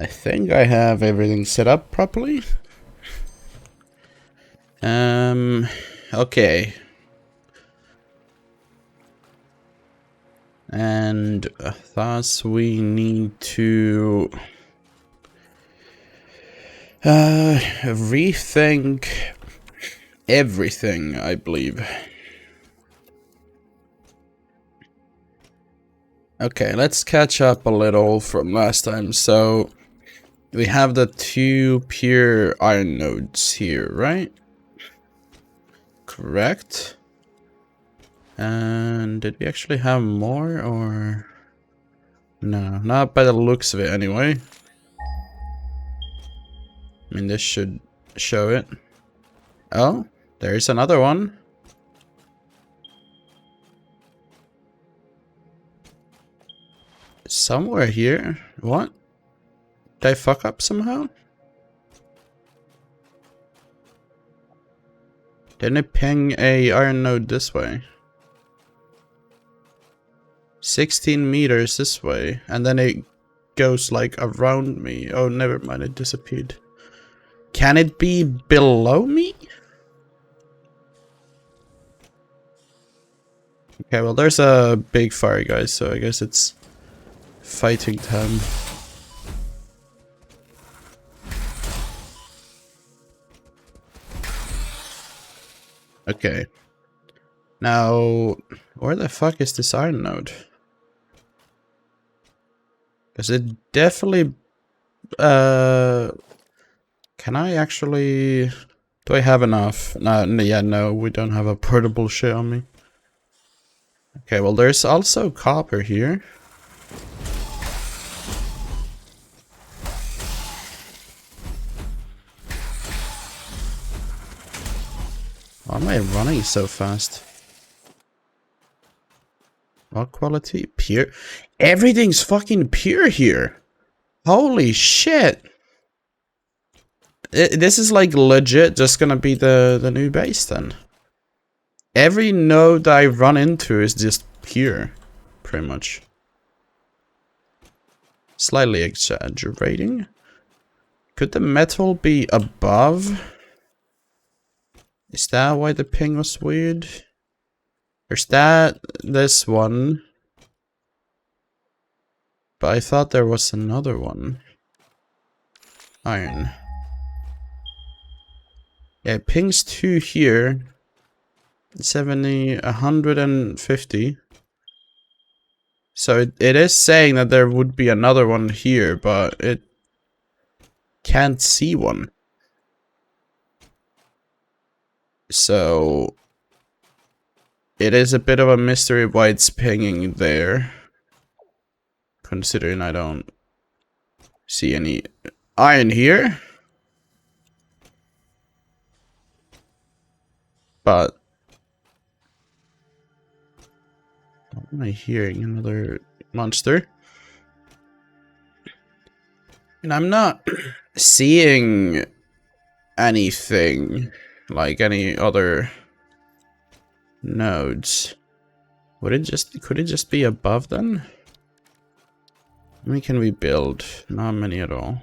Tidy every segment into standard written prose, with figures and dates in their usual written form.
I think I have everything set up properly. Okay. And thus we need to rethink everything, I believe. Okay, let's catch up a little from last time. So we have the 2 pure iron nodes here, right? Correct. And did we actually have more, or no? Not by the looks of it anyway. I mean, this should show it. Oh, there's another one. Somewhere here. What? Did I fuck up somehow? Didn't it ping a iron node this way? 16 meters this way, and then it goes like around me. Oh, never mind, it disappeared. Can it be below me? Okay, well, there's a big fire, guys, so I guess it's fighting time. Okay. Now, where the fuck is this iron node? Because it definitely... Can I actually... Do I have enough? No, yeah, no, we don't have a portable shit on me. Okay, well, there's also copper here. Why am I running so fast? What quality? Pure? Everything's fucking pure here. Holy shit. This is like legit just gonna be the new base then. Every node I run into is just pure, pretty much. Slightly exaggerating. Could the metal be above? Is that why the ping was weird? There's this one. But I thought there was another one. Iron. Yeah, it pings 2 here. 70, 150. So it is saying that there would be another one here, but it can't see one. So it is a bit of a mystery why it's pinging there. Considering I don't see any iron here. But what am I hearing? Another monster? And I'm not seeing anything like any other nodes. Could it just be above then? How many can we build? Not many at all.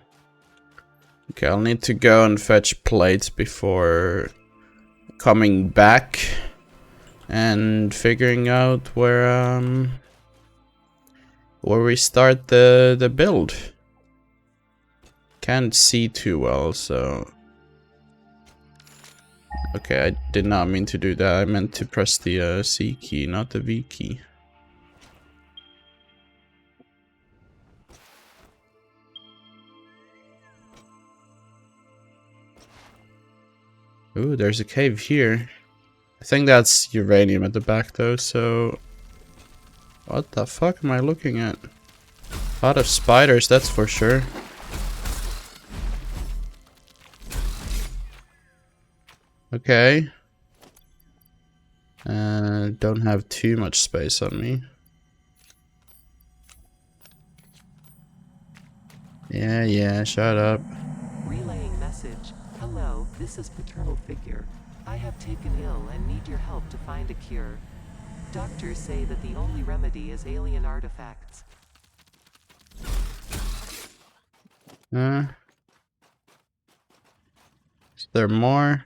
Okay, I'll need to go and fetch plates before coming back and figuring out where we start the build. Can't see too well, so okay, I did not mean to do that. I meant to press the C key, not the V key. Ooh, there's a cave here. I think that's uranium at the back though, so... What the fuck am I looking at? A lot of spiders, that's for sure. Okay. Don't have too much space on me. Yeah, shut up. Relaying message. Hello, this is paternal figure. I have taken ill and need your help to find a cure. Doctors say that the only remedy is alien artifacts. Is there more?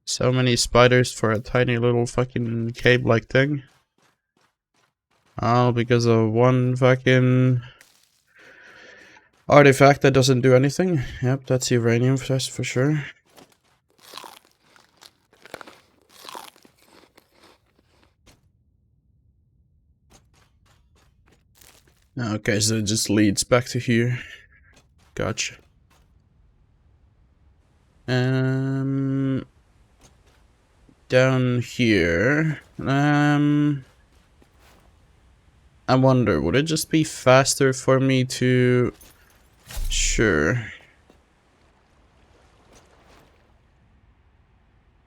So many spiders for a tiny little fucking cave-like thing. All because of one fucking artifact that doesn't do anything. Yep, that's uranium for sure. Okay, so it just leads back to here. Gotcha. Down here. I wonder, would it just be faster for me to... Sure.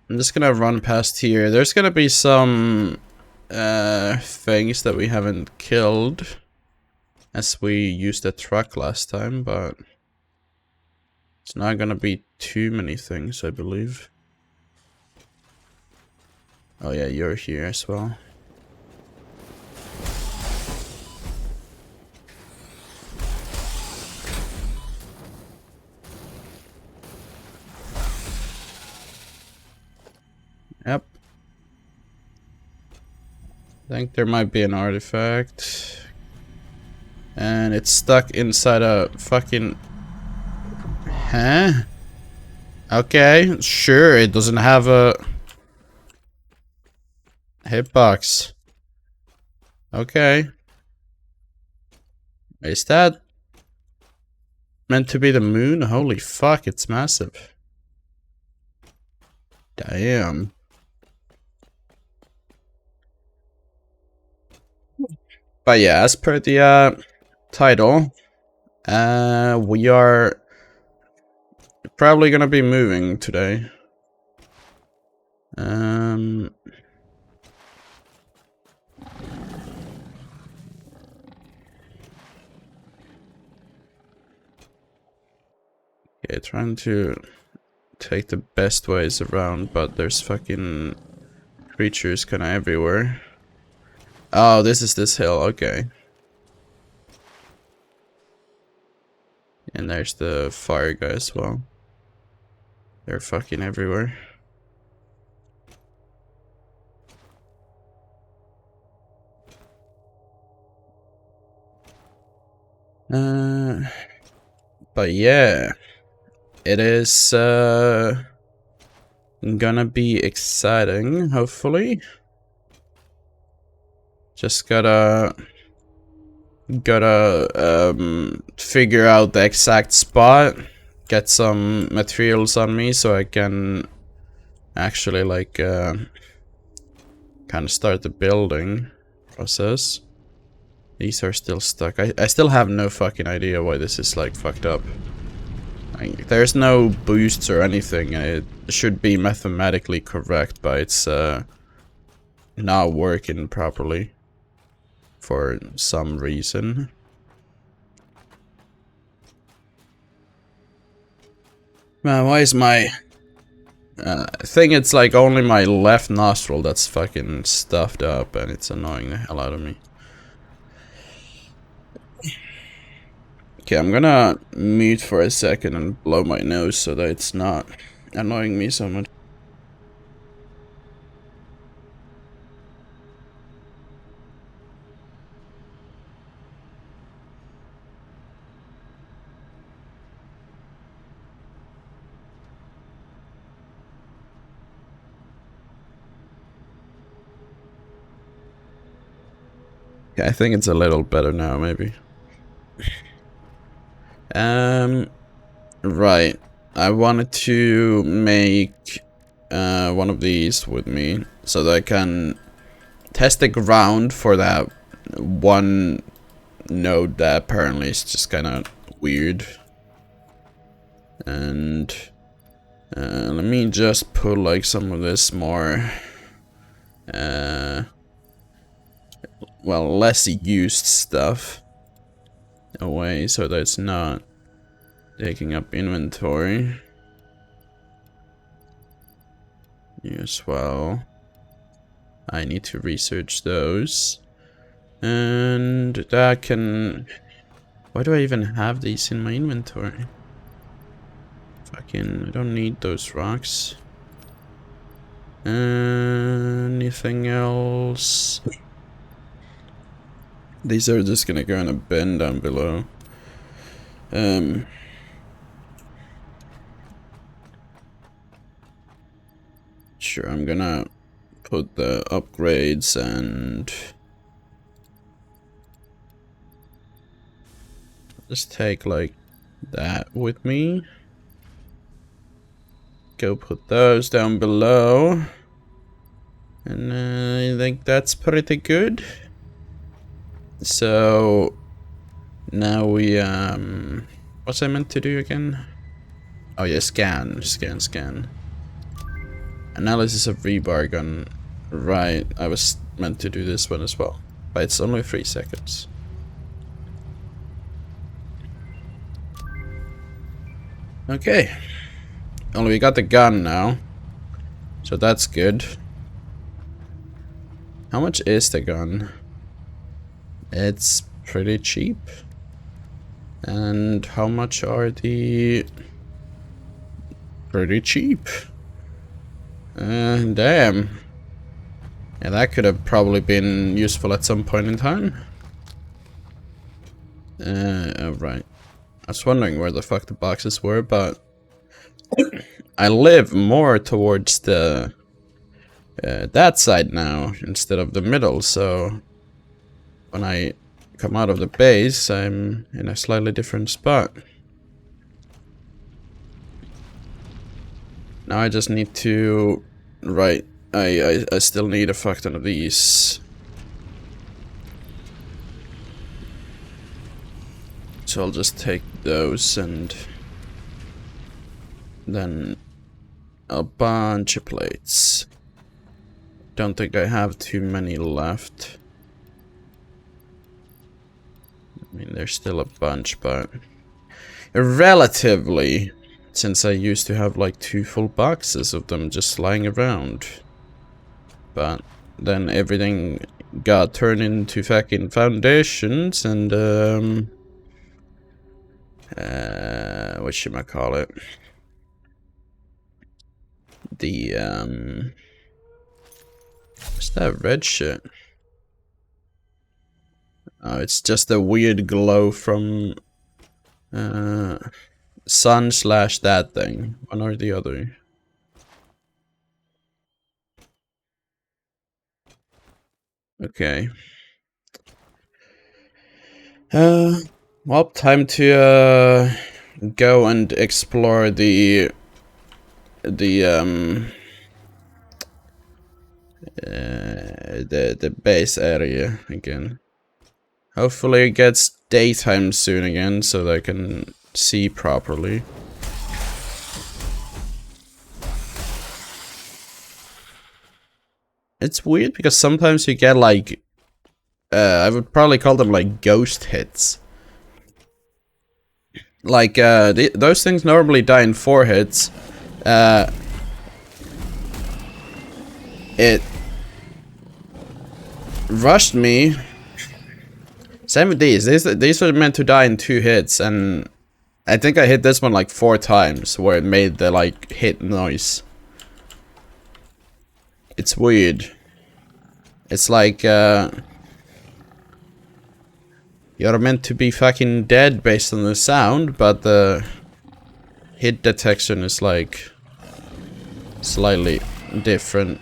I'm just gonna run past here. There's gonna be some things that we haven't killed as we used the truck last time, but it's not gonna be too many things, I believe. Oh yeah, you're here as well. Yep. I think there might be an artifact. And it's stuck inside a fucking... Huh? Okay, sure, it doesn't have a... hitbox. Okay. Is that meant to be the moon? Holy fuck, it's massive. Damn. But yeah, as per the title, we are probably gonna be moving today. Okay, trying to take the best ways around, but there's fucking creatures kinda everywhere. Oh, this is this hill, okay. And there's the fire guy as well. They're fucking everywhere. But yeah, it is gonna be exciting, hopefully. Just gotta figure out the exact spot, get some materials on me so I can actually like kind of start the building process. These are still stuck. I still have no fucking idea why this is like fucked up. Like, there's no boosts or anything. It should be mathematically correct, but it's not working properly for some reason. Man, why is my I think it's like only my left nostril that's fucking stuffed up, and it's annoying the hell out of me. Okay, I'm gonna mute for a second and blow my nose so that it's not annoying me so much. Okay, I think it's a little better now, maybe. Right. I wanted to make one of these with me so that I can test the ground for that one node that apparently is just kind of weird. And let me just put like some of this more well, less used stuff away so that it's not taking up inventory. You as well. I need to research those. And that can... Why do I even have these in my inventory? Fucking, I don't need those rocks. Anything else? These are just gonna go in a bin down below. Sure, I'm gonna put the upgrades and just take like that with me. Go put those down below. And I think that's pretty good. So now we what's I meant to do again? Oh yeah, scan. Analysis of rebar gun. Right, I was meant to do this one as well. But it's only 3 seconds. Okay. Only we got the gun now. So that's good. How much is the gun? It's pretty cheap. And how much are the... Pretty cheap. Damn. Yeah, that could have probably been useful at some point in time. Right. I was wondering where the fuck the boxes were, but... I live more towards the... that side now, instead of the middle, so... When I come out of the base, I'm in a slightly different spot. Now I just need to... Right, I still need a fuck ton of these. So I'll just take those and... Then... A bunch of plates. Don't think I have too many left. I mean, there's still a bunch, but... Relatively... Since I used to have like 2 full boxes of them just lying around. But then everything got turned into fucking foundations and whatchamacallit? The what's that red shit? Oh, it's just a weird glow from sun / that thing, one or the other. Okay. Well, time to go and explore the base area again. Hopefully it gets daytime soon again so that I can see properly. It's weird because sometimes you get like I would probably call them like ghost hits. Like those things normally die in 4 hits. It rushed me. Same with these. These are meant to die in 2 hits, and I think I hit this one like 4 times where it made the like hit noise. It's weird. It's like you're meant to be fucking dead based on the sound, but the hit detection is like slightly different.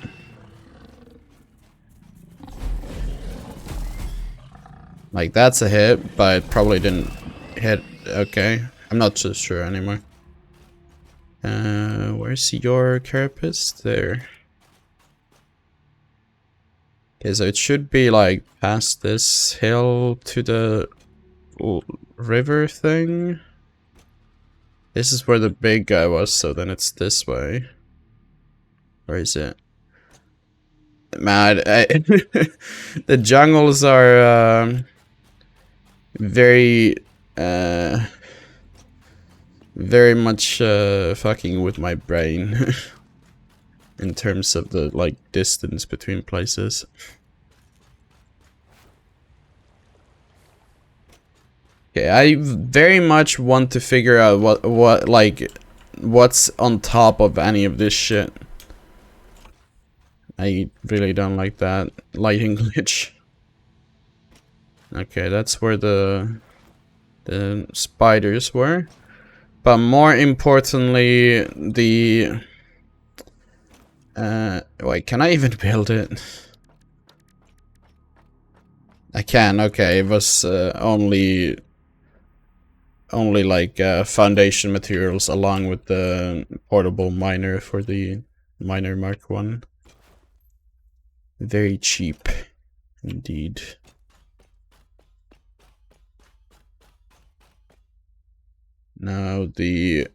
Like that's a hit, but it probably didn't hit. Okay, I'm not so sure anymore. Where's your carapace? There. Okay, so it should be like past this hill to the river thing. This is where the big guy was, so then it's this way. Where is it? Man, the jungles are very much fucking with my brain in terms of the like distance between places. Okay, I very much want to figure out what's on top of any of this shit. I really don't like that lighting glitch. Okay, that's where the spiders were. But more importantly, the wait, can I even build it? I can. Okay, it was only like foundation materials along with the portable miner for the miner Mark 1. Very cheap indeed. Now the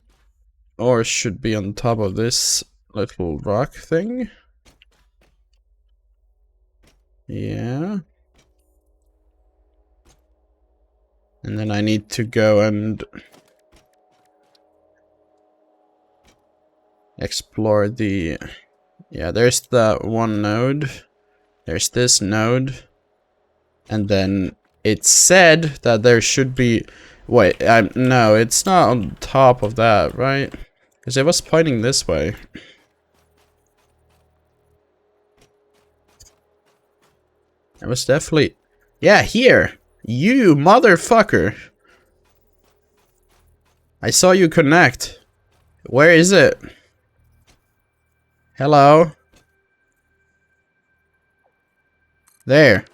ore should be on top of this little rock thing. Yeah. And then I need to go and explore the... Yeah, there's that one node. There's this node. And then it said that there should be... Wait, no, it's not on top of that, right? Because it was pointing this way. It was definitely... Yeah, here! You motherfucker! I saw you connect. Where is it? Hello? There.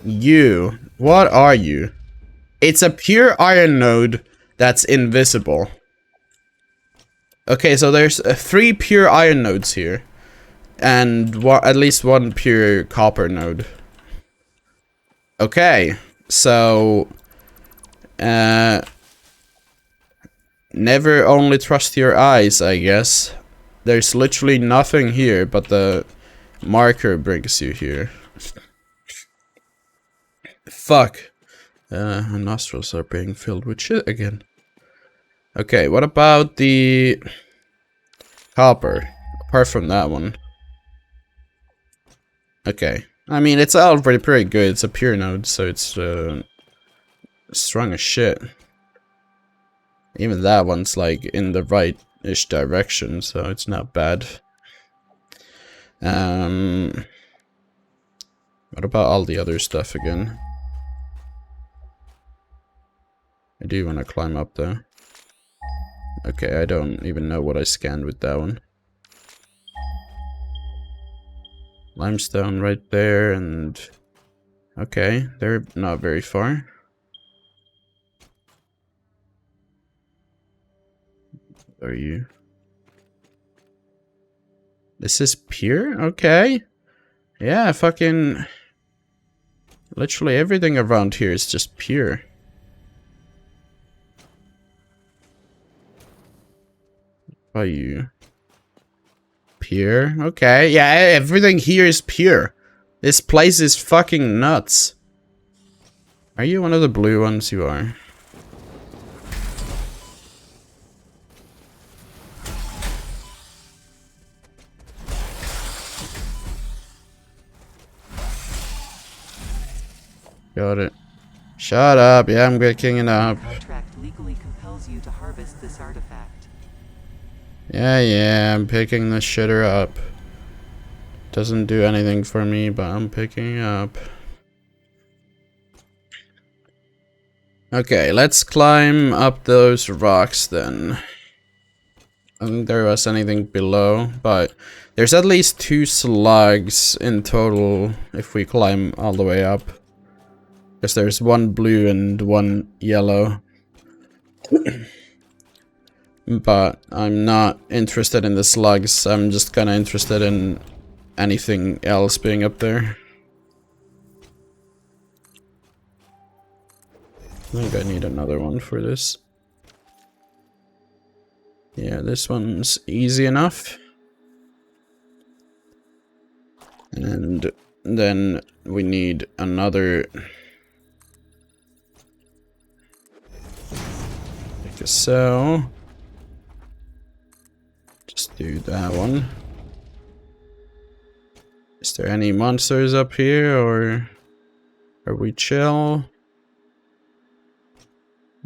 You. What are you? It's a pure iron node that's invisible. Okay, so there's 3 pure iron nodes here. And at least 1 pure copper node. Okay, so... never only trust your eyes, I guess. There's literally nothing here, but the marker brings you here. Fuck. My nostrils are being filled with shit again. Okay, what about the copper? Apart from that one. Okay. I mean, it's already pretty good. It's a pure node, so it's strong as shit. Even that one's like in the right-ish direction, so it's not bad. What about all the other stuff again? I do want to climb up though. Okay, I don't even know what I scanned with that one. Limestone right there, and... Okay, they're not very far. Are you? This is pure? Okay. Yeah, fucking... Literally everything around here is just pure. Are you? Pure? Okay, yeah, everything here is pure. This place is fucking nuts. Are you one of the blue ones? You are. Got it. Shut up. Yeah, I'm waking it up. Contract legally compels you to harvest this artifact. Yeah, I'm picking this shitter up. Doesn't do anything for me, but I'm picking it up. Okay, let's climb up those rocks then. I don't think there was anything below, but there's at least 2 slugs in total if we climb all the way up. Because there's 1 blue and 1 yellow. But I'm not interested in the slugs, I'm just kinda interested in anything else being up there. I think I need another one for this. Yeah, this one's easy enough. And then we need another... Like so. Just do that one. Is there any monsters up here, or are we chill?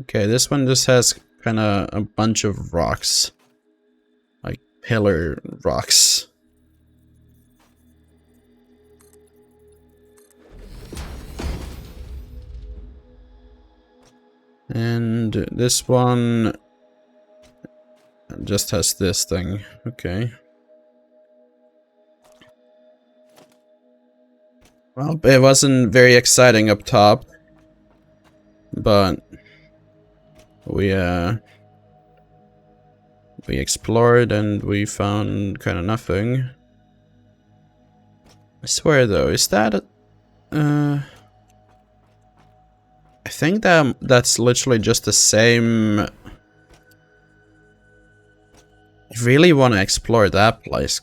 Okay, this one just has kind of a bunch of rocks. Like pillar rocks. And this one just has this thing. Okay. Well, it wasn't very exciting up top, but we explored and we found kind of nothing. I swear though, is that a, I think that's literally just the same. I really want to explore that place.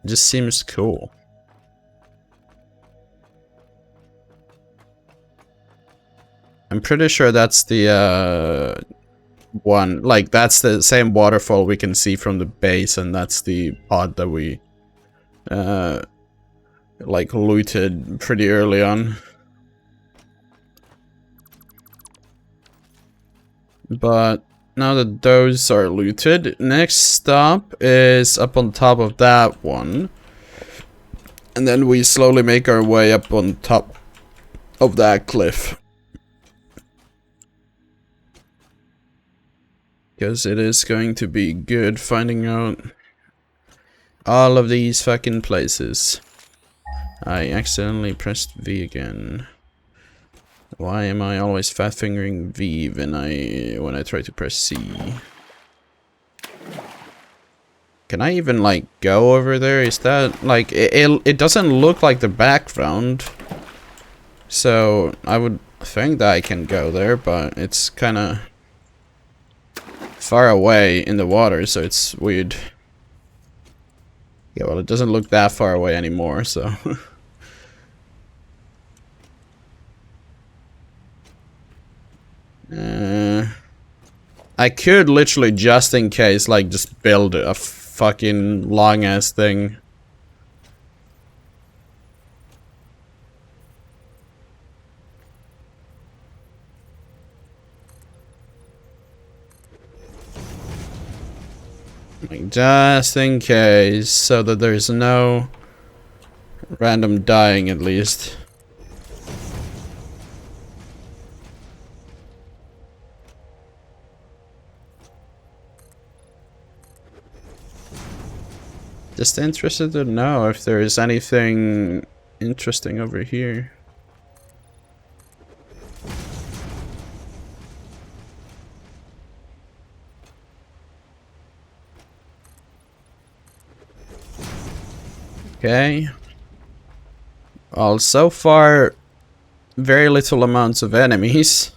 It just seems cool. I'm pretty sure that's the one, like that's the same waterfall we can see from the base, and that's the pod that we like looted pretty early on. But now that those are looted, next stop is up on top of that one. And then we slowly make our way up on top of that cliff. Because it is going to be good finding out all of these fucking places. I accidentally pressed V again. Why am I always fat fingering V when I try to press C? Can I even like go over there? Is that like it doesn't look like the background. So I would think that I can go there, but it's kind of far away in the water, so it's weird. Yeah, well, it doesn't look that far away anymore, so I could literally, just in case, like, just build a fucking long-ass thing. Like, just in case, so that there's no random dying, at least. Just interested to know if there is anything interesting over here. Okay. Well, so far, very little amounts of enemies.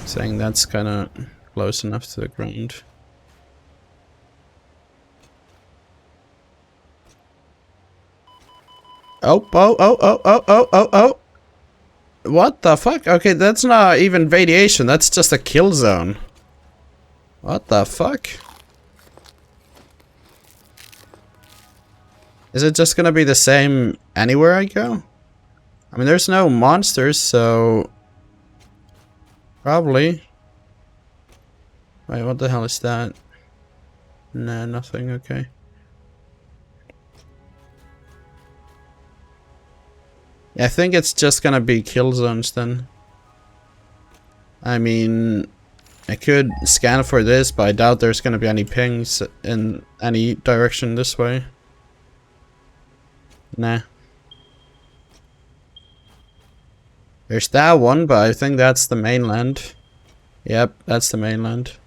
Saying that's kind of close enough to the ground. Oh, oh, oh, oh, oh, oh, oh, oh. What the fuck? Okay, that's not even radiation, that's just a kill zone. What the fuck? Is it just gonna be the same anywhere I go? I mean, there's no monsters, so... Probably. Wait, what the hell is that? Nah, nothing, okay. I think it's just gonna be kill zones then. I mean, I could scan for this, but I doubt there's gonna be any pings in any direction this way. Nah. There's that one, but I think that's the mainland. Yep, that's the mainland.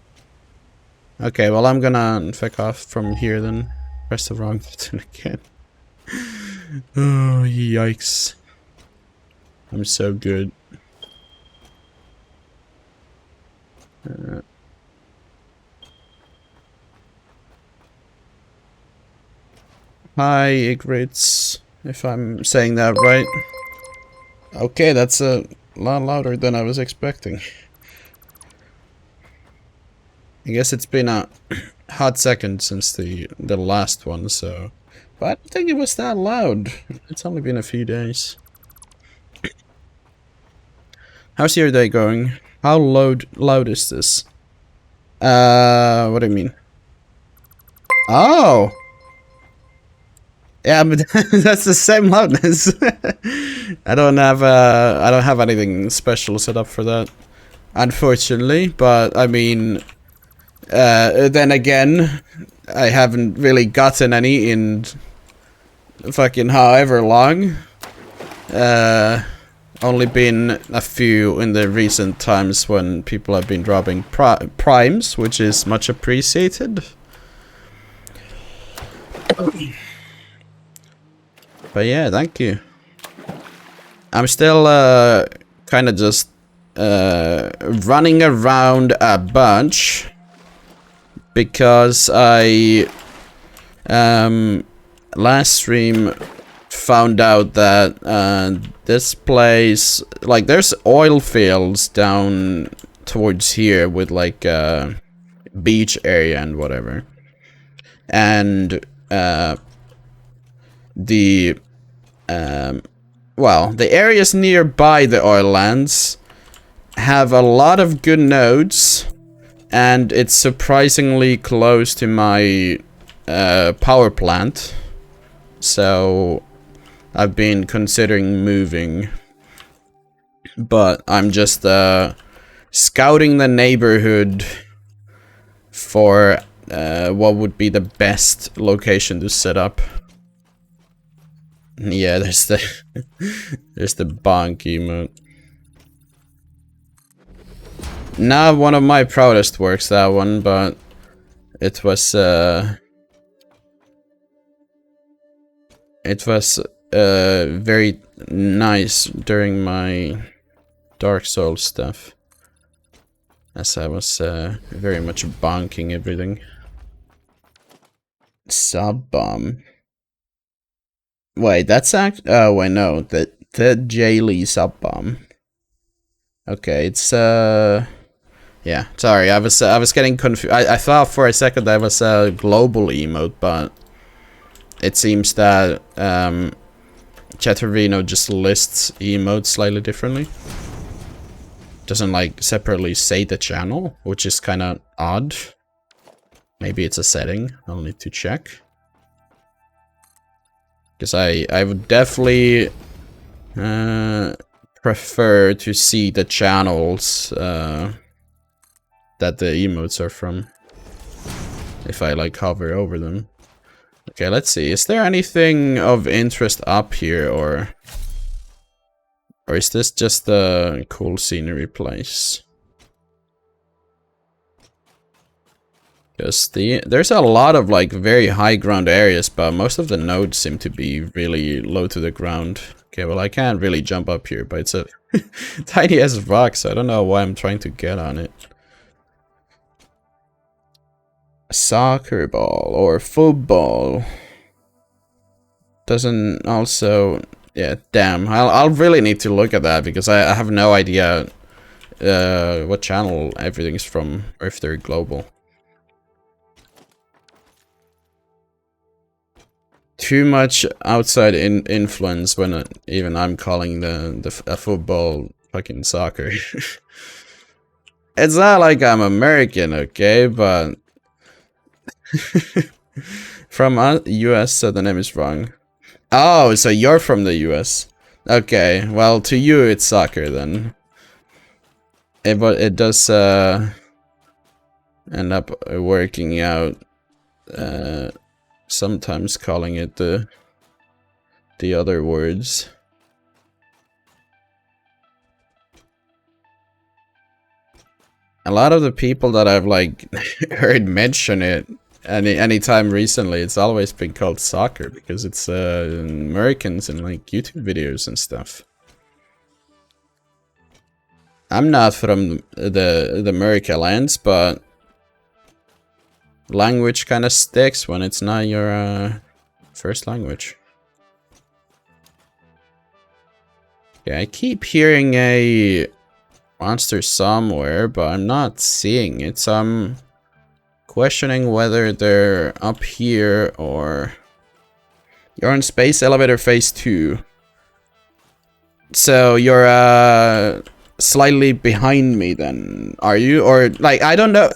Okay, well, I'm gonna fuck off from here then. Press the wrong button again. Oh, yikes. I'm so good. Hi, Igrits, if I'm saying that right. Okay, that's a lot louder than I was expecting. I guess it's been a hot second since the last one, so... But I don't think it was that loud. It's only been a few days. How's your day going? How loud is this? What do you mean? Oh! Yeah, but that's the same loudness. I don't have anything special set up for that, unfortunately. But I mean, then again, I haven't really gotten any in fucking however long. Only been a few in the recent times when people have been dropping primes, which is much appreciated. But yeah, thank you. I'm still kind of just running around a bunch because I last stream found out that this place, like, there's oil fields down towards here with like beach area and whatever, and the areas nearby the oil lands have a lot of good nodes, and it's surprisingly close to my power plant, so I've been considering moving, but I'm just scouting the neighborhood for what would be the best location to set up. Yeah, there's the there's the bonk emote. Not one of my proudest works, that one, but it was very nice during my Dark Souls stuff, as I was very much bonking everything. Sub bomb. Wait, that's oh wait, no, the Jaylee sub bomb. Okay, it's yeah, sorry, I was getting confused. I thought for a second that was a global emote, but it seems that Chatterino just lists emotes slightly differently. Doesn't like separately say the channel, which is kind of odd. Maybe it's a setting. I'll need to check. Because I would definitely prefer to see the channels that the emotes are from, if I like hover over them. Okay, let's see. Is there anything of interest up here, or is this just a cool scenery place? Because there's a lot of like very high ground areas, but most of the nodes seem to be really low to the ground. Okay, well, I can't really jump up here, but it's a tiny ass rock, so I don't know why I'm trying to get on it. A soccer ball or football doesn't also, yeah, damn. I'll really need to look at that, because I have no idea what channel everything's from, or if they're global. Too much outside influence when even I'm calling a football fucking soccer. It's not like I'm American, okay, but from US, so the name is wrong. Oh, so you're from the US. Okay, well, to you it's soccer then. But it does end up working out, sometimes calling it the other words. A lot of the people that I've like heard mention it anytime recently, it's always been called soccer, because it's Americans in like YouTube videos and stuff. I'm not from the America lands, but language kind of sticks when it's not your first language. Yeah, I keep hearing a monster somewhere, but I'm not seeing it, so I'm questioning whether they're up here or... You're on Space Elevator Phase 2. So you're slightly behind me then, are you? Or like, I don't know.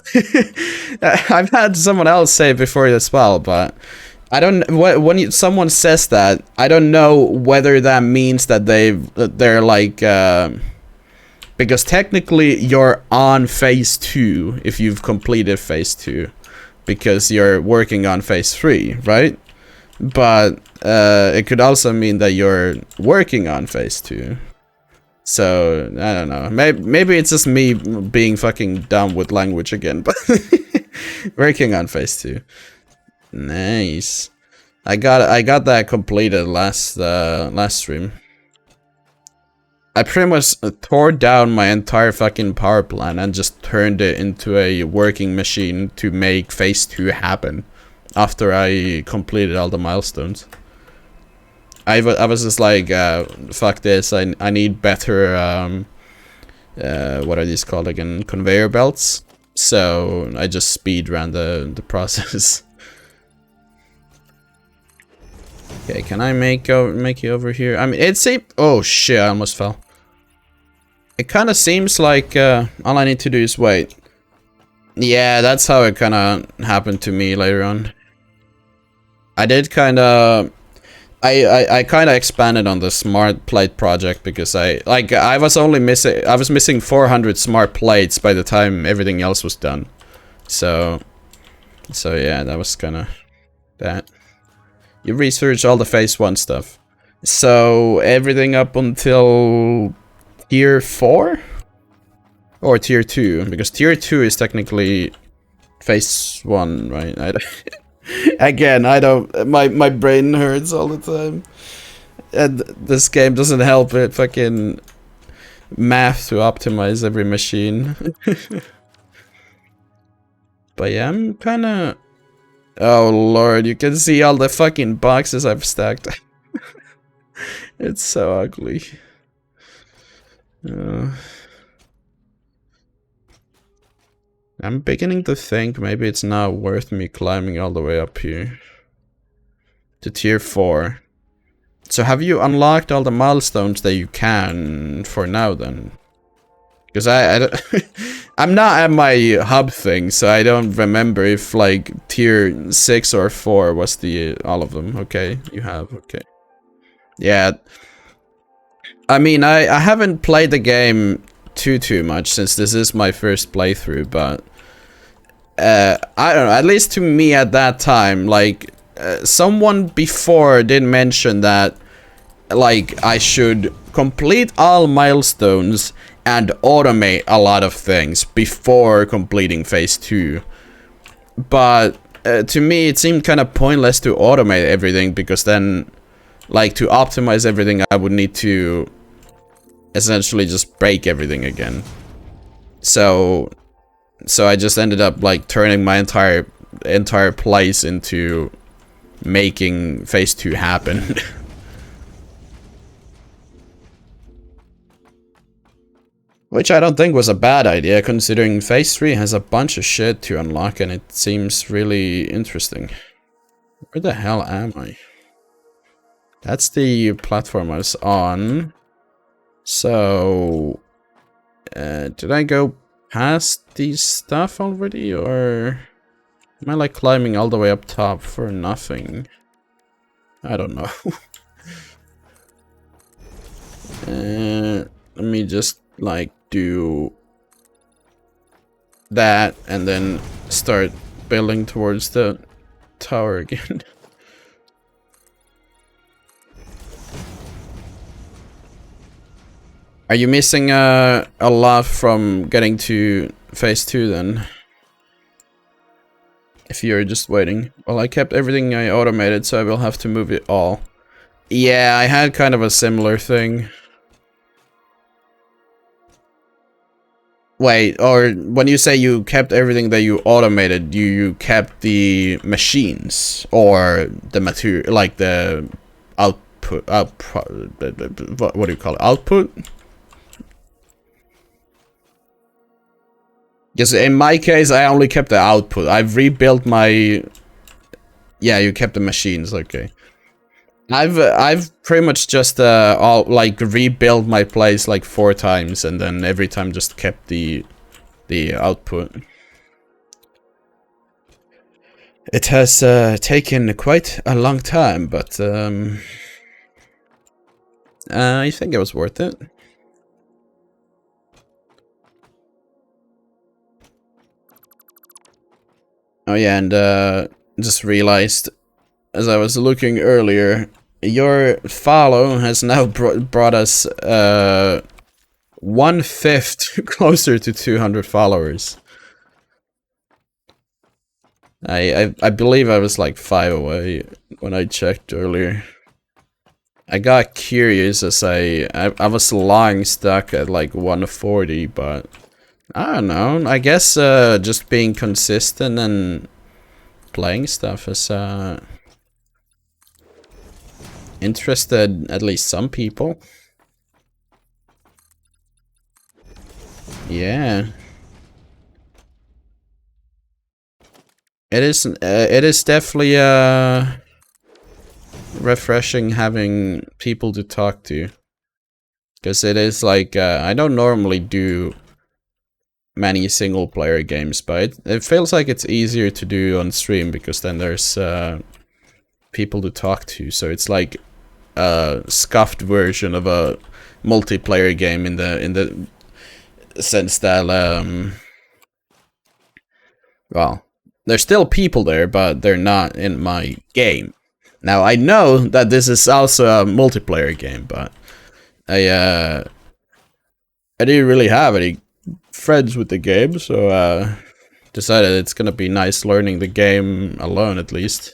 I've had someone else say it before as well, but I don't, when someone says that, I don't know whether that means that they're like, because technically you're on phase 2 if you've completed phase 2, because you're working on phase 3, right? But it could also mean that you're working on phase 2. So, I don't know. Maybe it's just me being fucking dumb with language again, but working on phase 2. Nice. I got that completed last stream. I pretty much tore down my entire fucking power plant and just turned it into a working machine to make phase 2 happen after I completed all the milestones. I was just like, fuck this, I need better, what are these called again? Conveyor belts. So I just speed ran the process. Okay, can I make you over here? I mean, it's a... Oh shit, I almost fell. It kind of seems like all I need to do is wait. Yeah, that's how it kind of happened to me later on. I did kind of... I kind of expanded on the smart plate project because I was missing 400 smart plates by the time everything else was done. So yeah, that was kind of that. You research all the phase 1 stuff. So everything up until tier 4 or tier 2, because tier 2 is technically phase 1, right? Again, I don't. My brain hurts all the time, and this game doesn't help it. Fucking math to optimize every machine. But yeah, I'm kind of. Oh lord, you can see all the fucking boxes I've stacked. It's so ugly. I'm beginning to think maybe it's not worth me climbing all the way up here to tier 4. So have you unlocked all the milestones that you can for now then? Because I'm not at my hub thing, so I don't remember if like tier 6 or 4 was the all of them. Okay, you have, okay. Yeah. I mean, I haven't played the game too much since this is my first playthrough, but I don't know, at least to me at that time, like, someone before did mention that, like, I should complete all milestones and automate a lot of things before completing phase 2. But to me, it seemed kind of pointless to automate everything, because then, like, to optimize everything, I would need to essentially just break everything again. So I just ended up like turning my entire place into making phase 2 happen. Which I don't think was a bad idea, considering phase 3 has a bunch of shit to unlock and it seems really interesting. Where the hell am I? That's the platform I was on. So did I go past these stuff already, or am I like climbing all the way up top for nothing? I don't know. Let me just like do that and then start building towards the tower again. Are you missing a lot from getting to phase 2 then? If you're just waiting. Well, I kept everything I automated, so I will have to move it all. Yeah, I had kind of a similar thing. Wait, or when you say you kept everything that you automated, you kept the machines or the material, like the output, what do you call it? Output? Because in my case, I only kept the output. I've rebuilt my... Yeah, you kept the machines, okay. I've pretty much just all like rebuilt my place like 4 times, and then every time just kept the output. It has taken quite a long time, but I think it was worth it. Oh yeah, and just realized as I was looking earlier, your follow has now brought us 1/5 closer to 200 followers. I believe I was like 5 away when I checked earlier. I got curious as I was long stuck at like 140, but I don't know. I guess just being consistent and playing stuff is interested at least some people. Yeah. It is definitely refreshing having people to talk to. Because it is like, I don't normally do many single player games, but it feels like it's easier to do on stream because then there's people to talk to. So it's like a scuffed version of a multiplayer game in the sense that well, there's still people there, but they're not in my game. Now I know that this is also a multiplayer game, but I didn't really have any friends with the game, so decided it's gonna be nice learning the game alone at least.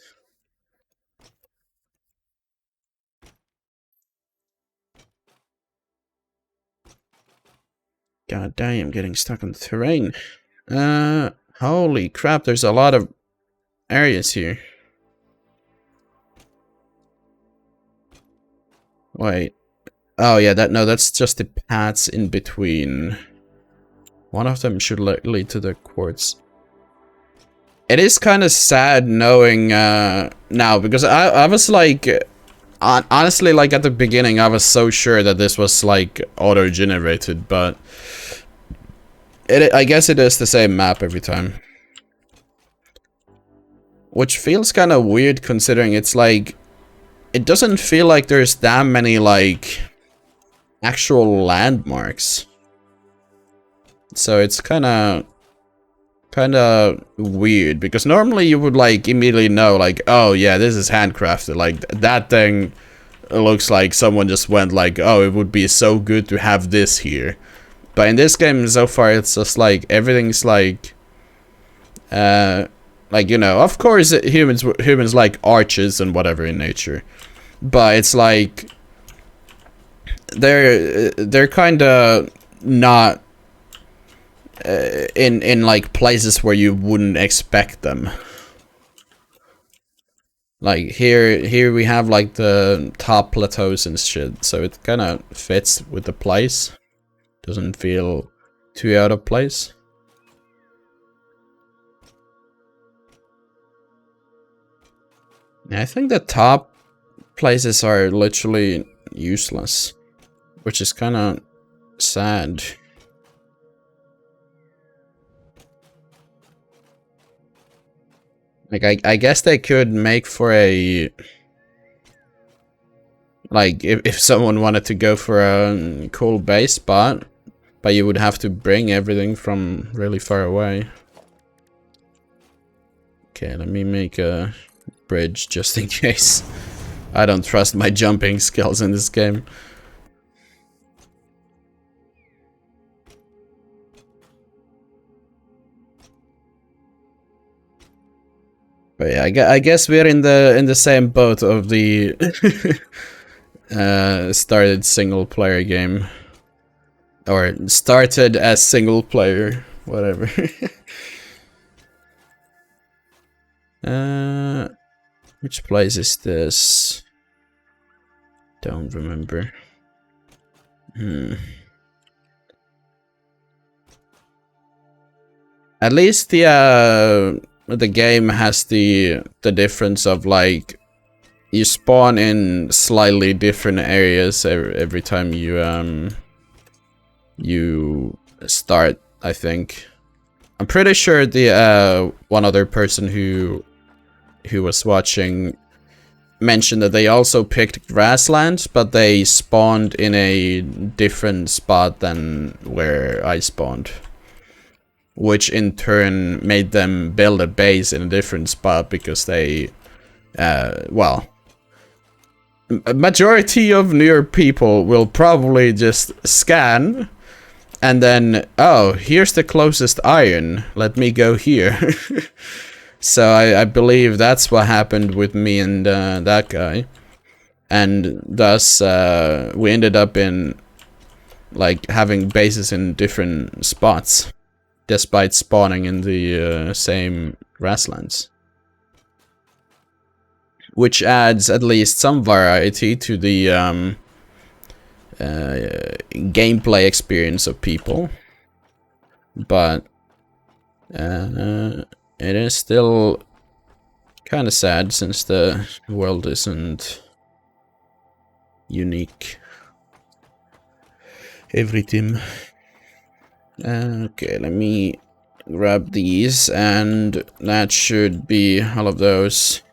God damn, getting stuck on the terrain. Holy crap, there's a lot of areas here. Wait. Oh yeah, that's just the paths in between. One of them should lead to the quartz. It is kind of sad knowing now, because I was like, honestly, like at the beginning, I was so sure that this was like auto-generated, but I guess it is the same map every time. Which feels kind of weird considering it's like, it doesn't feel like there's that many like actual landmarks. So it's kind of weird, because normally you would like immediately know like, oh yeah, this is handcrafted, like that thing looks like someone just went like, oh, it would be so good to have this here. But in this game so far, it's just like everything's like you know, of course humans like arches and whatever in nature, but it's like they're kind of not in like places where you wouldn't expect them. Like here we have like the top plateaus and shit, so it kind of fits with the place. Doesn't feel too out of place. I think the top places are literally useless, which is kind of sad. Like, I guess they could make for a... Like, if someone wanted to go for a cool base spot, but you would have to bring everything from really far away. Okay, let me make a bridge just in case. I don't trust my jumping skills in this game. But yeah, I guess we're in the same boat of the started single player game, or started as single player, whatever. Which place is this? Don't remember. At least the game has the difference of like you spawn in slightly different areas every time you start, I think. I'm pretty sure the one other person who was watching mentioned that they also picked grasslands, but they spawned in a different spot than where I spawned, which in turn made them build a base in a different spot because they well, a majority of newer people will probably just scan and then, oh, here's the closest iron, let me go here. So I believe that's what happened with me and that guy. And thus, we ended up in, like, having bases in different spots, despite spawning in the same grasslands. Which adds at least some variety to the gameplay experience of people. But it is still kind of sad since the world isn't unique. Everything. Okay, let me grab these, and that should be all of those.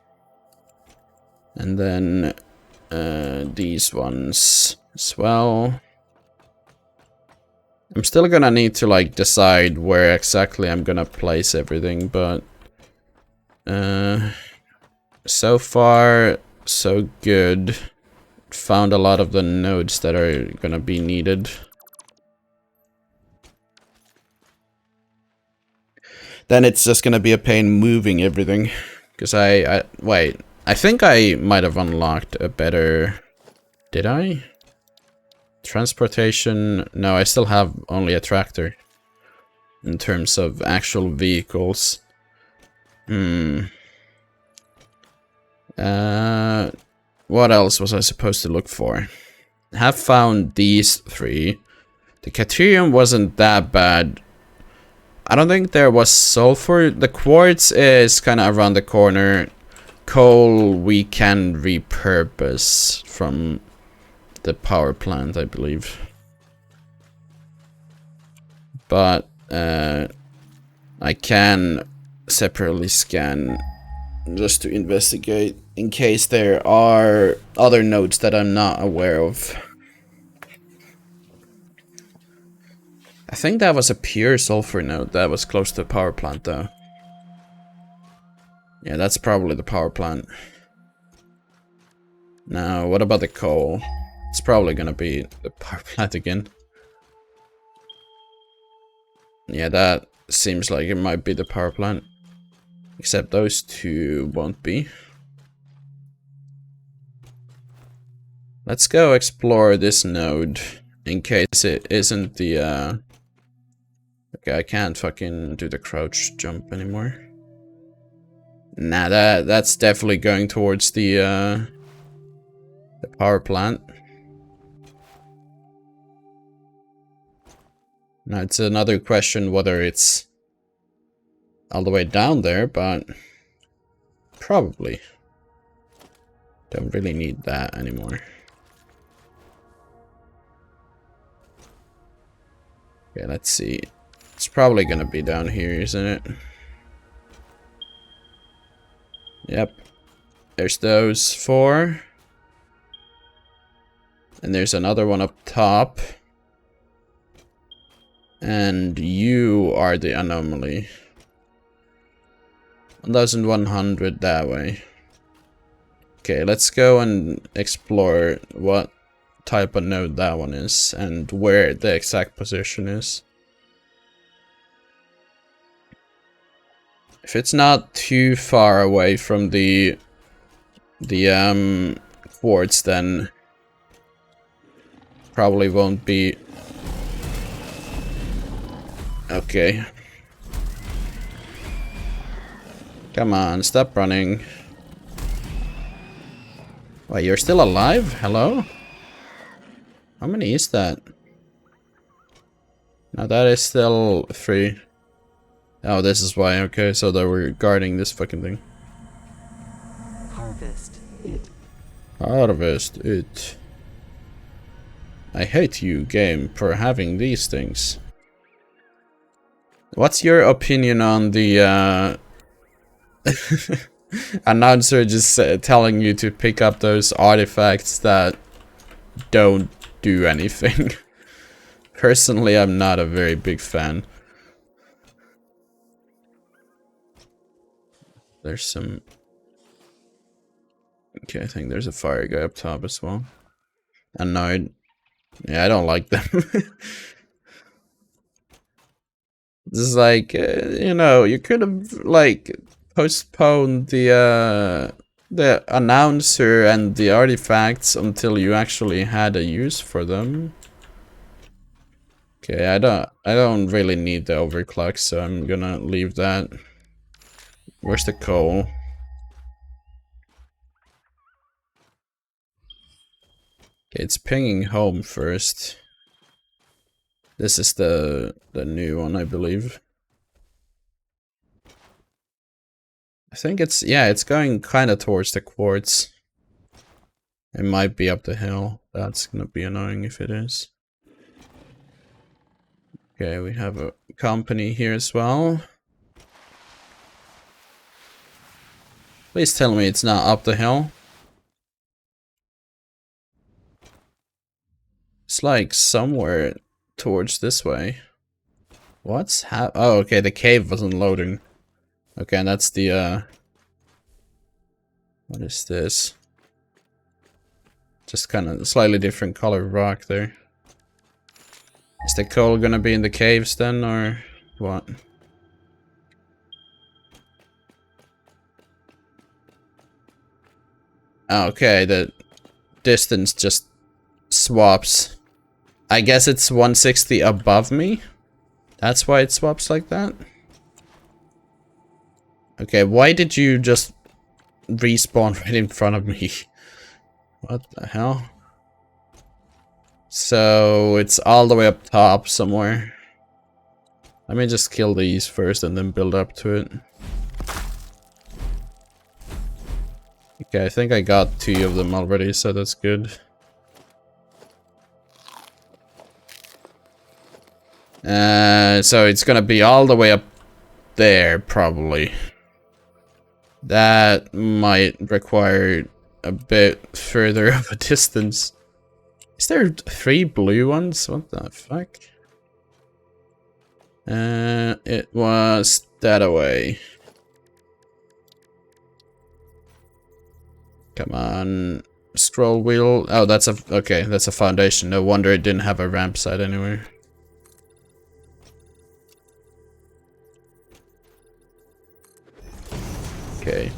And then these ones as well. I'm still gonna need to like decide where exactly I'm gonna place everything, but so far so good. Found a lot of the nodes that are gonna be needed. Then it's just gonna be a pain moving everything, because wait, I think I might have unlocked a better... Did I? Transportation... No, I still have only a tractor. In terms of actual vehicles. What else was I supposed to look for? I have found these three. The Caterium wasn't that bad. I don't think there was sulfur. The quartz is kind of around the corner. Coal we can repurpose from the power plant, I believe. But I can separately scan just to investigate in case there are other nodes that I'm not aware of. I think that was a pure sulfur node that was close to the power plant though. Yeah, that's probably the power plant. Now, what about the coal? It's probably gonna be the power plant again. Yeah, that seems like it might be the power plant. Except those two won't be. Let's go explore this node in case it isn't the okay, I can't fucking do the crouch jump anymore. Nah, that's definitely going towards the power plant. Now it's another question whether it's all the way down there, but probably. Don't really need that anymore. Okay, let's see. It's probably gonna be down here, isn't it? Yep. There's those four. And there's another one up top. And you are the anomaly. 1100 that way. Okay, let's go and explore what type of node that one is and where the exact position is. If it's not too far away from the quartz, then probably won't be. Okay. Come on, stop running. Wait, you're still alive? Hello? How many is that? Now that is still 3. Oh, this is why. Okay, so they were guarding this fucking thing. Harvest it. Harvest it. I hate you, game, for having these things. What's your opinion on the announcer just telling you to pick up those artifacts that don't do anything? Personally, I'm not a very big fan. There's some... Okay, I think there's a fire guy up top as well. Annoyed. Yeah, I don't like them. This is like, you know, you could have, like, postponed the announcer and the artifacts until you actually had a use for them. Okay, I don't really need the overclock, so I'm gonna leave that. Where's the coal? Okay, it's pinging home first. This is the new one, I believe. I think it's, yeah, it's going kind of towards the quartz. It might be up the hill. That's gonna be annoying if it is. Okay, we have a company here as well. Please tell me it's not up the hill. It's like somewhere towards this way. What's oh, okay, the cave wasn't loading. Okay, and that's the, what is this? Just kind of slightly different color rock there. Is the coal gonna be in the caves then, or what? Okay, the distance just swaps. I guess it's 160 above me? That's why it swaps like that? Okay, why did you just respawn right in front of me? What the hell? So it's all the way up top somewhere. Let me just kill these first and then build up to it. Okay, I think I got 2 of them already, so that's good. So it's gonna be all the way up there, probably. That might require a bit further of a distance. Is there 3 blue ones? What the fuck? It was that away. Come on. Scroll wheel. Oh, that's a... Okay, that's a foundation. No wonder it didn't have a ramp side anywhere. Okay.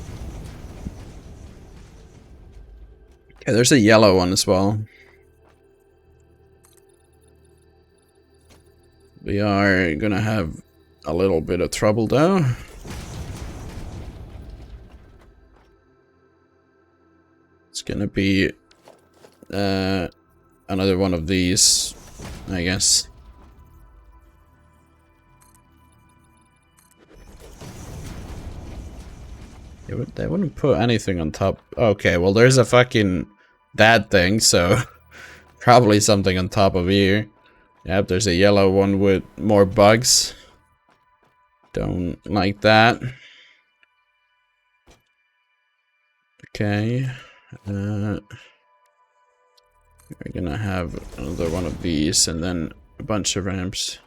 Okay, there's a yellow one as well. We are gonna have a little bit of trouble though. It's gonna be another one of these, I guess. They wouldn't put anything on top. Okay, well there's a fucking that thing, so probably something on top of here. Yep, there's a yellow one with more bugs. Don't like that. Okay. We're gonna have another one of these and then a bunch of ramps.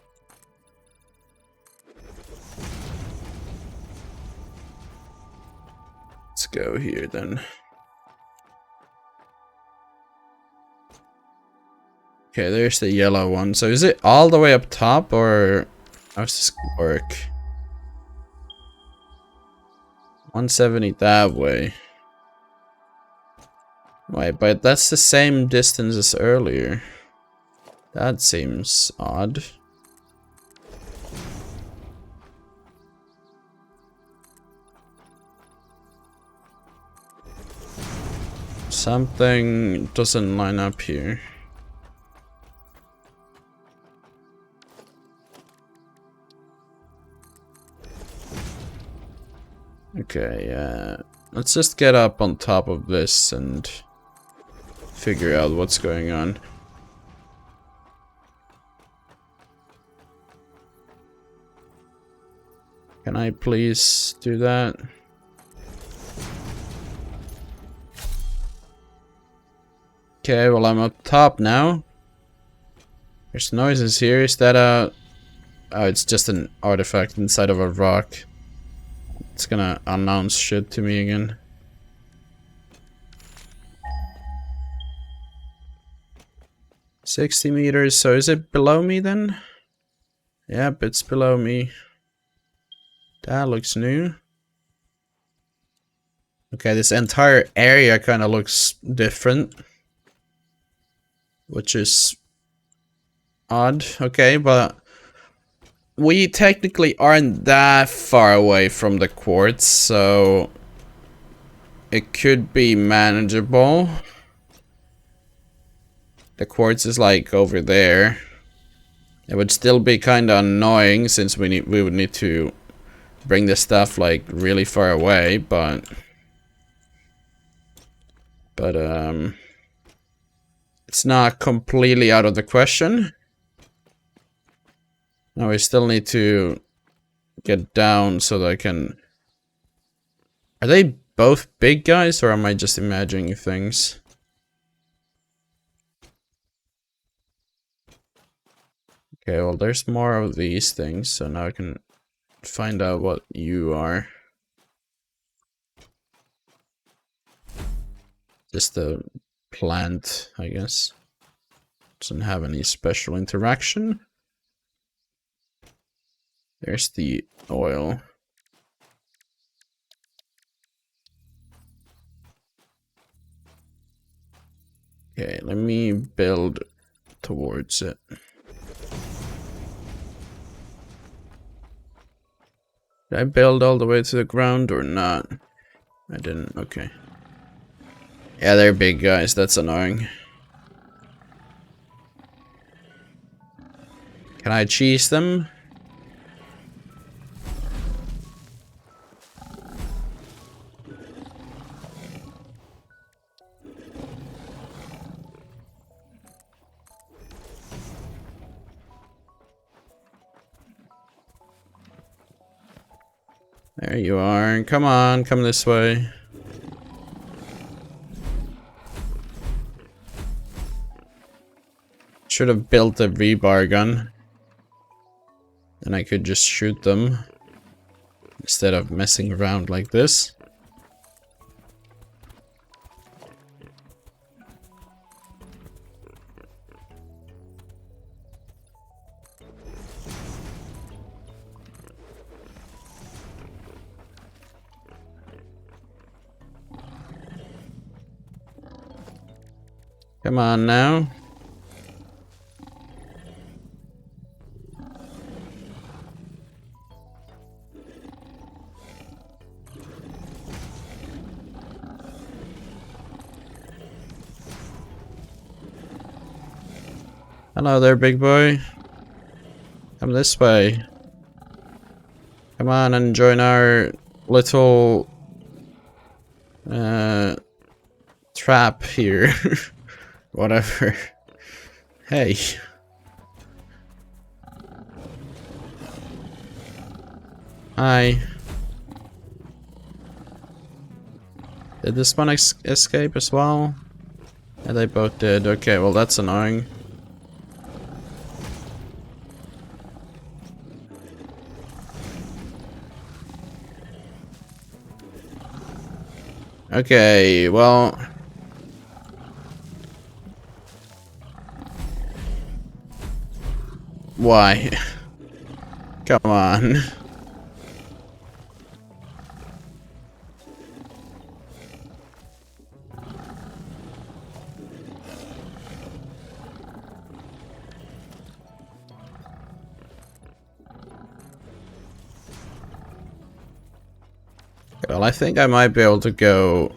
Let's go here then. Okay, there's the yellow one. So is it all the way up top, or how does this work? 170 that way. Wait, but that's the same distance as earlier. That seems odd. Something doesn't line up here. Okay, let's just get up on top of this and figure out what's going on. Can I please do that? Okay, well I'm up top now. There's noises here. Is that a... Oh, it's just an artifact inside of a rock. It's gonna announce shit to me again. $60 meters, so is it below me then? Yep, it's below me. That looks new. Okay, this entire area kind of looks different. Which is odd. Okay, but we technically aren't that far away from the quartz, so it could be manageable. The quartz is like over there. It would still be kind of annoying since we would need to bring the stuff like really far away, but it's not completely out of the question. Now we still need to get down so that I can... Are they both big guys or am I just imagining things? Okay, well there's more of these things, so now I can find out what you are. Just a plant, I guess. Doesn't have any special interaction. There's the oil. Okay, let me build towards it. Did I build all the way to the ground or not? I didn't, okay. Yeah, they're big guys, that's annoying. Can I cheese them? There you are. Come on, come this way. Should have built a rebar gun. Then I could just shoot them. Instead of messing around like this. Come on now. Hello there, big boy. Come this way. Come on and join our little trap here. Whatever. Hey. Hi. Did this one escape as well? Yeah, they both did. Okay, well that's annoying. Okay, well... Why? Come on. Well, I think I might be able to go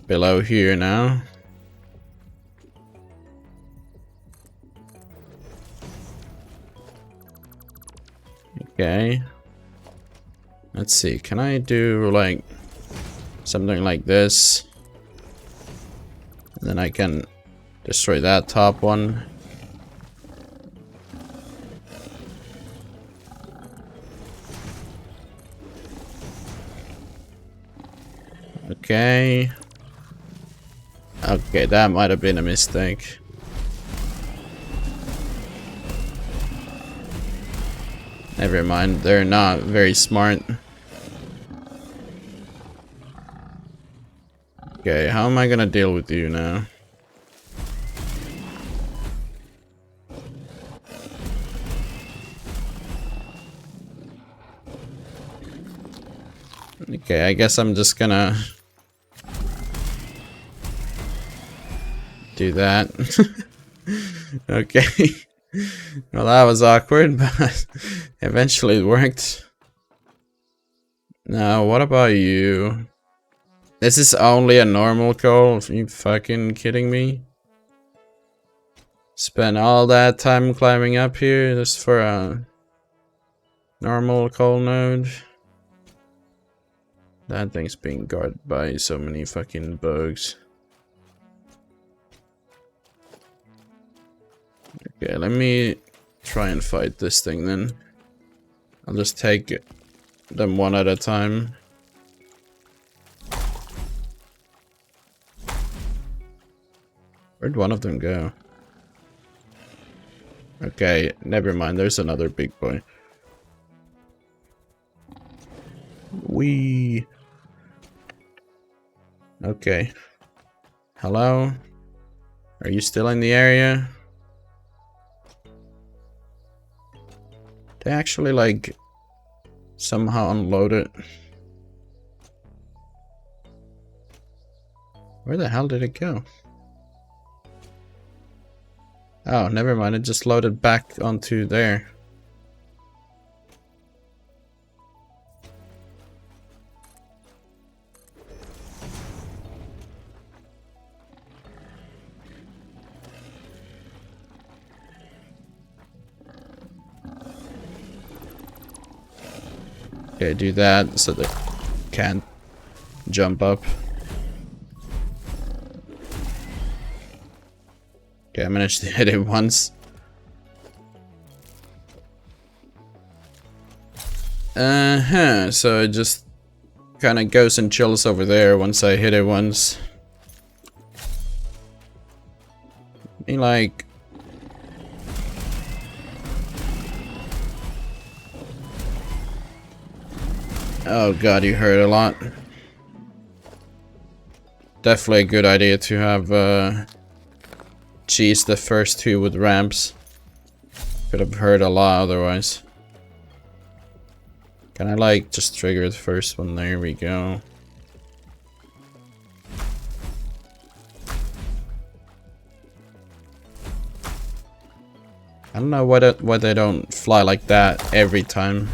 below here now. Okay. Let's see, can I do like something like this? Then I can destroy that top one. Okay. Okay, that might have been a mistake. Never mind, they're not very smart. Okay, how am I gonna deal with you now? Okay, I guess I'm just gonna do that. Okay. Well, that was awkward, but eventually it worked. Now, what about you? This is only a normal coal? Are you fucking kidding me? Spend all that time climbing up here just for a normal coal node? That thing's being guarded by so many fucking bugs. Okay, let me try and fight this thing then. I'll just take them one at a time. Where'd one of them go? Okay, never mind. There's another big boy. Wee. Okay. Hello? Are you still in the area? They actually, like, somehow unload it. Where the hell did it go? Oh, never mind. It just loaded back onto there. Okay, do that so they can't jump up. Okay, I managed to hit it once. So it just kind of goes and chills over there once I hit it once. I mean, like... Oh god, you hurt a lot. Definitely a good idea to have cheese the first two with ramps. Could have hurt a lot otherwise. Can I like just trigger the first one? There we go. I don't know why they don't fly like that every time.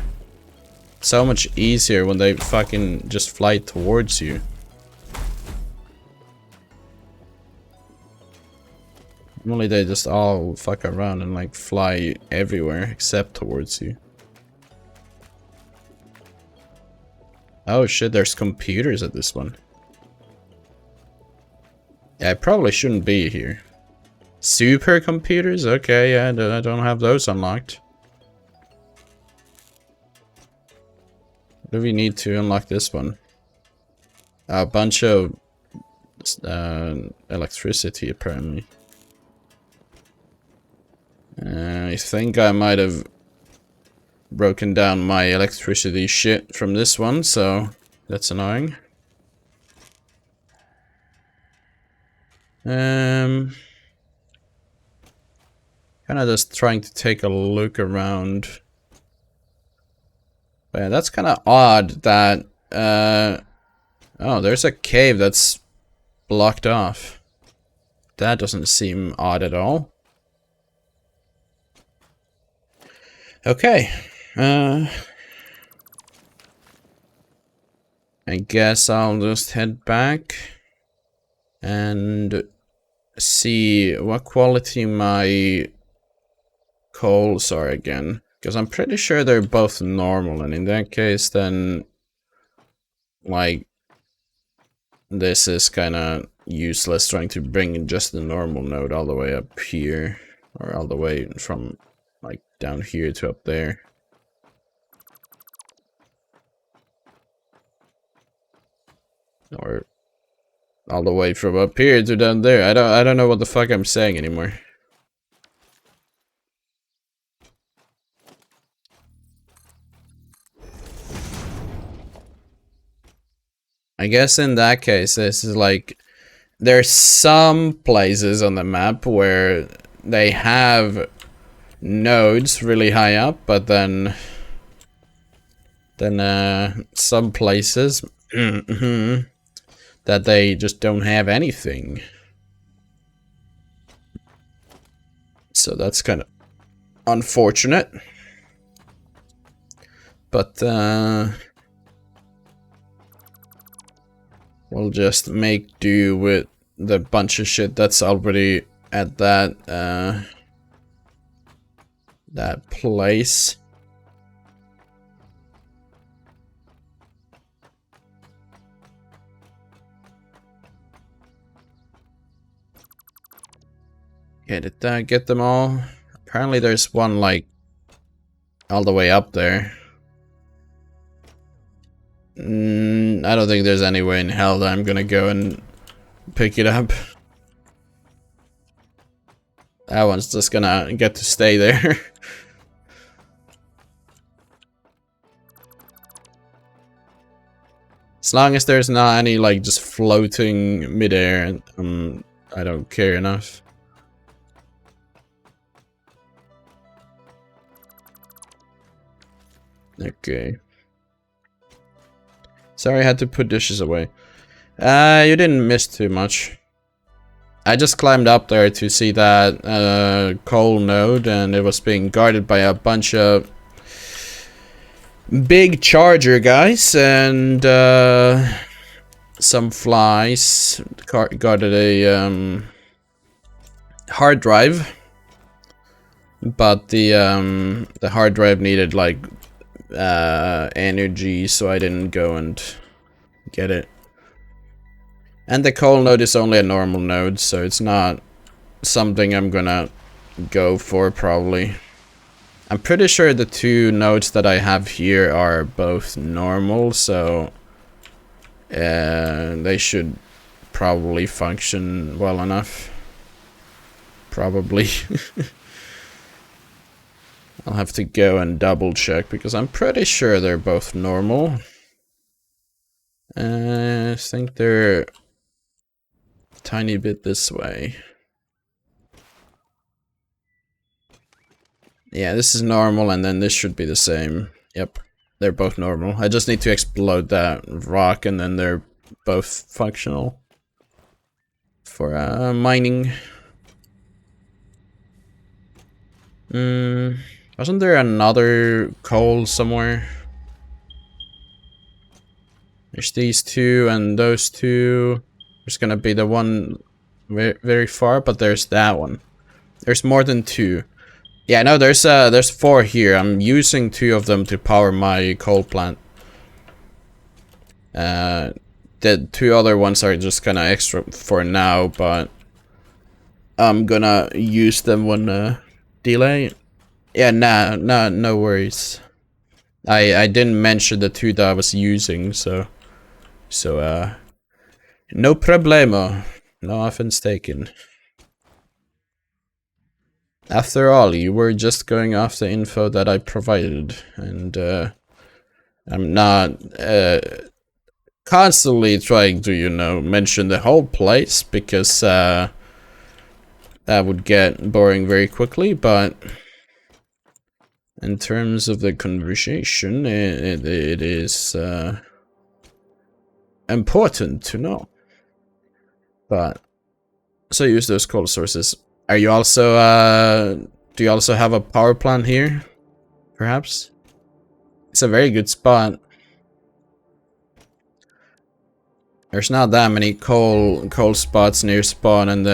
So much easier when they fucking just fly towards you. Normally they just all fuck around and like fly everywhere except towards you. Oh shit, there's computers at this one. Yeah, I probably shouldn't be here. Supercomputers? Okay, yeah, I don't have those unlocked. What do we need to unlock this one? A bunch of electricity, apparently. I think I might have broken down my electricity shit from this one, so that's annoying. Kind of just trying to take a look around. But yeah, that's kind of odd that oh, there's a cave that's blocked off. That doesn't seem odd at all. Okay. I guess I'll just head back and see what quality my coals are again. Because I'm pretty sure they're both normal, and in that case then, like, this is kind of useless trying to bring just the normal node all the way up here, or all the way from like down here to up there. Or all the way from up here to down there. I don't know what the fuck I'm saying anymore. I guess in that case, this is like, there's some places on the map where they have nodes really high up, but then some places that they just don't have anything. So that's kind of unfortunate. But we'll just make do with the bunch of shit that's already at that place. Okay, did that get them all? Apparently there's one like all the way up there. I don't think there's any way in hell that I'm gonna go and pick it up. That one's just gonna get to stay there. As long as there's not any like just floating midair, I don't care enough. Okay. Sorry I had to put dishes away. You didn't miss too much. I just climbed up there to see that coal node, and it was being guarded by a bunch of big charger guys and some flies. Guarded a hard drive, but the hard drive needed like energy, so I didn't go and get it. And the coal node is only a normal node, so it's not something I'm gonna go for probably. I'm pretty sure the two nodes that I have here are both normal, so they should probably function well enough. Probably. I'll have to go and double check because I'm pretty sure they're both normal. I think they're a tiny bit this way. Yeah, this is normal, and then this should be the same. Yep, they're both normal. I just need to explode that rock, and then they're both functional for mining. Wasn't there another coal somewhere? There's these two and those two. There's gonna be the one very far, but there's that one. There's more than two. Yeah, no, there's four here. I'm using two of them to power my coal plant. The two other ones are just kinda extra for now, but I'm gonna use them when delay. Yeah, no worries. I didn't mention the two that I was using, so no problemo. No offense taken. After all, you were just going off the info that I provided, and I'm not constantly trying to, you know, mention the whole place, because that would get boring very quickly, but in terms of the conversation, it is important to know. But so use those coal sources. Are you also do you also have a power plant here? Perhaps? It's a very good spot. There's not that many coal spots near spawn, and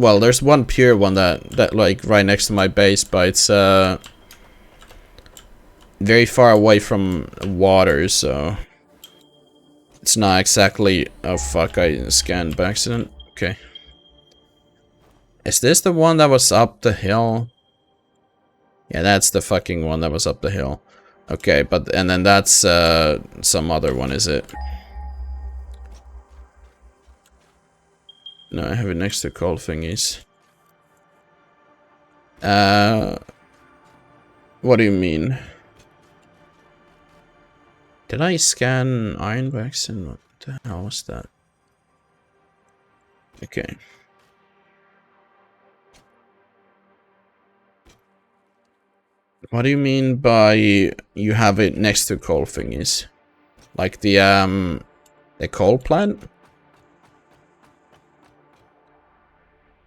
well, there's one pure one that like right next to my base, but it's very far away from water, so it's not exactly. Oh fuck! I scanned by accident. Okay. Is this the one that was up the hill? Yeah, that's the fucking one that was up the hill. Okay, but and then that's some other one, is it? No, I have it next to coal thingies. What do you mean? Did I scan ironworks and what the hell was that? Okay. What do you mean by you have it next to coal thingies? Like the coal plant?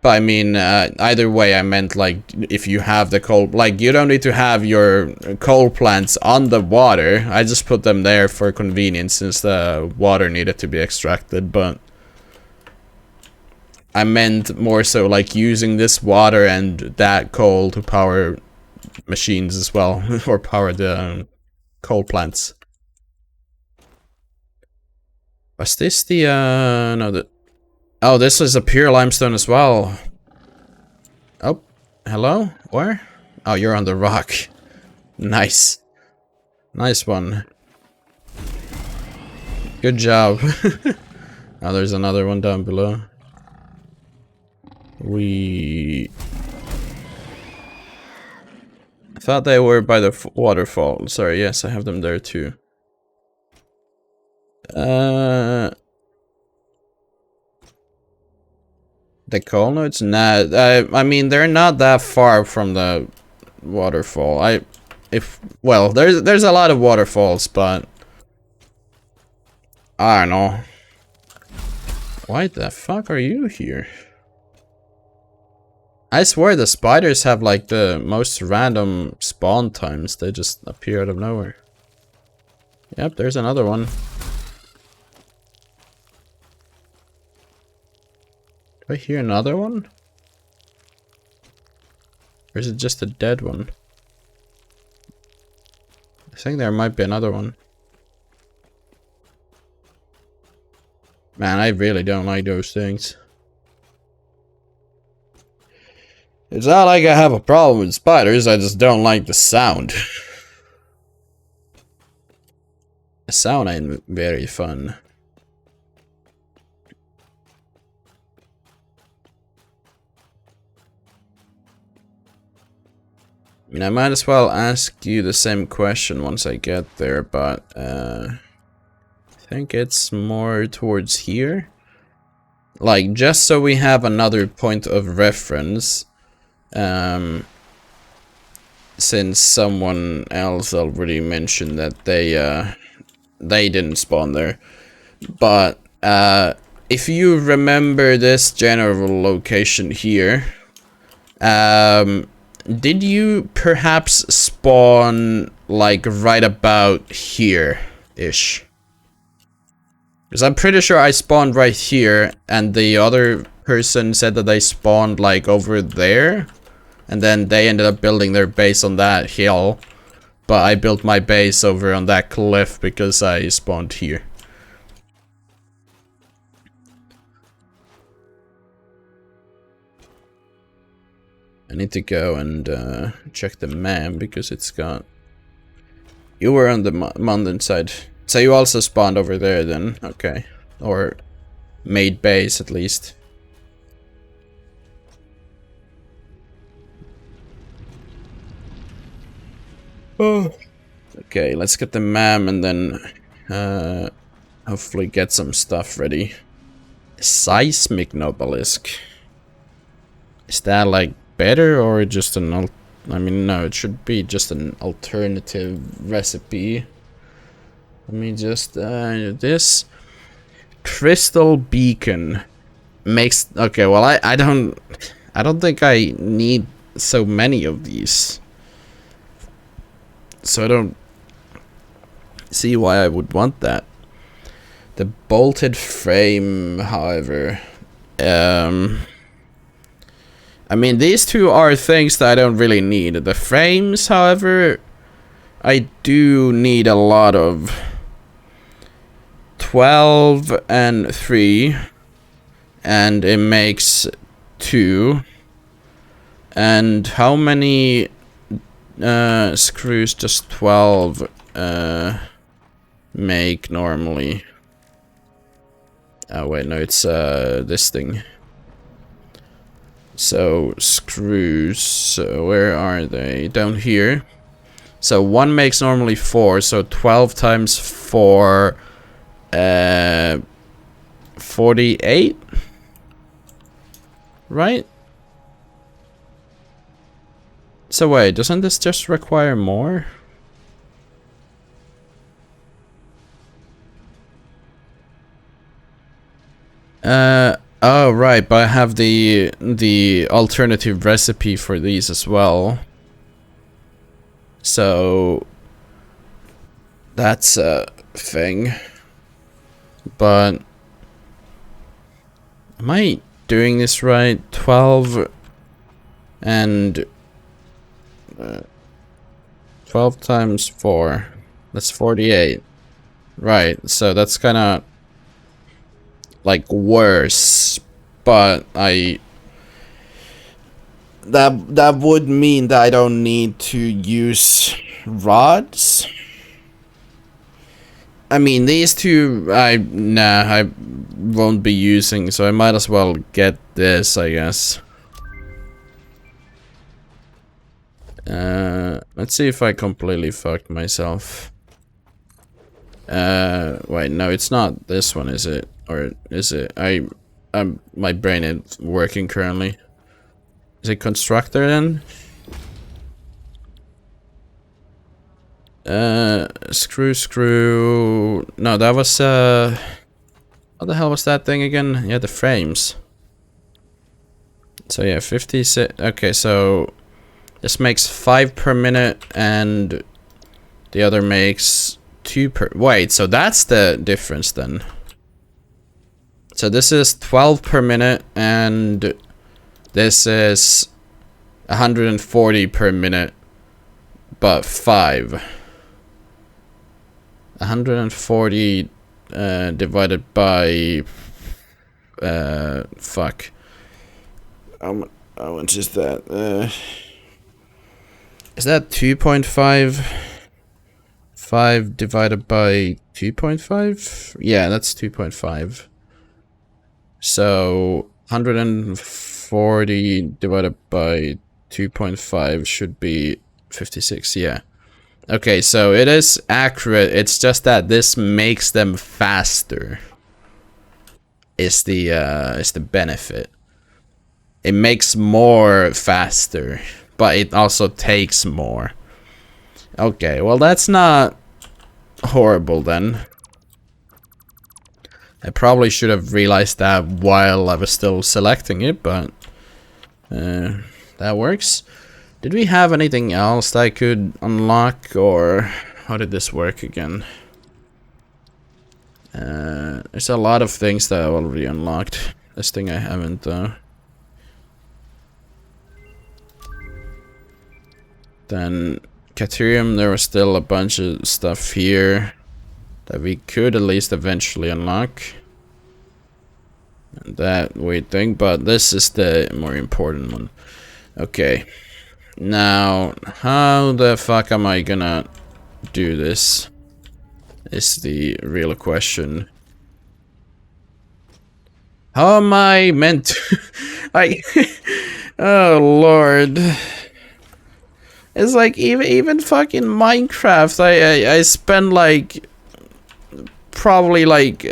But I mean, either way, I meant like if you have the coal, like you don't need to have your coal plants on the water. I just put them there for convenience since the water needed to be extracted, but I meant more so like using this water and that coal to power machines as well, or power the coal plants. Was this the, no, the... Oh, this is a pure limestone as well. Oh, hello? Where? Oh, you're on the rock. Nice. Nice one. Good job. Oh, there's another one down below. I thought they were by the waterfall. Sorry, yes, I have them there too. The coal nodes? Nah, I mean, they're not that far from the waterfall. Well, there's a lot of waterfalls, but I don't know. Why the fuck are you here? I swear the spiders have like the most random spawn times. They just appear out of nowhere. Yep, there's another one. Do I hear another one? Or is it just a dead one? I think there might be another one. Man, I really don't like those things. It's not like I have a problem with spiders, I just don't like the sound. The sound ain't very fun. I mean, I might as well ask you the same question once I get there, but I think it's more towards here. Like, just so we have another point of reference. Since someone else already mentioned that they didn't spawn there. But if you remember this general location here, did you perhaps spawn like right about here-ish? Because I'm pretty sure I spawned right here, and the other person said that they spawned like over there, and then they ended up building their base on that hill. But I built my base over on that cliff because I spawned here. I need to go and check the map because it's got... You were on the mountain side. So you also spawned over there then, okay. Or made base at least. Oh. Okay, let's get the map and then hopefully get some stuff ready. Seismic obelisk. Is that like better or just an I mean, no, it should be just an alternative recipe. Let me just this crystal beacon makes okay, well I don't think I need so many of these. So I don't see why I would want that. The bolted frame, however, I mean, these two are things that I don't really need. The frames, however, I do need a lot of. 12 and 3 and it makes 2. And how many screws does 12 make normally? Oh wait, no, it's this thing. So screws, so where are they? Down here. So 1 makes normally 4, so 12 times 4, 48? Right? So wait, doesn't this just require more? Oh right, but I have the alternative recipe for these as well. So that's a thing. But am I doing this right? 12 and 12 times 4. That's 48. Right, so that's kind of like worse, but that would mean that I don't need to use rods. I mean, these two I won't be using, so I might as well get this, I guess. Let's see if I completely fucked myself. Wait, no, it's not this one, is it? Or is it? My brain is working currently. Is it constructor then? Screw. No, that was what the hell was that thing again? Yeah, the frames. So yeah, 56. Okay, so this makes 5 per minute, and the other makes 2 per. Wait, so that's the difference then. So this is 12 per minute, and this is 140 per minute, but 5. 140 divided by fuck. How much is that? Is that 2.5? 5 divided by 2.5? Yeah, that's 2.5. So 140 divided by 2.5 should be 56, yeah. Okay, so it is accurate, it's just that this makes them faster. Is the benefit. It makes more faster, but it also takes more. Okay, well that's not horrible then. I probably should have realized that while I was still selecting it, but that works. Did we have anything else that I could unlock, or how did this work again? There's a lot of things that I already unlocked. This thing I haven't though. Then Caterium, there was still a bunch of stuff here that we could at least eventually unlock. And that weird thing, but this is the more important one. Okay. Now, how the fuck am I gonna do this? Is the real question. How am I meant to... oh lord. It's like even fucking Minecraft, I spend like probably like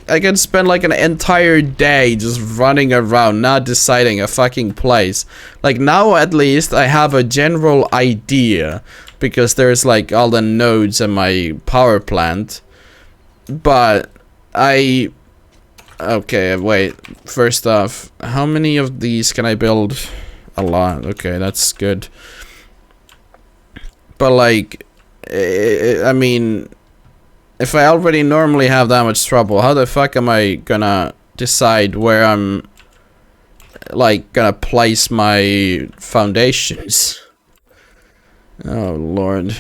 I can spend like an entire day just running around, not deciding a fucking place. Like now at least I have a general idea because there's like all the nodes in my power plant. But okay, wait. First off, how many of these can I build? A lot. Okay, that's good. But like, I mean, if I already normally have that much trouble, how the fuck am I gonna decide where I'm like gonna place my foundations? Oh lord.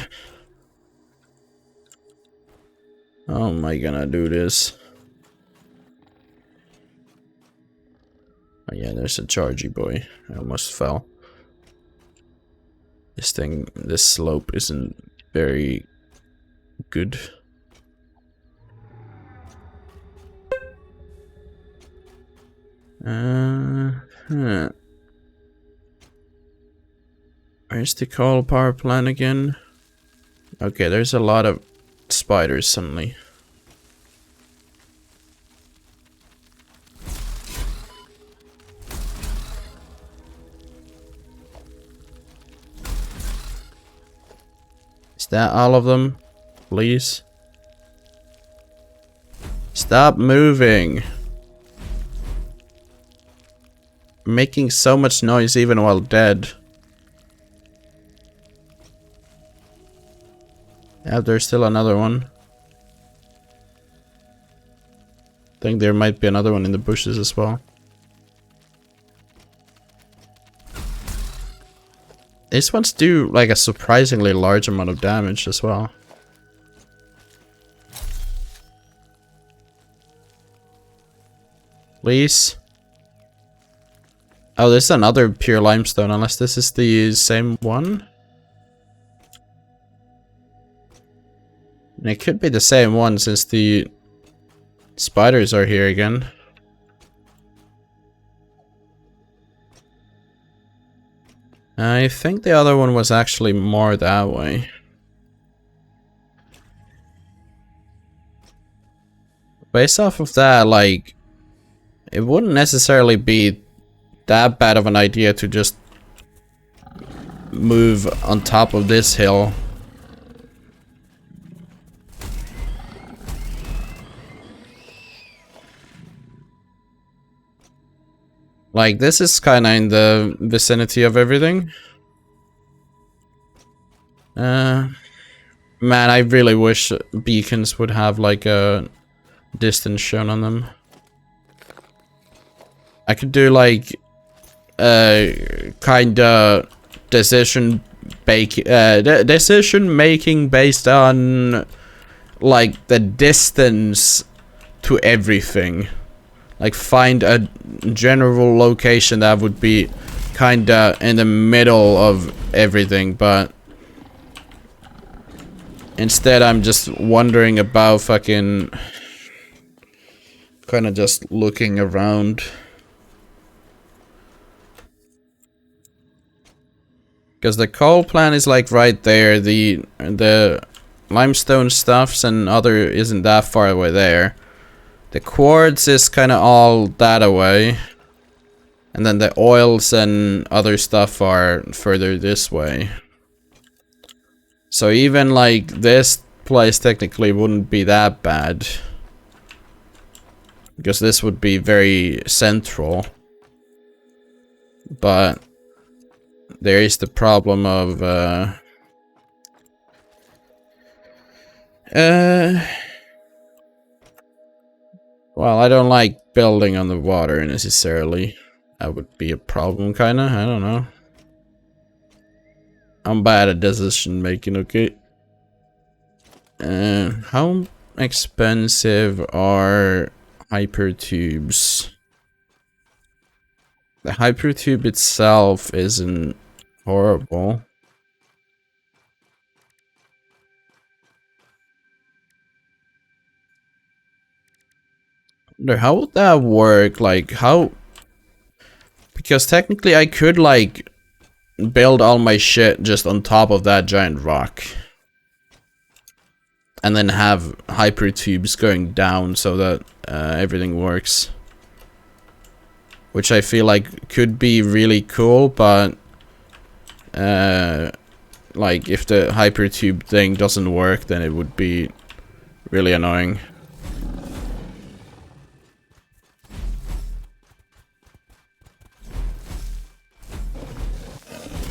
How am I gonna do this? Oh yeah, there's a chargy boy. I almost fell. This slope isn't very good. Huh. Where's the coal power plant again? Okay, there's a lot of spiders suddenly. Is that all of them? Please? Stop moving! Making so much noise even while dead. Yeah, there's still another one. I think there might be another one in the bushes as well. These ones do like a surprisingly large amount of damage as well. Please. Oh, there's another pure limestone, unless this is the same one. And it could be the same one since the spiders are here again. I think the other one was actually more that way. Based off of that, like, it wouldn't necessarily be that bad of an idea to just move on top of this hill. Like, this is kinda in the vicinity of everything. Man, I really wish beacons would have like a distance shown on them. I could do like kinda decision making based on like the distance to everything. Like find a general location that would be kinda in the middle of everything, but instead I'm just wondering about fucking kinda just looking around. Because the coal plant is like right there, the limestone stuffs and other isn't that far away there. The quartz is kind of all that away. And then the oils and other stuff are further this way. So even like this place technically wouldn't be that bad. Because this would be very central. But there is the problem of well, I don't like building on the water necessarily. That would be a problem, kinda. I don't know. I'm bad at decision making, okay? How expensive are hypertubes? The hypertube itself isn't horrible. How would that work? Like, how... Because technically I could, like, build all my shit just on top of that giant rock. And then have hypertubes going down so that everything works. Which I feel like could be really cool, but... like, if the hypertube thing doesn't work, then it would be really annoying.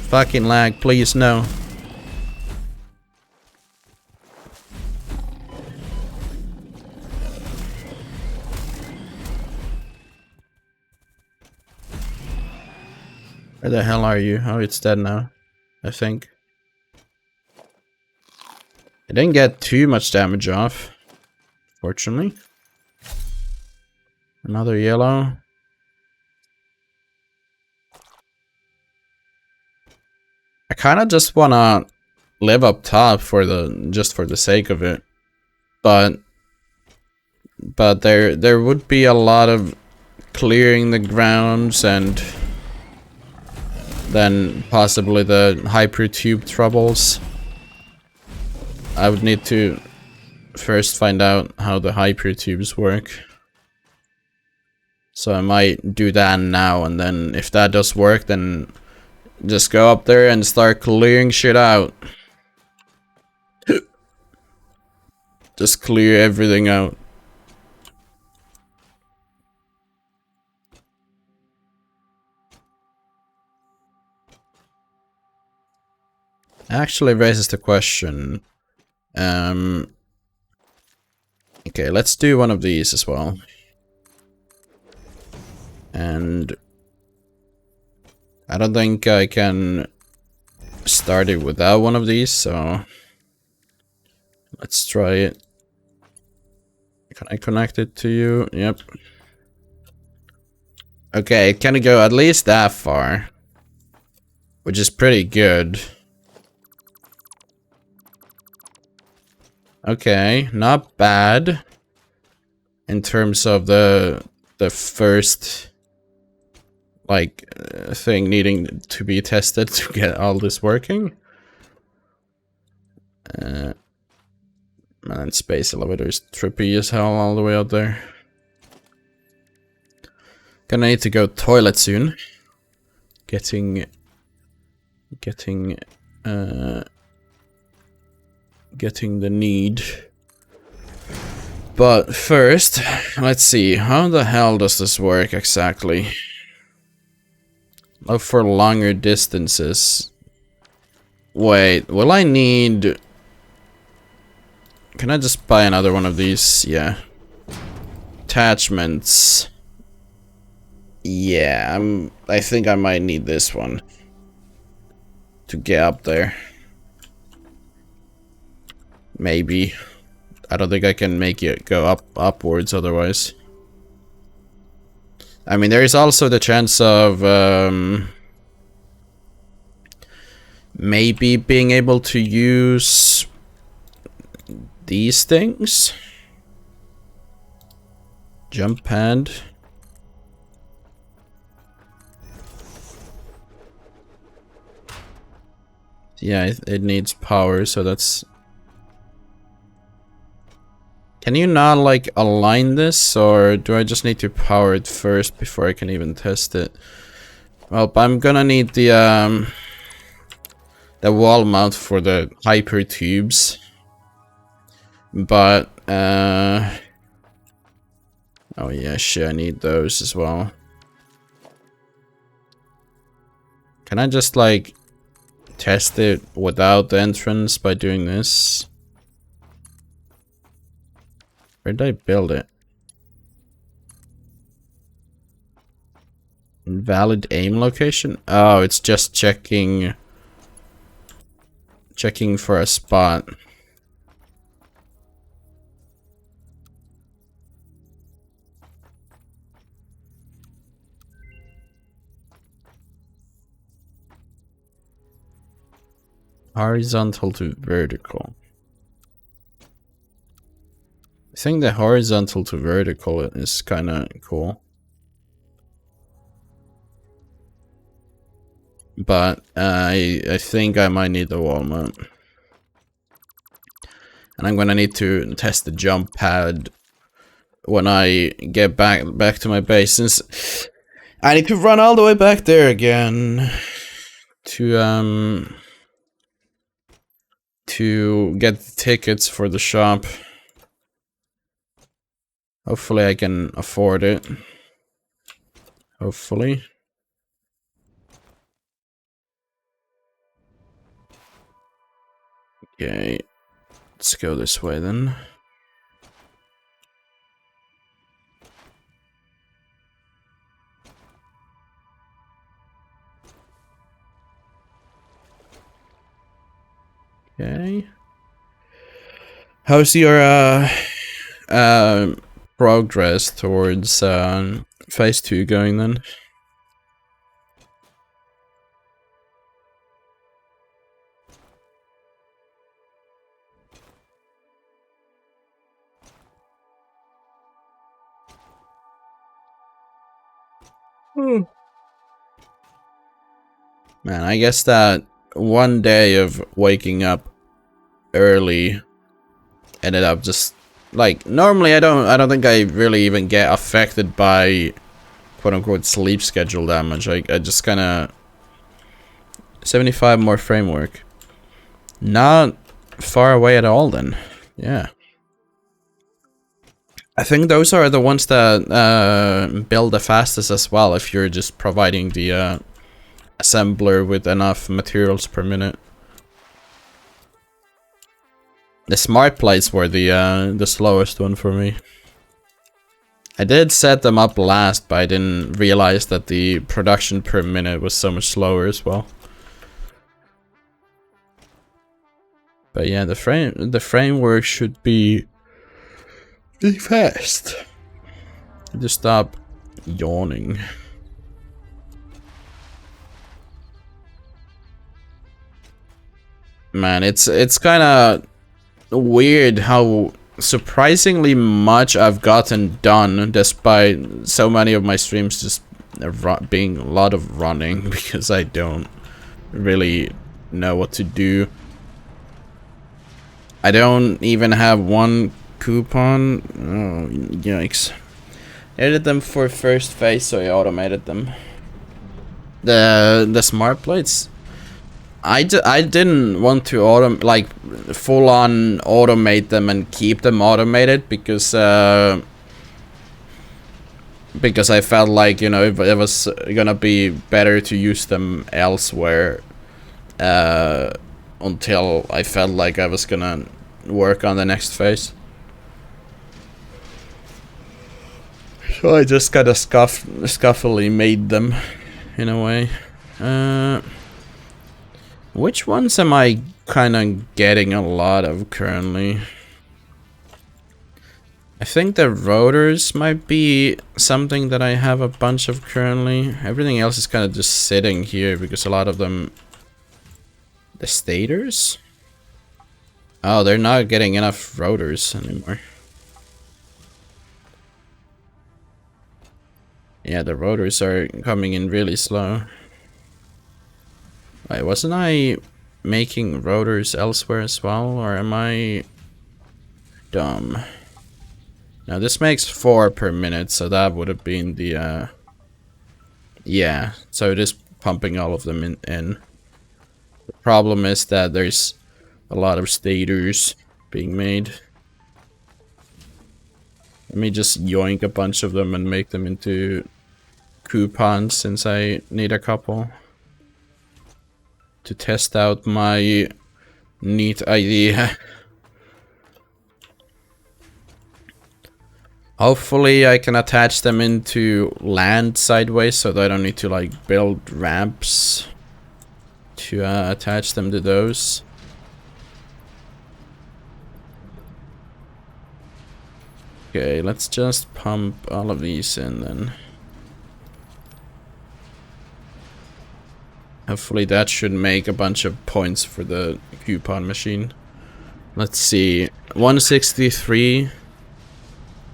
Fucking lag, please, no. Where the hell are you? Oh, it's dead now, I think. I didn't get too much damage off, fortunately. Another yellow. kind of just wanna live up top for the sake of it, but there would be a lot of clearing the grounds and then possibly the hypertube troubles. I would need to first find out how the hypertubes work. So I might do that now, and then if that does work, then just go up there and start clearing shit out. Just clear everything out. Actually raises the question. Okay, let's do one of these as well. And I don't think I can start it without one of these, so let's try it. Can I connect it to you? Yep. Okay, it can go at least that far, which is pretty good. Okay, not bad in terms of the first like thing needing to be tested to get all this working. Man, space elevator is trippy as hell all the way out there. Gonna need to go toilet soon. Getting the need. But first, let's see, how the hell does this work exactly? Oh, for longer distances. Wait, will I need... Can I just buy another one of these? Yeah. Attachments. Yeah, I think I might need this one to get up there. Maybe. I don't think I can make it go upwards otherwise. I mean, there is also the chance of maybe being able to use these things. Jump pad. Yeah, it needs power, so that's... Can you not, like, align this, or do I just need to power it first before I can even test it? Well, I'm gonna need the wall mount for the hyper tubes. But, oh yeah, shit, I need those as well. Can I just, like, test it without the entrance by doing this? Where did I build it? Invalid aim location? Oh, it's just checking for a spot. Horizontal to vertical. I think the horizontal to vertical is kind of cool. But I think I might need the wall mount. And I'm gonna need to test the jump pad when I get back to my base, since I need to run all the way back there again to get the tickets for the shop. Hopefully I can afford it. Hopefully. Okay, let's go this way then. Okay. How's your progress towards phase 2 going then? Man, I guess that one day of waking up early ended up just like normally I don't think I really even get affected by quote unquote sleep schedule that much. I just kinda 75 more framework. Not far away at all then. Yeah. I think those are the ones that build the fastest as well if you're just providing the assembler with enough materials per minute. The smart plates were the slowest one for me. I did set them up last, but I didn't realize that the production per minute was so much slower as well. But yeah, the framework should be really fast. Just stop yawning. Man, it's kind of weird how surprisingly much I've gotten done despite so many of my streams just being a lot of running because I don't really know what to do. I don't even have one coupon. Oh, yikes. I edited them for first phase, so I automated them. The smart plates, I didn't want to full on automate them and keep them automated because I felt like, you know, it was gonna be better to use them elsewhere until I felt like I was gonna work on the next phase. So I just kind of scuffily made them in a way. Which ones am I kind of getting a lot of currently? I think the rotors might be something that I have a bunch of currently. Everything else is kind of just sitting here because a lot of them... The stators? Oh, they're not getting enough rotors anymore. Yeah, the rotors are coming in really slow. Wait, wasn't I making rotors elsewhere as well, or am I dumb? Now this makes 4 per minute, so that would have been the yeah, so it is pumping all of them in. The problem is that there's a lot of stators being made. Let me just yoink a bunch of them and make them into coupons since I need a couple to test out my neat idea. Hopefully I can attach them into land sideways so that I don't need to like build ramps to attach them to those. Okay, let's just pump all of these in then. Hopefully that should make a bunch of points for the coupon machine. Let's see, 163.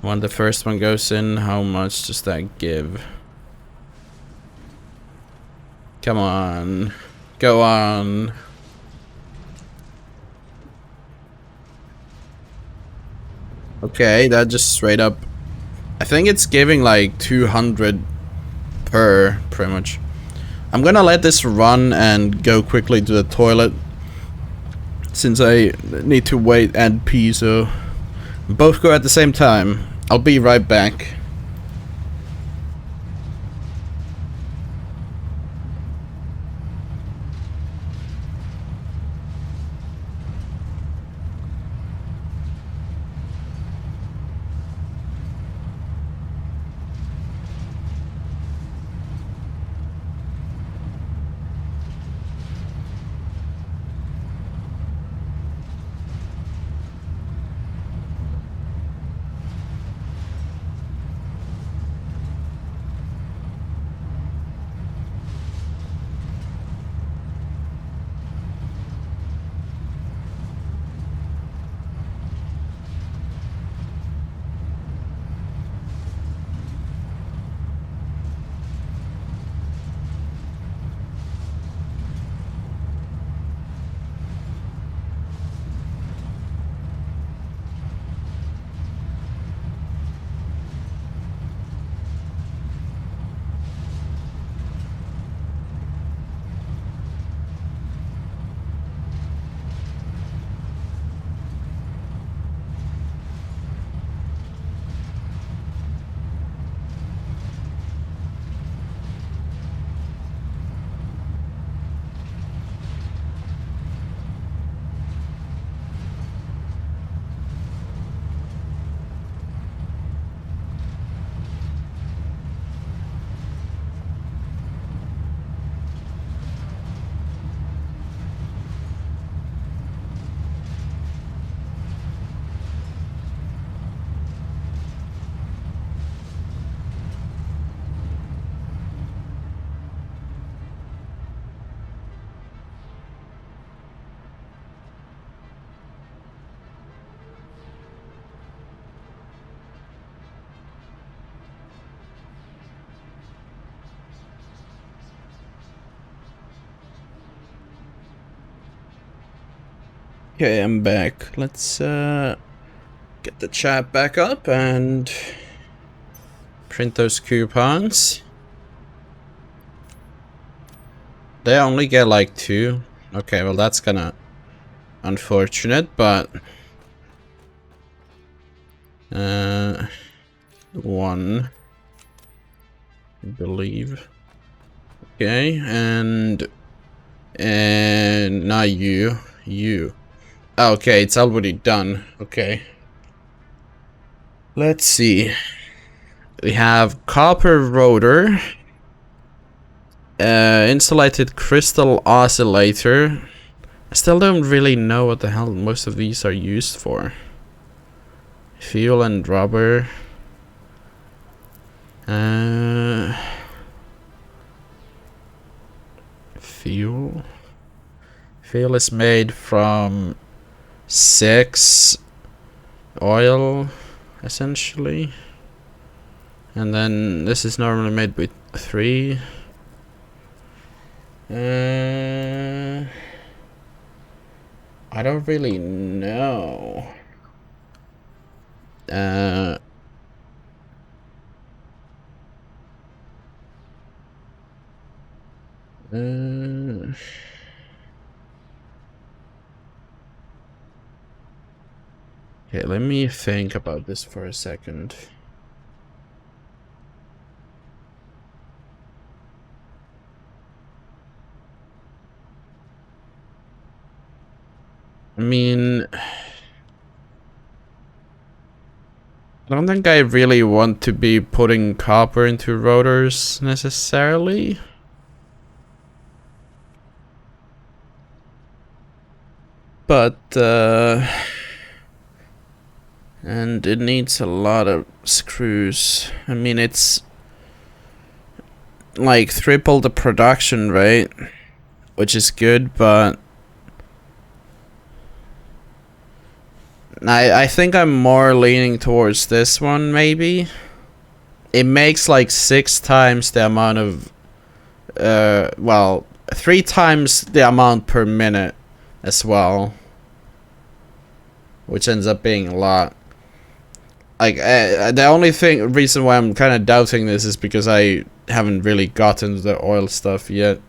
When the first one goes in, how much does that give? Come on. Go on. Okay, that just straight up... I think it's giving like 200 per, pretty much. I'm gonna let this run and go quickly to the toilet, since I need to wait and pee, so... Both go at the same time. I'll be right back. Okay, I'm back. Let's get the chat back up and print those coupons. They only get like 2. Okay, well that's kinda unfortunate, but 1, I believe. Okay, and now you. Okay, it's already done. Okay. Let's see. We have copper rotor, insulated crystal oscillator. I still don't really know what the hell most of these are used for. Fuel and rubber. Fuel. Fuel is made from 6 oil, essentially. And then this is normally made with 3. I don't really know. Okay, let me think about this for a second. I mean, I don't think I really want to be putting copper into rotors necessarily. But, and it needs a lot of screws. I mean, it's like triple the production rate, which is good, but I think I'm more leaning towards this one, maybe. It makes like 6 times the amount of, well, 3 times the amount per minute as well, which ends up being a lot. Like, the only reason why I'm kind of doubting this is because I haven't really gotten the oil stuff yet.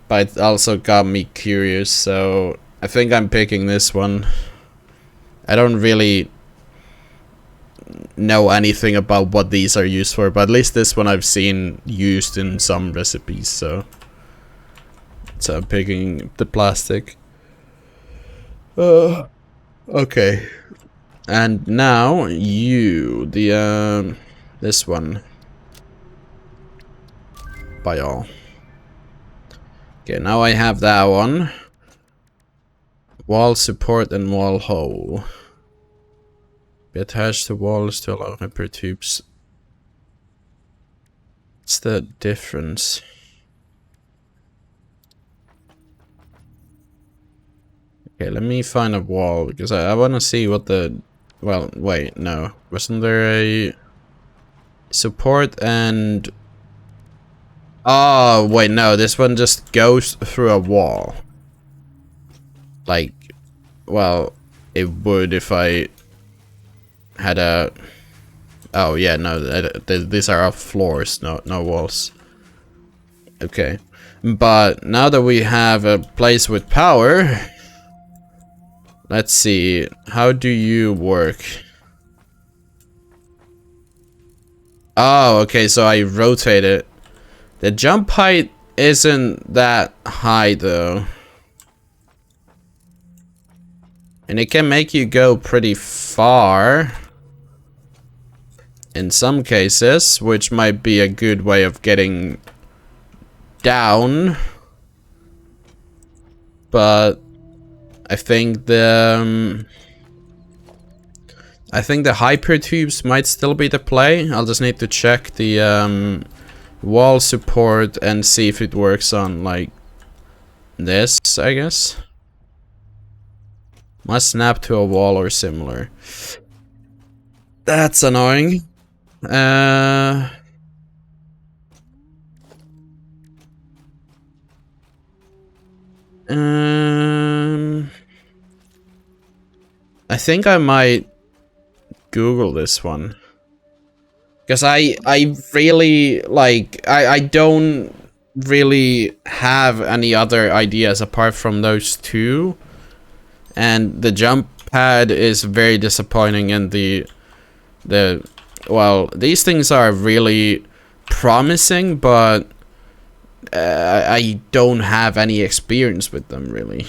But it also got me curious, so I think I'm picking this one. I don't really know anything about what these are used for, but at least this one I've seen used in some recipes, so I'm picking the plastic. Okay. And now this one. By all. Okay, now I have that one. Wall support and wall hole. Be attached to walls to allow hyper tubes. What's the difference? Okay, let me find a wall because I want to see what the... Well, wait, no. Wasn't there a support and... Oh, wait, no. This one just goes through a wall. Like, well, it would if I had a... Oh, yeah, no. These are floors, no walls. Okay. But now that we have a place with power... Let's see, how do you work? Oh, okay, so I rotate it. The jump height isn't that high though. And it can make you go pretty far. In some cases, which might be a good way of getting down. But I think the hyper tubes might still be the play. I'll just need to check the wall support and see if it works on like this, I guess. Must snap to a wall or similar. That's annoying. think I might Google this one. Because I really, like, I don't really have any other ideas apart from those two. And the jump pad is very disappointing, and well, these things are really promising, but I don't have any experience with them, really.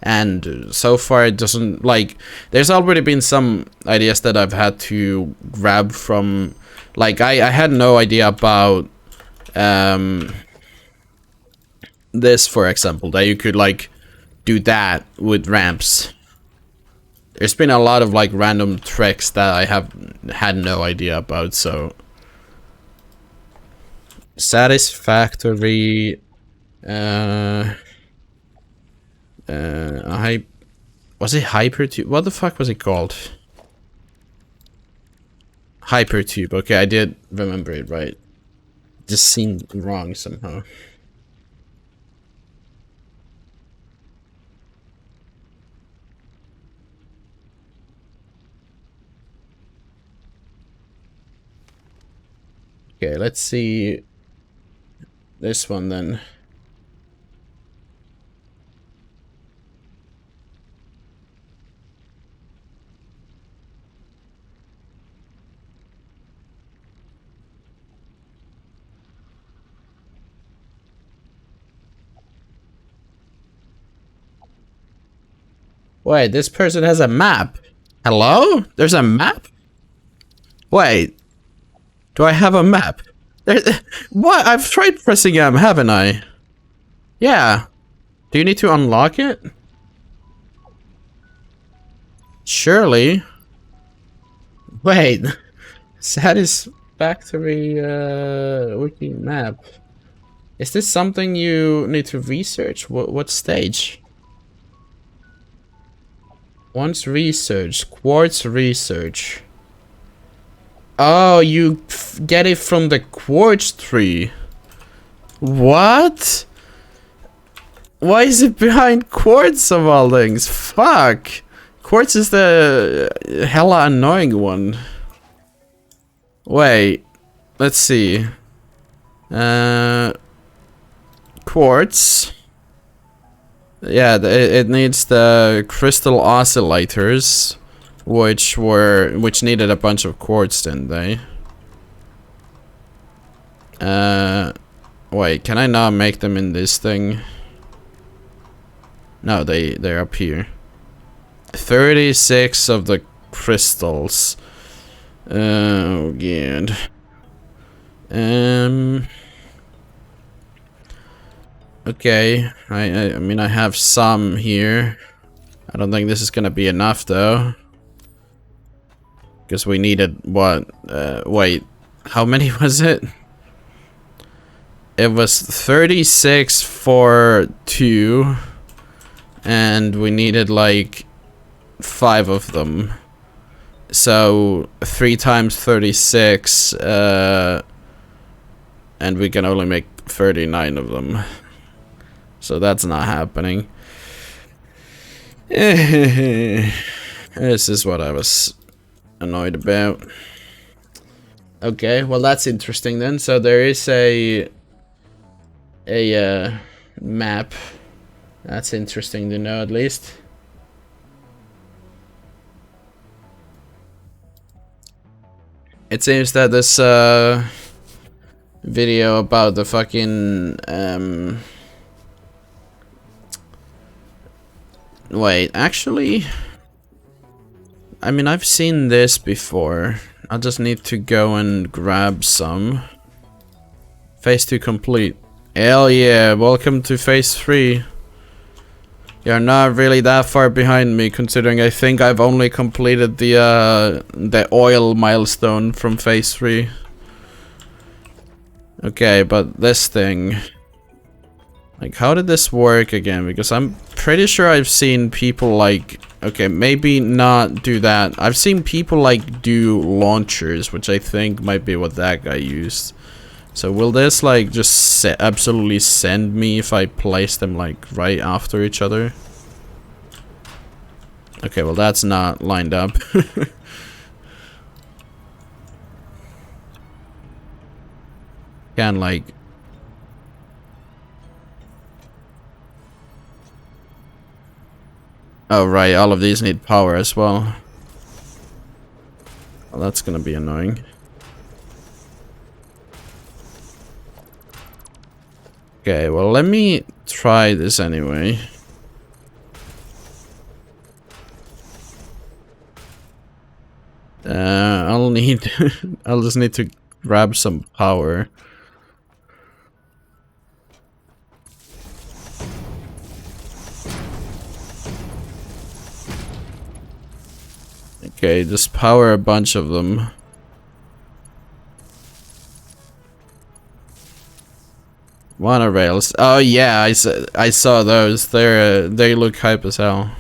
And so far it doesn't, like, there's already been some ideas that I've had to grab from, like, I had no idea about this, for example, that you could, like, do that with ramps. There's been a lot of, like, random tricks that I have had no idea about. So Satisfactory, was it Hypertube? What the fuck was it called? Hypertube. Okay, I did remember it right. Just seemed wrong somehow. Okay, let's see this one then. Wait, this person has a map. Hello? There's a map? Wait. Do I have a map? What? I've tried pressing M, haven't I? Yeah. Do you need to unlock it? Surely. Wait. Satisfactory wiki map. Is this something you need to research? What stage? Once research. Quartz research. Oh, you get it from the quartz tree. What? Why is it behind quartz of all things? Fuck. Quartz is the hella annoying one. Wait. Let's see. Quartz. Yeah, it needs the crystal oscillators, which needed a bunch of quartz, didn't they? Wait, can I not make them in this thing? No, they're up here. 36 of the crystals. Oh god. Okay, I mean, I have some here. I don't think this is gonna be enough though, because we needed what? Wait, how many was it? It was 36 for 2, and we needed like 5 of them. So 3 times 36, and we can only make 39 of them. So that's not happening. This is what I was annoyed about. Okay, well that's interesting then. So there is a map. That's interesting to know, at least. It seems that this video about the fucking wait, actually, I mean, I've seen this before. I just need to go and grab some. Phase 2 complete. Hell yeah, welcome to phase 3. You're not really that far behind me, considering I think I've only completed the oil milestone from phase 3. Okay, but this thing, like, how did this work again? Because I'm pretty sure I've seen people, like, okay, maybe not do that. I've seen people, like, do launchers, which I think might be what that guy used. So will this, like, just absolutely send me if I place them, like, right after each other? Okay, well that's not lined up. Can like... Oh right, all of these need power as well. Well, that's gonna be annoying. Okay, well let me try this anyway. I'll need... I'll just need to grab some power. Okay, just power a bunch of them. Monorails. Oh yeah, I saw those. They look hype as hell.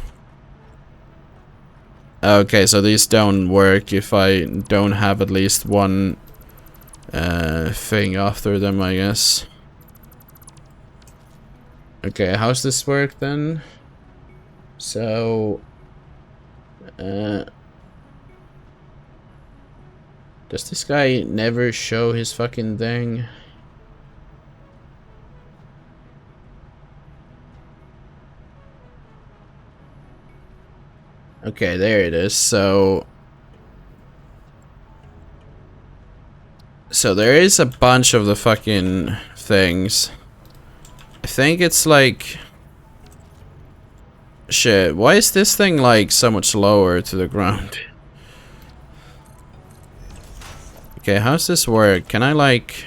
Okay, so these don't work if I don't have at least one thing after them, I guess. Okay, how's this work then? So does this guy never show his fucking thing? Okay, there it is. So there is a bunch of the fucking things. I think it's like... Shit, why is this thing like so much lower to the ground? Okay, how's this work? Can I like...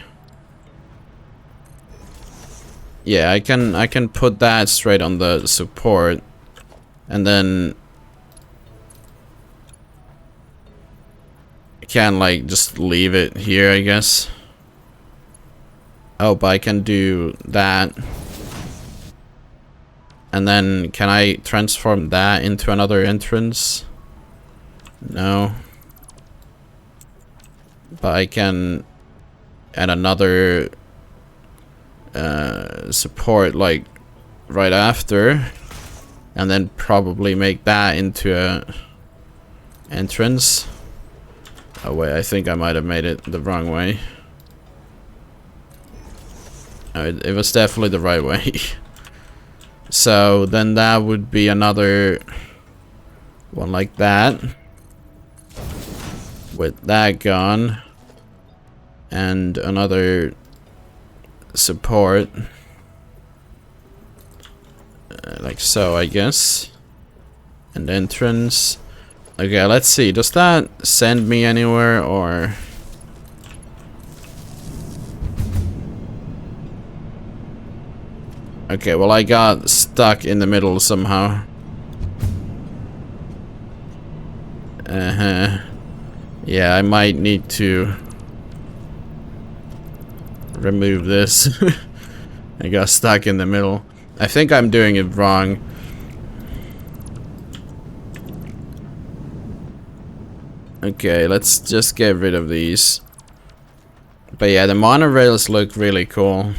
Yeah, I can put that straight on the support. And then... I can like just leave it here, I guess. Oh, but I can do that. And then can I transform that into another entrance? No. But I can add another support like right after, and then probably make that into a entrance. Oh wait, I think I might have made it the wrong way. Oh, it was definitely the right way. So then that would be another one like that, with that gone, and another support like so, I guess, and entrance. Okay, let's see, does that send me anywhere, or... Okay, well I got stuck in the middle somehow. Yeah, I might need to remove this. I got stuck in the middle. I think I'm doing it wrong. Okay, let's just get rid of these. But yeah, the monorails look really cool.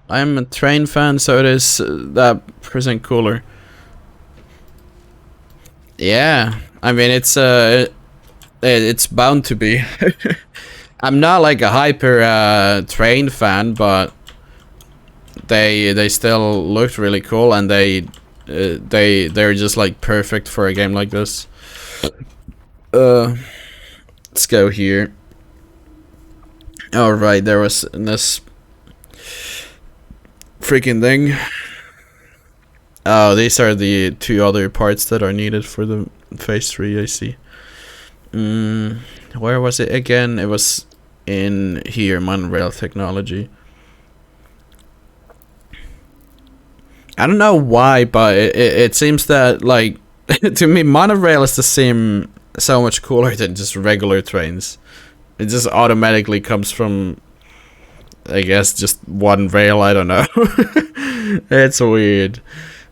I'm a train fan, so it is that percent cooler. Yeah, I mean it's bound to be. I'm not like a hyper train fan, but they still looked really cool, and they're just like perfect for a game like this. Let's go here. All right, there was this freaking thing. Oh, these are the two other parts that are needed for the phase 3, I see. Where was it again? It was in here, monorail technology. I don't know why, but it seems that, like, to me, monorail is to seem so much cooler than just regular trains. It just automatically comes from, I guess, just one rail. I don't know. It's weird.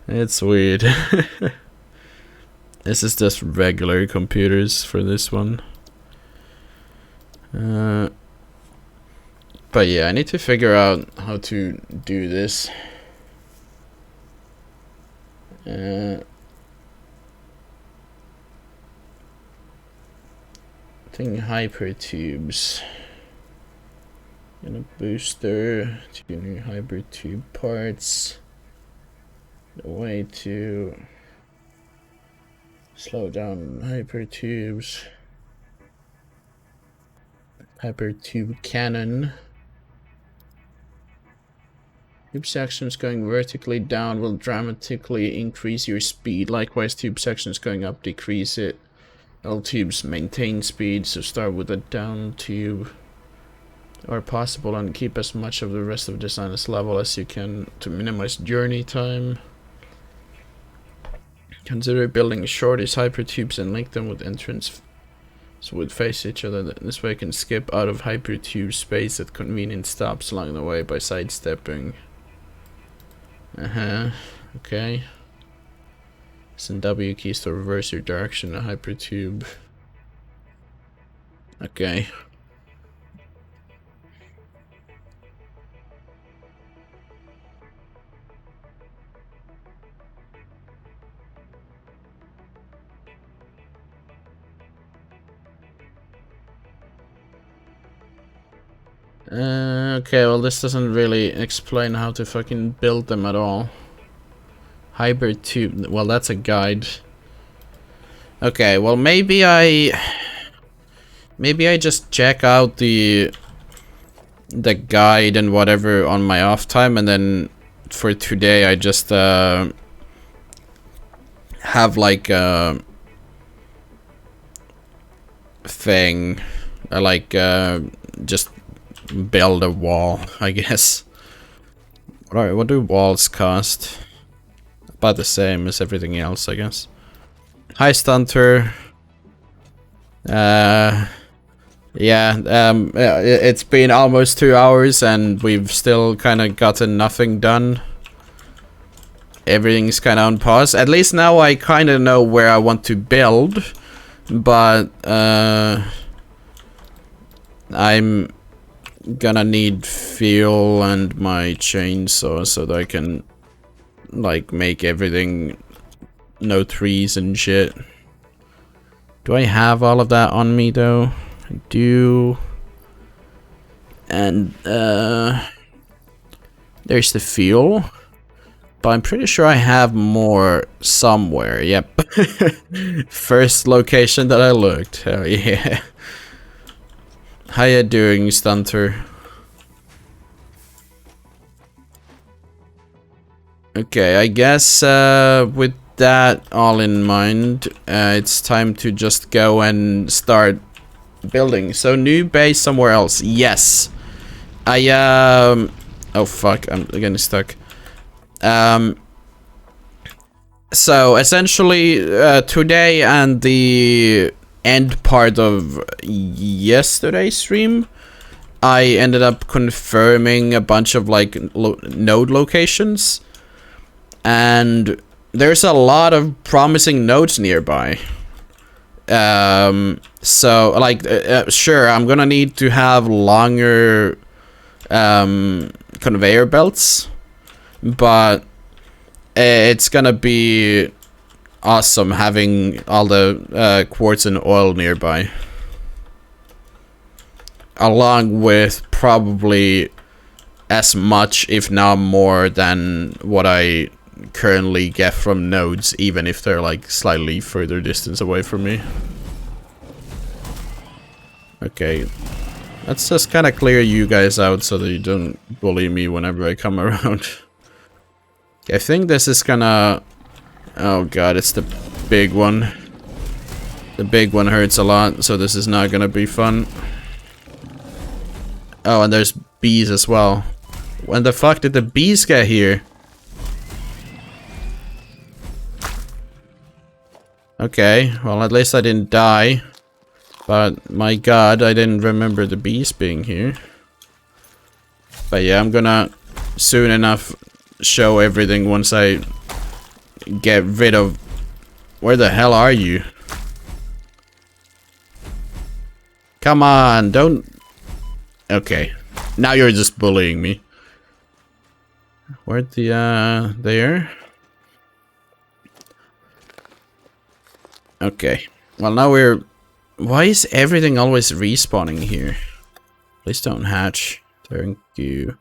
It's weird. This is just regular computers for this one. But yeah, I need to figure out how to do this. I think hypertubes. And a booster, 2 new hybrid tube parts. The way to slow down hypertubes. Hypertube cannon. Tube sections going vertically down will dramatically increase your speed. Likewise, tube sections going up decrease it. All tubes maintain speed, so start with a down tube or possible and keep as much of the rest of the design as level as you can to minimize journey time. Consider building shortest hypertubes and link them with entrance so would face each other. This way you can skip out of hypertube space at convenient stops along the way by sidestepping. Okay. S and W keys to reverse your direction in a hypertube. Okay. Okay, well this doesn't really explain how to fucking build them at all. Hybrid tube, well that's a guide. Okay, well maybe I just check out the guide and whatever on my off time, and then for today I just have like a thing, just build a wall, I guess. What do walls cost? About the same as everything else, I guess. Hi, Stunter. Yeah, it's been almost 2 hours and we've still kind of gotten nothing done. Everything's kind of on pause. At least now I kind of know where I want to build, but I'm gonna need fuel and my chainsaw so that I can like make everything, no trees and shit. Do I have all of that on me though? I do. And there's the fuel, but I'm pretty sure I have more somewhere. Yep. First location that I looked. Hell yeah. How you doing, Stunter? Okay, I guess with that all in mind, it's time to just go and start building. So new base somewhere else. Yes. Oh fuck, I'm getting stuck. So essentially today and the end part of yesterday's stream, I ended up confirming a bunch of like node locations, and there's a lot of promising nodes nearby. So like sure, I'm gonna need to have longer conveyor belts, but it's gonna be awesome having all the quartz and oil nearby, along with probably as much, if not more, than what I currently get from nodes, even if they're like slightly further distance away from me. Okay, let's just kind of clear you guys out so that you don't bully me whenever I come around. I think this is gonna... Oh god, it's the big one. The big one hurts a lot, so this is not gonna be fun. Oh, and there's bees as well. When the fuck did the bees get here? Okay, well at least I didn't die. But my god, I didn't remember the bees being here. But yeah, I'm gonna soon enough show everything once I get rid of... Where the hell are you? Come on, don't... Okay, now you're just bullying me. Where'd the, there? Okay, well now we're... Why is everything always respawning here? Please don't hatch. Thank you.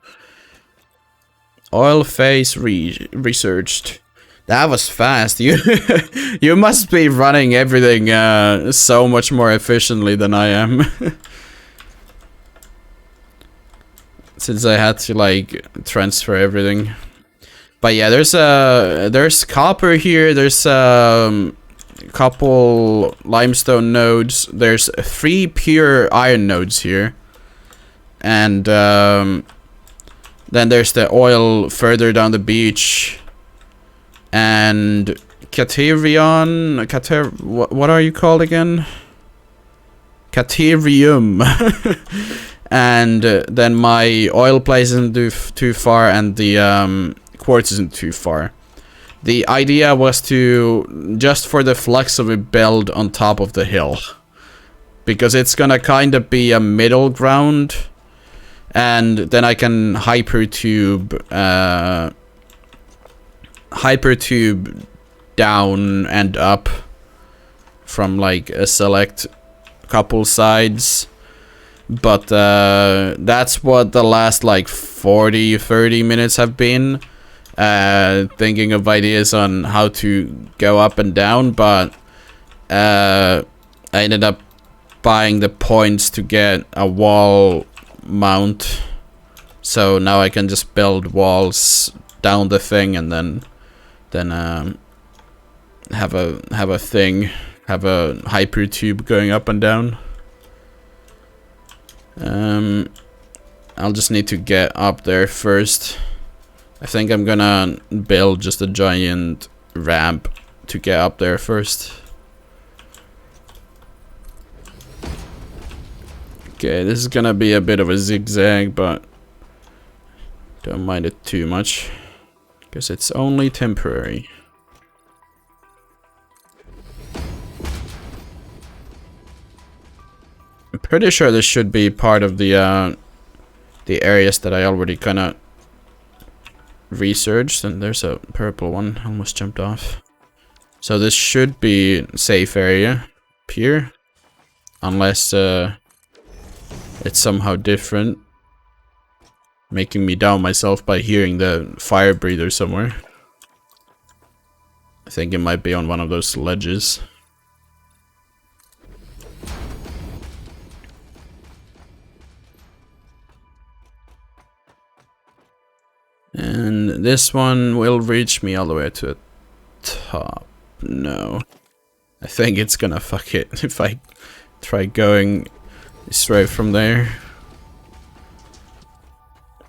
Oil phase researched. That was fast. You you must be running everything so much more efficiently than I am. Since I had to like transfer everything. But yeah, there's copper here. There's couple limestone nodes. There's 3 pure iron nodes here. And then there's the oil further down the beach. And Caterion, what are you called again? Caterium. And then my oil place isn't too far, and the quartz isn't too far. The idea was to, just for the flux of it, build on top of the hill. Because it's gonna kind of be a middle ground. And then I can hypertube down and up from like a select couple sides. But that's what the last like 40-30 minutes have been. Thinking of ideas on how to go up and down, but I ended up buying the points to get a wall mount, so now I can just build walls down the thing and then have a hyper tube going up and down. I'll just need to get up there first. I think I'm gonna build just a giant ramp to get up there first. Okay, this is gonna be a bit of a zigzag, but don't mind it too much, because it's only temporary. I'm pretty sure this should be part of the areas that I already kinda researched, and there's a purple one, almost jumped off. So this should be safe area up here, unless it's somehow different, making me doubt myself by hearing the fire breather somewhere. I think it might be on one of those ledges. And this one will reach me all the way to the top. No. I think it's gonna fuck it if I try going straight from there.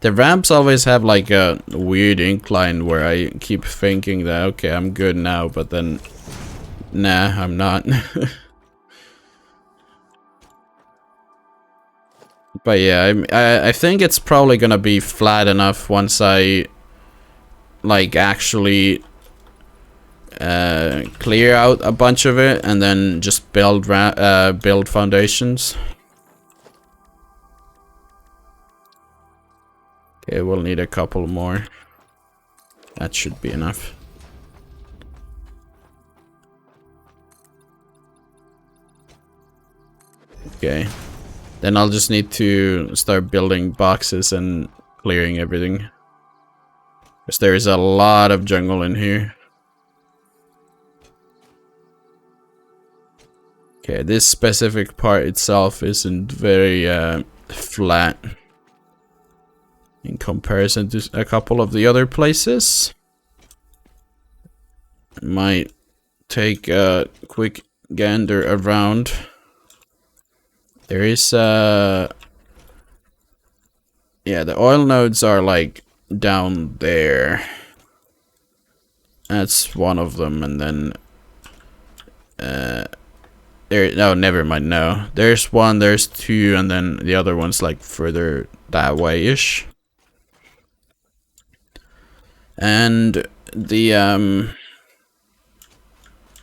The ramps always have like a weird incline where I keep thinking that okay, I'm good now, but then nah, I'm not. But yeah, I think it's probably gonna be flat enough once I like actually clear out a bunch of it and then just build foundations. Okay, we'll need a couple more. That should be enough. Okay. Then I'll just need to start building boxes and clearing everything. Because there is a lot of jungle in here. Okay, this specific part itself isn't very flat in comparison to a couple of the other places. Might take a quick gander around. There is yeah, the oil nodes are like down there. That's one of them, and then There, no, never mind, no. There's one, there's two, and then the other one's like further that way-ish. And the,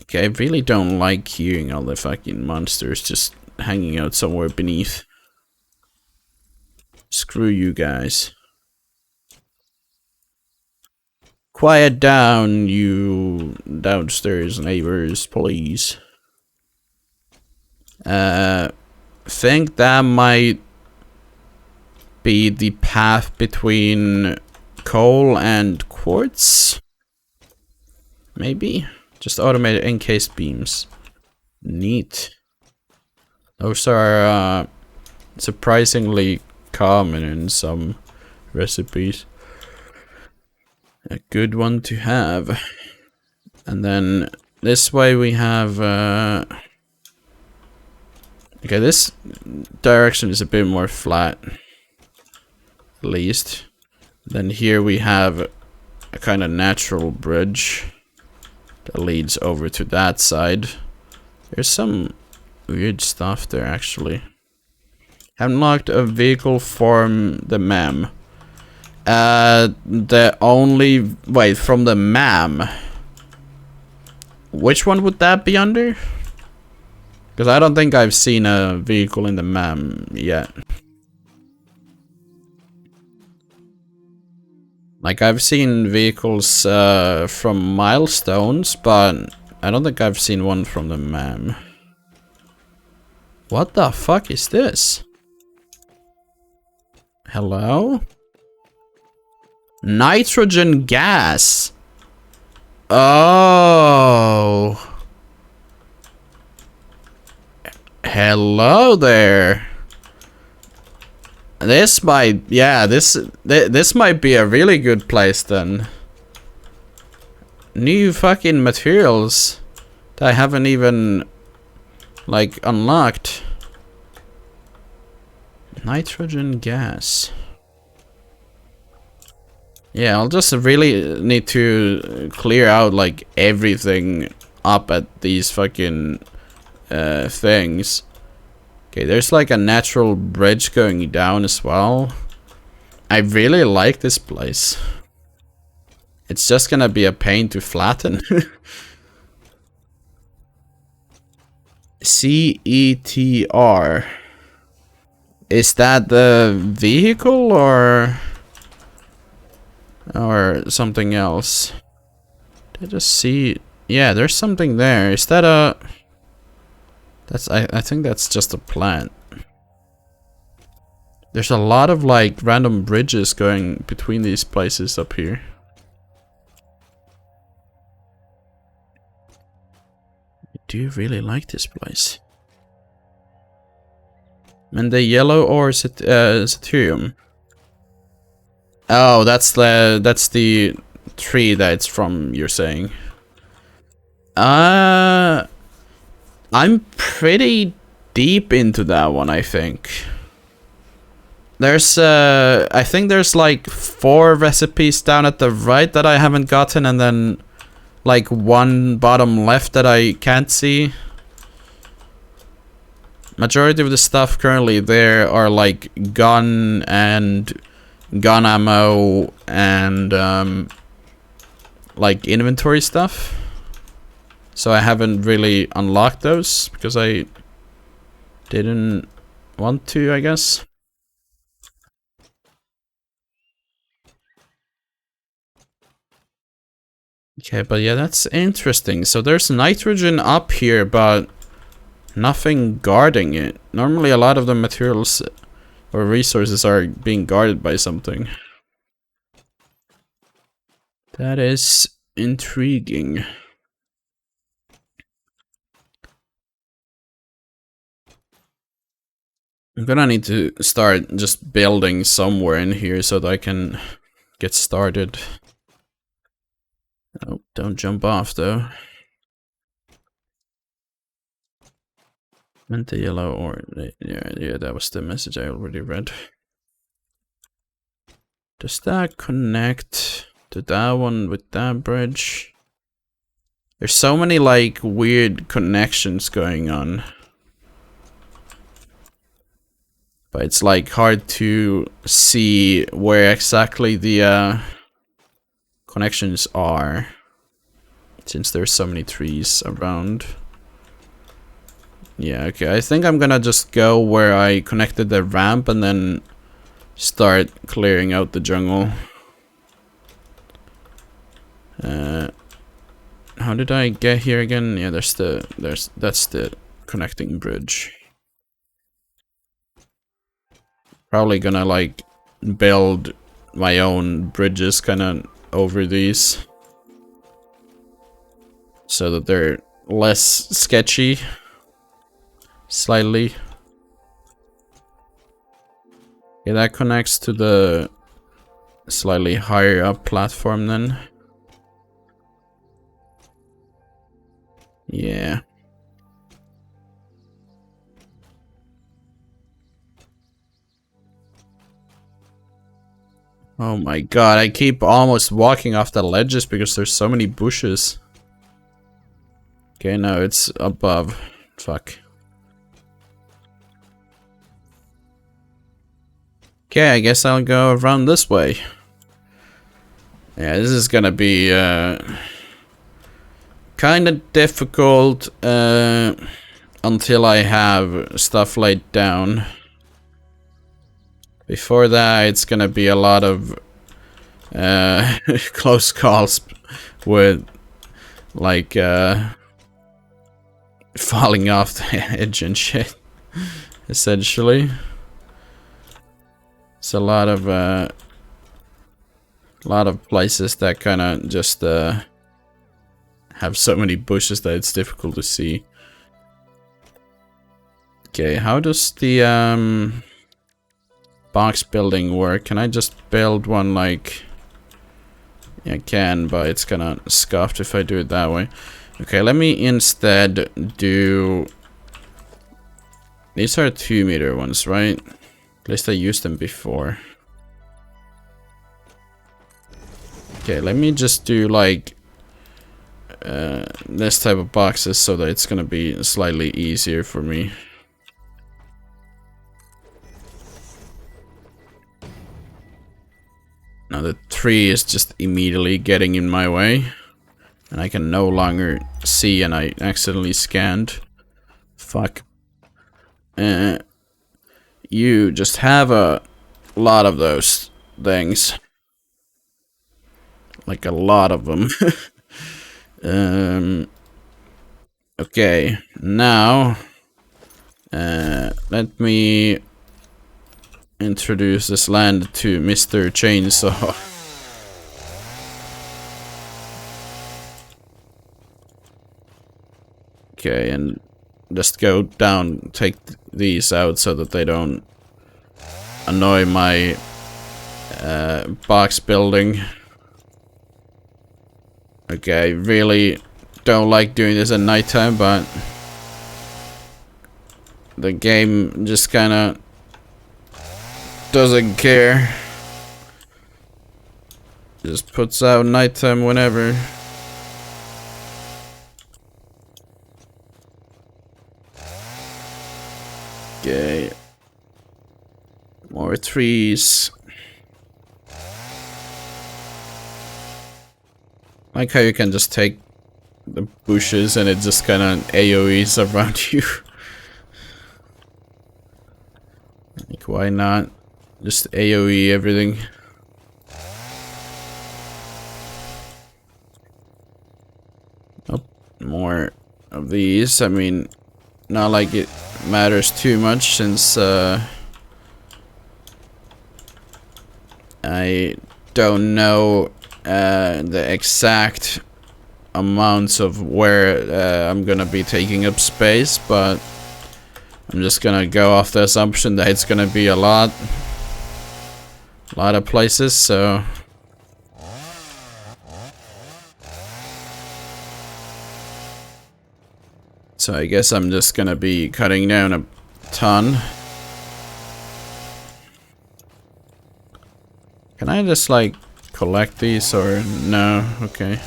okay, I really don't like hearing all the fucking monsters just hanging out somewhere beneath. Screw you guys. Quiet down, you downstairs neighbors, please. Think that might be the path between coal and quartz? Maybe? Just automated encased beams. Neat. Those are surprisingly common in some recipes. A good one to have. And then this way we have okay, this direction is a bit more flat, at least. Then here we have a kind of natural bridge that leads over to that side. There's some weird stuff there, actually. Unlocked a vehicle from the MAM. The only... Wait, from the MAM. Which one would that be under? Because I don't think I've seen a vehicle in the MAM yet. Like, I've seen vehicles from Milestones, but I don't think I've seen one from the MAM. What the fuck is this? Hello? Nitrogen gas! Oh... Hello there. This might, yeah, this might be a really good place then. New fucking materials that I haven't even like unlocked. Nitrogen gas. Yeah, I'll just really need to clear out like everything up at these fucking things. Okay, there's like a natural bridge going down as well. I really like this place. It's just gonna be a pain to flatten. CETR. Is that the vehicle or something else? Did I just see? Yeah, there's something there. Is that a... That's I think that's just a plant. There's a lot of like random bridges going between these places up here. I do really like this place. And the yellow ore Satyrium. Oh, that's the tree that it's from, you're saying. I'm pretty deep into that one, I think. There's, I think there's like 4 recipes down at the right that I haven't gotten, and then like 1 bottom left that I can't see. Majority of the stuff currently there are like gun and gun ammo and like inventory stuff. So I haven't really unlocked those because I didn't want to, I guess. Okay, but yeah, that's interesting. So there's nitrogen up here, but nothing guarding it. Normally a lot of the materials or resources are being guarded by something. That is intriguing. I'm gonna need to start just building somewhere in here so that I can get started. Oh, don't jump off though. Meant the yellow or yeah, that was the message I already read. Does that connect to that one with that bridge? There's so many like weird connections going on. But it's like hard to see where exactly the connections are, since there's so many trees around. Yeah, okay, I think I'm gonna just go where I connected the ramp and then start clearing out the jungle. How did I get here again? Yeah, that's the connecting bridge. Probably gonna like build my own bridges kind of over these so that they're less sketchy, slightly. Yeah, that connects to the slightly higher up platform then. Yeah. Oh my god, I keep almost walking off the ledges because there's so many bushes. Okay, no, it's above. Fuck. Okay, I guess I'll go around this way. Yeah, this is gonna be kind of difficult until I have stuff laid down. Before that, it's gonna be a lot of close calls with like falling off the edge and shit. Essentially, it's a lot of places that kind of just have so many bushes that it's difficult to see. Okay, how does the box building work? Can I just build one like... Yeah, I can, but it's kinda scuffed if I do it that way. Okay, let me instead do... These are 2-meter ones, right? At least I used them before. Okay, let me just do like... this type of boxes so that it's gonna be slightly easier for me. Now the tree is just immediately getting in my way. And I can no longer see, and I accidentally scanned. Fuck. You just have a lot of those things. Like a lot of them. Okay, now let me introduce this land to Mr. Chainsaw. Okay, and just go down, take these out so that they don't annoy my box building. Okay, I really don't like doing this at nighttime, but the game just kinda doesn't care. Just puts out nighttime whenever. Okay. More trees. Like how you can just take the bushes and it just kinda AoEs around you. Like, why not? Just AoE everything. Oh, more of these. I mean, not like it matters too much since I don't know the exact amounts of where I'm gonna be taking up space, but I'm just gonna go off the assumption that it's gonna be a lot of places, so I guess I'm just gonna be cutting down a ton. Can I just like collect these or no? Okay.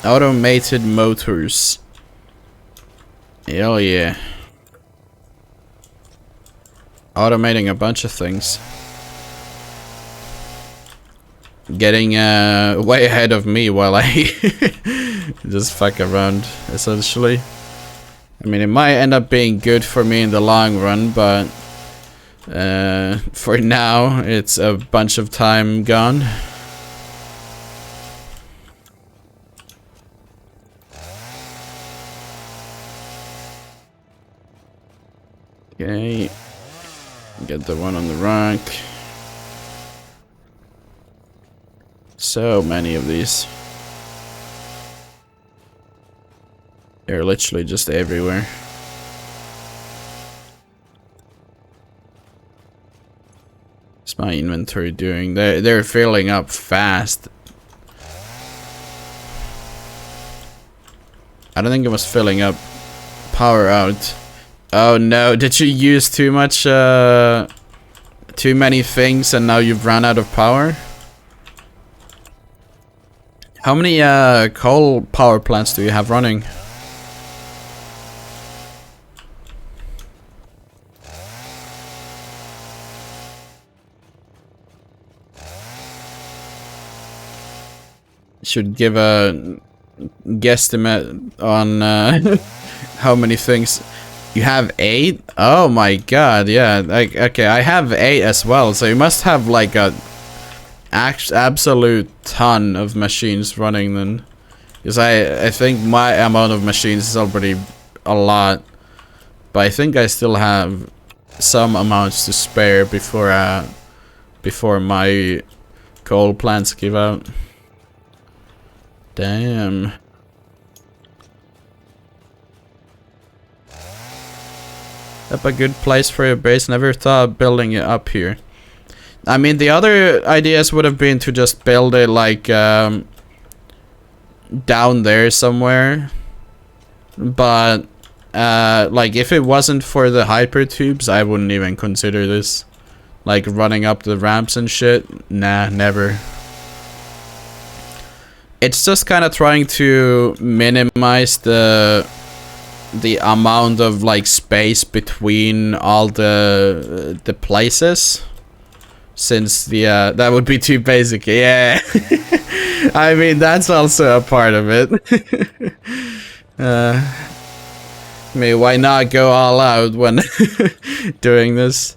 Automated motors. Hell yeah. Automating a bunch of things. Getting way ahead of me while I just fuck around, essentially. I mean, it might end up being good for me in the long run, but for now, it's a bunch of time gone. Okay. Get the one on the rock. So many of these. They're literally just everywhere. What's my inventory doing? They're filling up fast. I don't think it was filling up. Power out. Oh no, did you use too much, too many things and now you've run out of power? How many, coal power plants do you have running? Should give a guesstimate on, how many things. You have 8? Oh my god, yeah. Like, okay, I have 8 as well, so you must have like a absolute ton of machines running then. Because I think my amount of machines is already a lot. But I think I still have some amounts to spare before before my coal plants give out. Damn. Up a good place for your base. Never thought of building it up here. I mean, the other ideas would have been to just build it like down there somewhere. But like if it wasn't for the hyper tubes, I wouldn't even consider this. Like running up the ramps and shit. Nah, never. It's just kind of trying to minimize the amount of like space between all the places, since the that would be too basic. Yeah. I mean, that's also a part of it. I mean, why not go all out when doing this?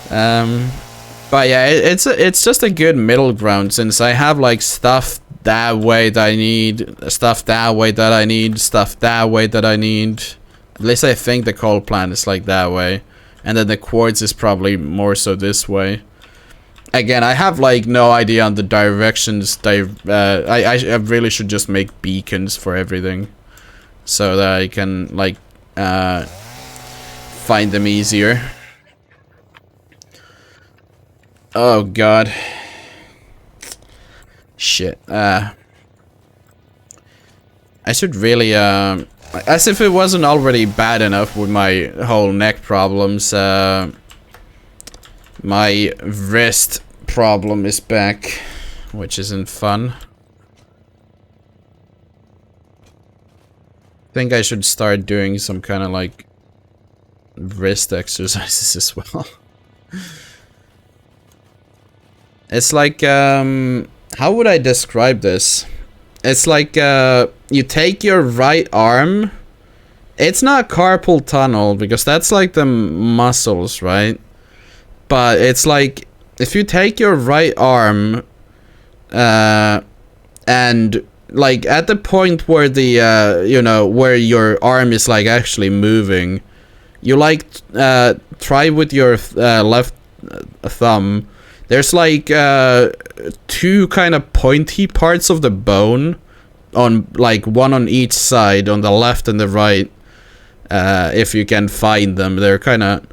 But yeah, it's just a good middle ground, since I have like stuff that way that I need, stuff that way that I need, stuff that way that I need. At least I think the coal plant is like that way. And then the quartz is probably more so this way. Again, I have like no idea on the directions. I really should just make beacons for everything, so that I can like find them easier. Oh god. Shit. I should really, as if it wasn't already bad enough with my whole neck problems, my wrist problem is back, which isn't fun. I think I should start doing some kind of like wrist exercises as well. It's like, how would I describe this? It's like, you take your right arm. It's not carpal tunnel, because that's like the muscles, right? But it's like, if you take your right arm, and like at the point where the, you know, where your arm is like actually moving, you like, try with your left thumb. There's like two kind of pointy parts of the bone, on like one on each side, on the left and the right. If you can find them, they're kind of,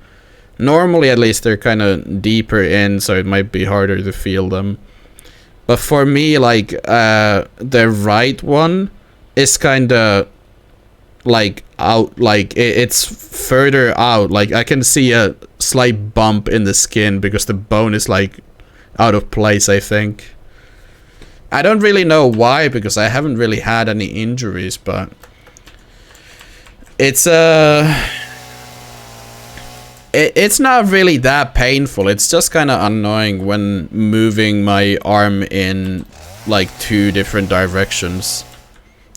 normally at least, they're kind of deeper in, so it might be harder to feel them. But for me, like the right one is kind of like out, like it's further out. Like I can see a slight bump in the skin because the bone is like out of place, I think. I don't really know why, because I haven't really had any injuries, but it's it's not really that painful. It's just kind of annoying when moving my arm in like 2 different directions.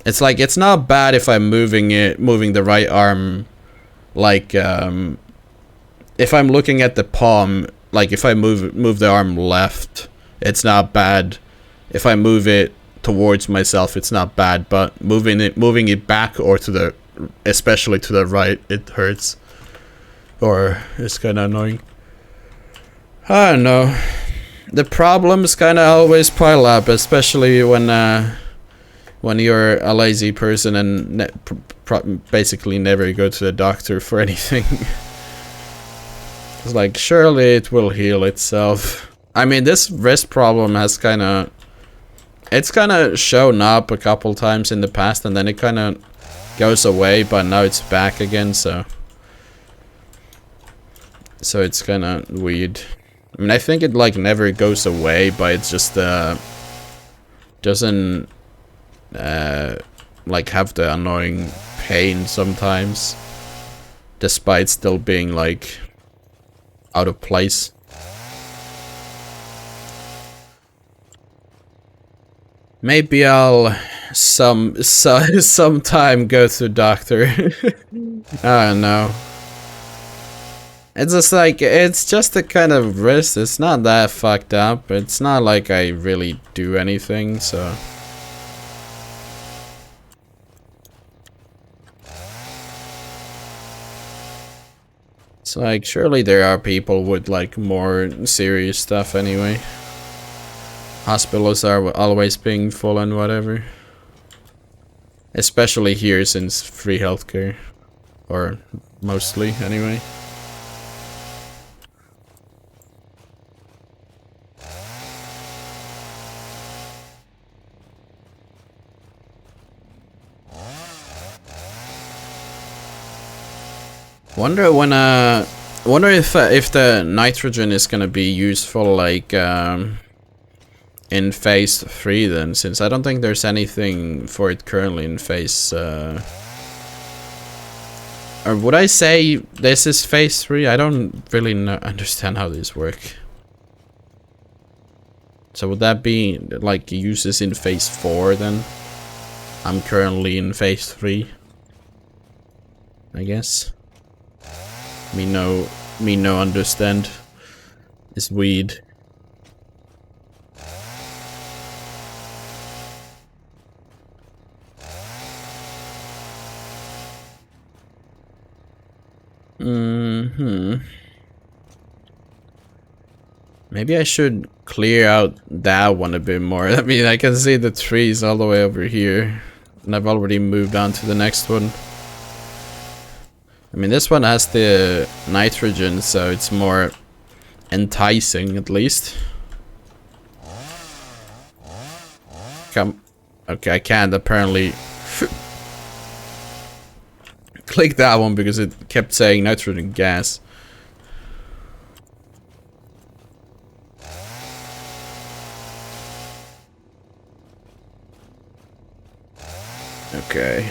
It's like, it's not bad if I'm moving the right arm, like if I'm looking at the palm, like if I move the arm left, it's not bad. If I move it towards myself, it's not bad, but moving it back or to the, especially to the right, it hurts. Or it's kind of annoying. I don't know. The problems kind of always pile up, especially when you're a lazy person and basically never go to the doctor for anything. It's like, surely it will heal itself. I mean, this wrist problem has it's kind of shown up a couple times in the past, and then it kind of goes away, but now it's back again, so it's kind of weird. I mean, I think it like never goes away, but it's just doesn't like have the annoying pain sometimes, despite still being like out of place. Maybe I'll sometime go to doctor. I don't know. It's just like, it's just a kind of wrist. It's not that fucked up. It's not like I really do anything, so. It's like, surely there are people with like more serious stuff anyway. Hospitals are always being full and whatever. Especially here, since free healthcare. Or mostly, anyway. Wonder if the nitrogen is gonna be useful like in phase 3 then, since I don't think there's anything for it currently in phase or would I say this is phase 3? I don't really understand how these work. So would that be like uses in phase 4 then? I'm currently in phase 3, I guess. Me no understand. It's weird. Maybe I should clear out that one a bit more. I mean, I can see the trees all the way over here, and I've already moved on to the next one. I mean, this one has the nitrogen, so it's more enticing, at least. Come. Okay, I can't apparently click that one because it kept saying nitrogen gas. Okay.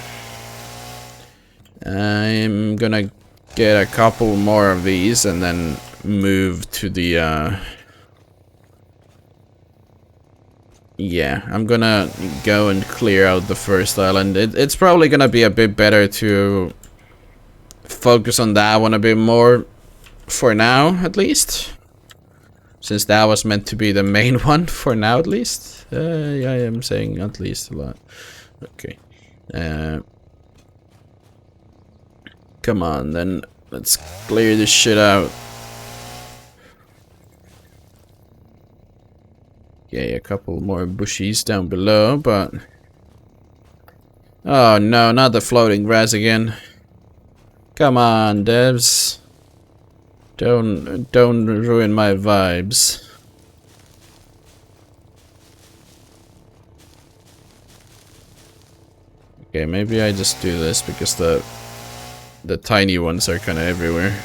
I'm gonna get a couple more of these and then move to the yeah, I'm gonna go and clear out the first island. It's probably gonna be a bit better to focus on that one a bit more for now, at least, since that was meant to be the main one for now, at least. Yeah, I am saying at least a lot. Okay. Come on, then. Let's clear this shit out. Okay, a couple more bushies down below, but... Oh no, not the floating grass again. Come on, devs. Don't ruin my vibes. Okay, maybe I just do this because the tiny ones are kind of everywhere.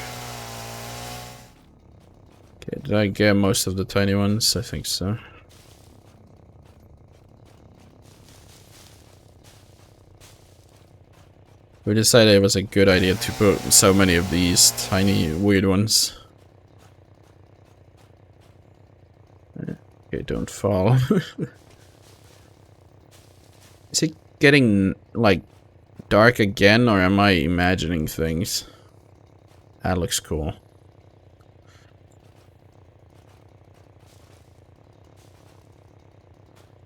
Okay, did I get most of the tiny ones? I think so. We decided it was a good idea to put so many of these tiny weird ones. Okay, don't fall. Is it getting, like, dark again, or am I imagining things? That looks cool.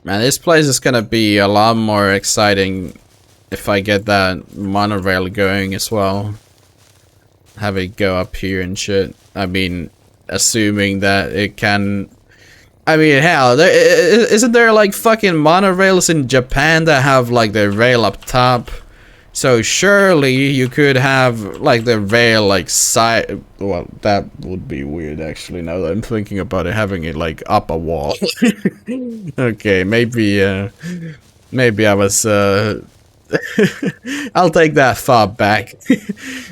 Man, this place is gonna be a lot more exciting if I get that monorail going as well. Have it go up here and shit. I mean, assuming that it can... I mean, hell, isn't there like fucking monorails in Japan that have like the rail up top? So surely you could have like the rail like side. Well, that would be weird actually. Now that I'm thinking about it, having it like up a wall. Okay, maybe maybe I was I'll take that thought back.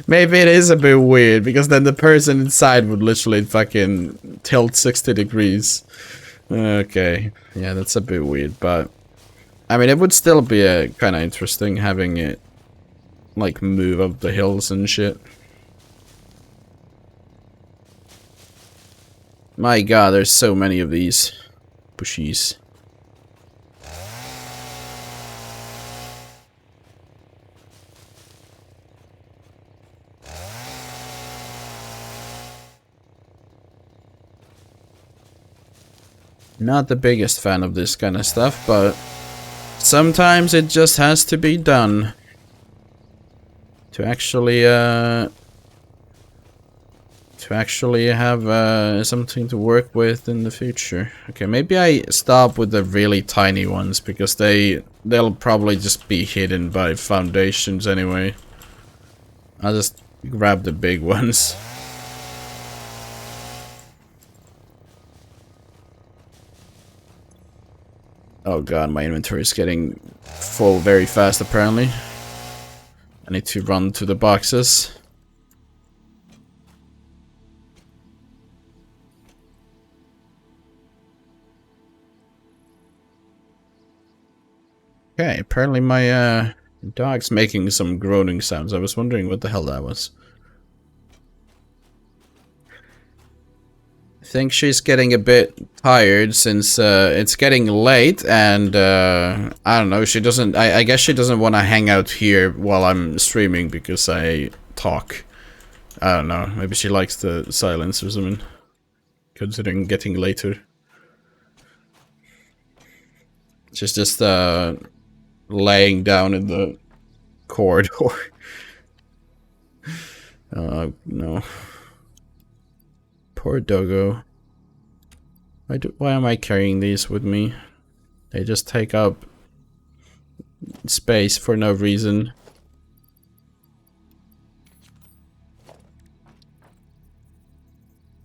Maybe it is a bit weird because then the person inside would literally fucking tilt 60 degrees. Okay, yeah, that's a bit weird, but I mean, it would still be a kind of interesting having it like move up the hills and shit. My god, there's so many of these bushies. Not the biggest fan of this kind of stuff, but sometimes it just has to be done to actually have something to work with in the future. Okay, maybe I stop with the really tiny ones because they'll probably just be hidden by foundations anyway. I'll just grab the big ones. Oh god, my inventory is getting full very fast apparently. I need to run to the boxes. Okay, apparently my dog's making some groaning sounds. I was wondering what the hell that was. I think she's getting a bit tired since it's getting late and I don't know, she doesn't I guess she doesn't want to hang out here while I'm streaming because I talk. I don't know, maybe she likes the silence or something, considering getting later. She's just laying down in the corridor. Oh no. Poor doggo. Why am I carrying these with me? They just take up space for no reason.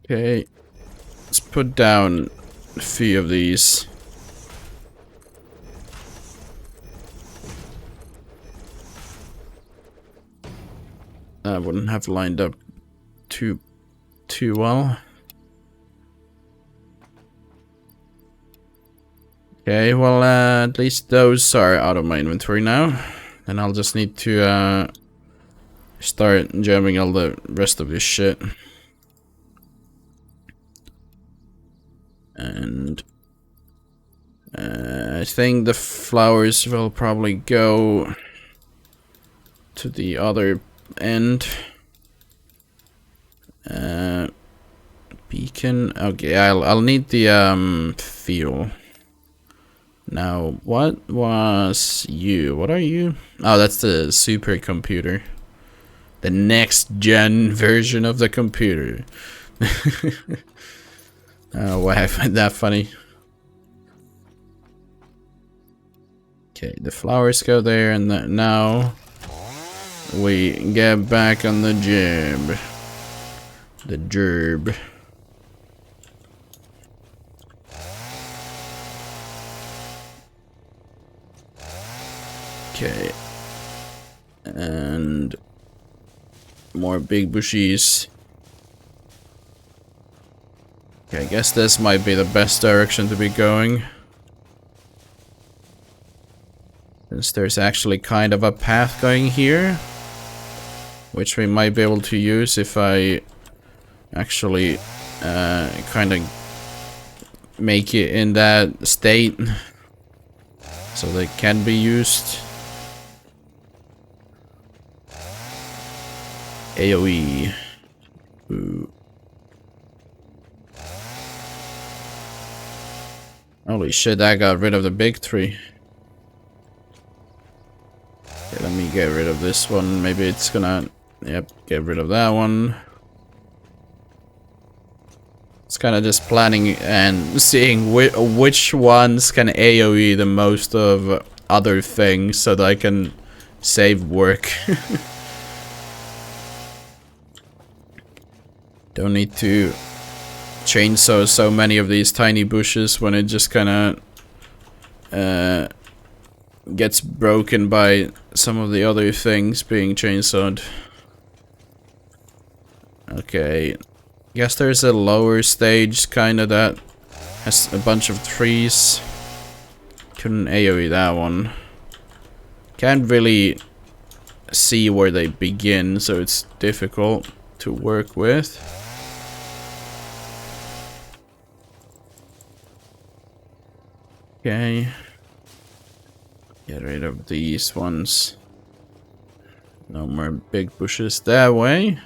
Okay, let's put down a few of these. I wouldn't have lined up too well. Okay, well, at least those are out of my inventory now. Then I'll just need to start jamming all the rest of this shit. And I think the flowers will probably go to the other end. Beacon. Okay, I'll need the fuel. Now, what was you? What are you? Oh, that's the supercomputer. The next gen version of the computer. Oh, why I find that funny. Okay, the flowers go there, and now we get back on the job. The gerb. Okay. And more big bushies. Okay, I guess this might be the best direction to be going. Since there's actually kind of a path going here. which we might be able to use if I actually kind of make it in that state so they can be used. AoE. Ooh. Holy shit, that got rid of the big tree. Okay, let me get rid of this one. Maybe it's gonna... Yep, get rid of that one. It's kind of just planning and seeing which ones can AoE the most of other things so that I can save work. Don't need to chainsaw so many of these tiny bushes when it just kind of gets broken by some of the other things being chainsawed. Okay, guess there's a lower stage kind of that has a bunch of trees. Couldn't AoE that one. Can't really see where they begin, so it's difficult to work with. Okay. Get rid of these ones. No more big bushes that way.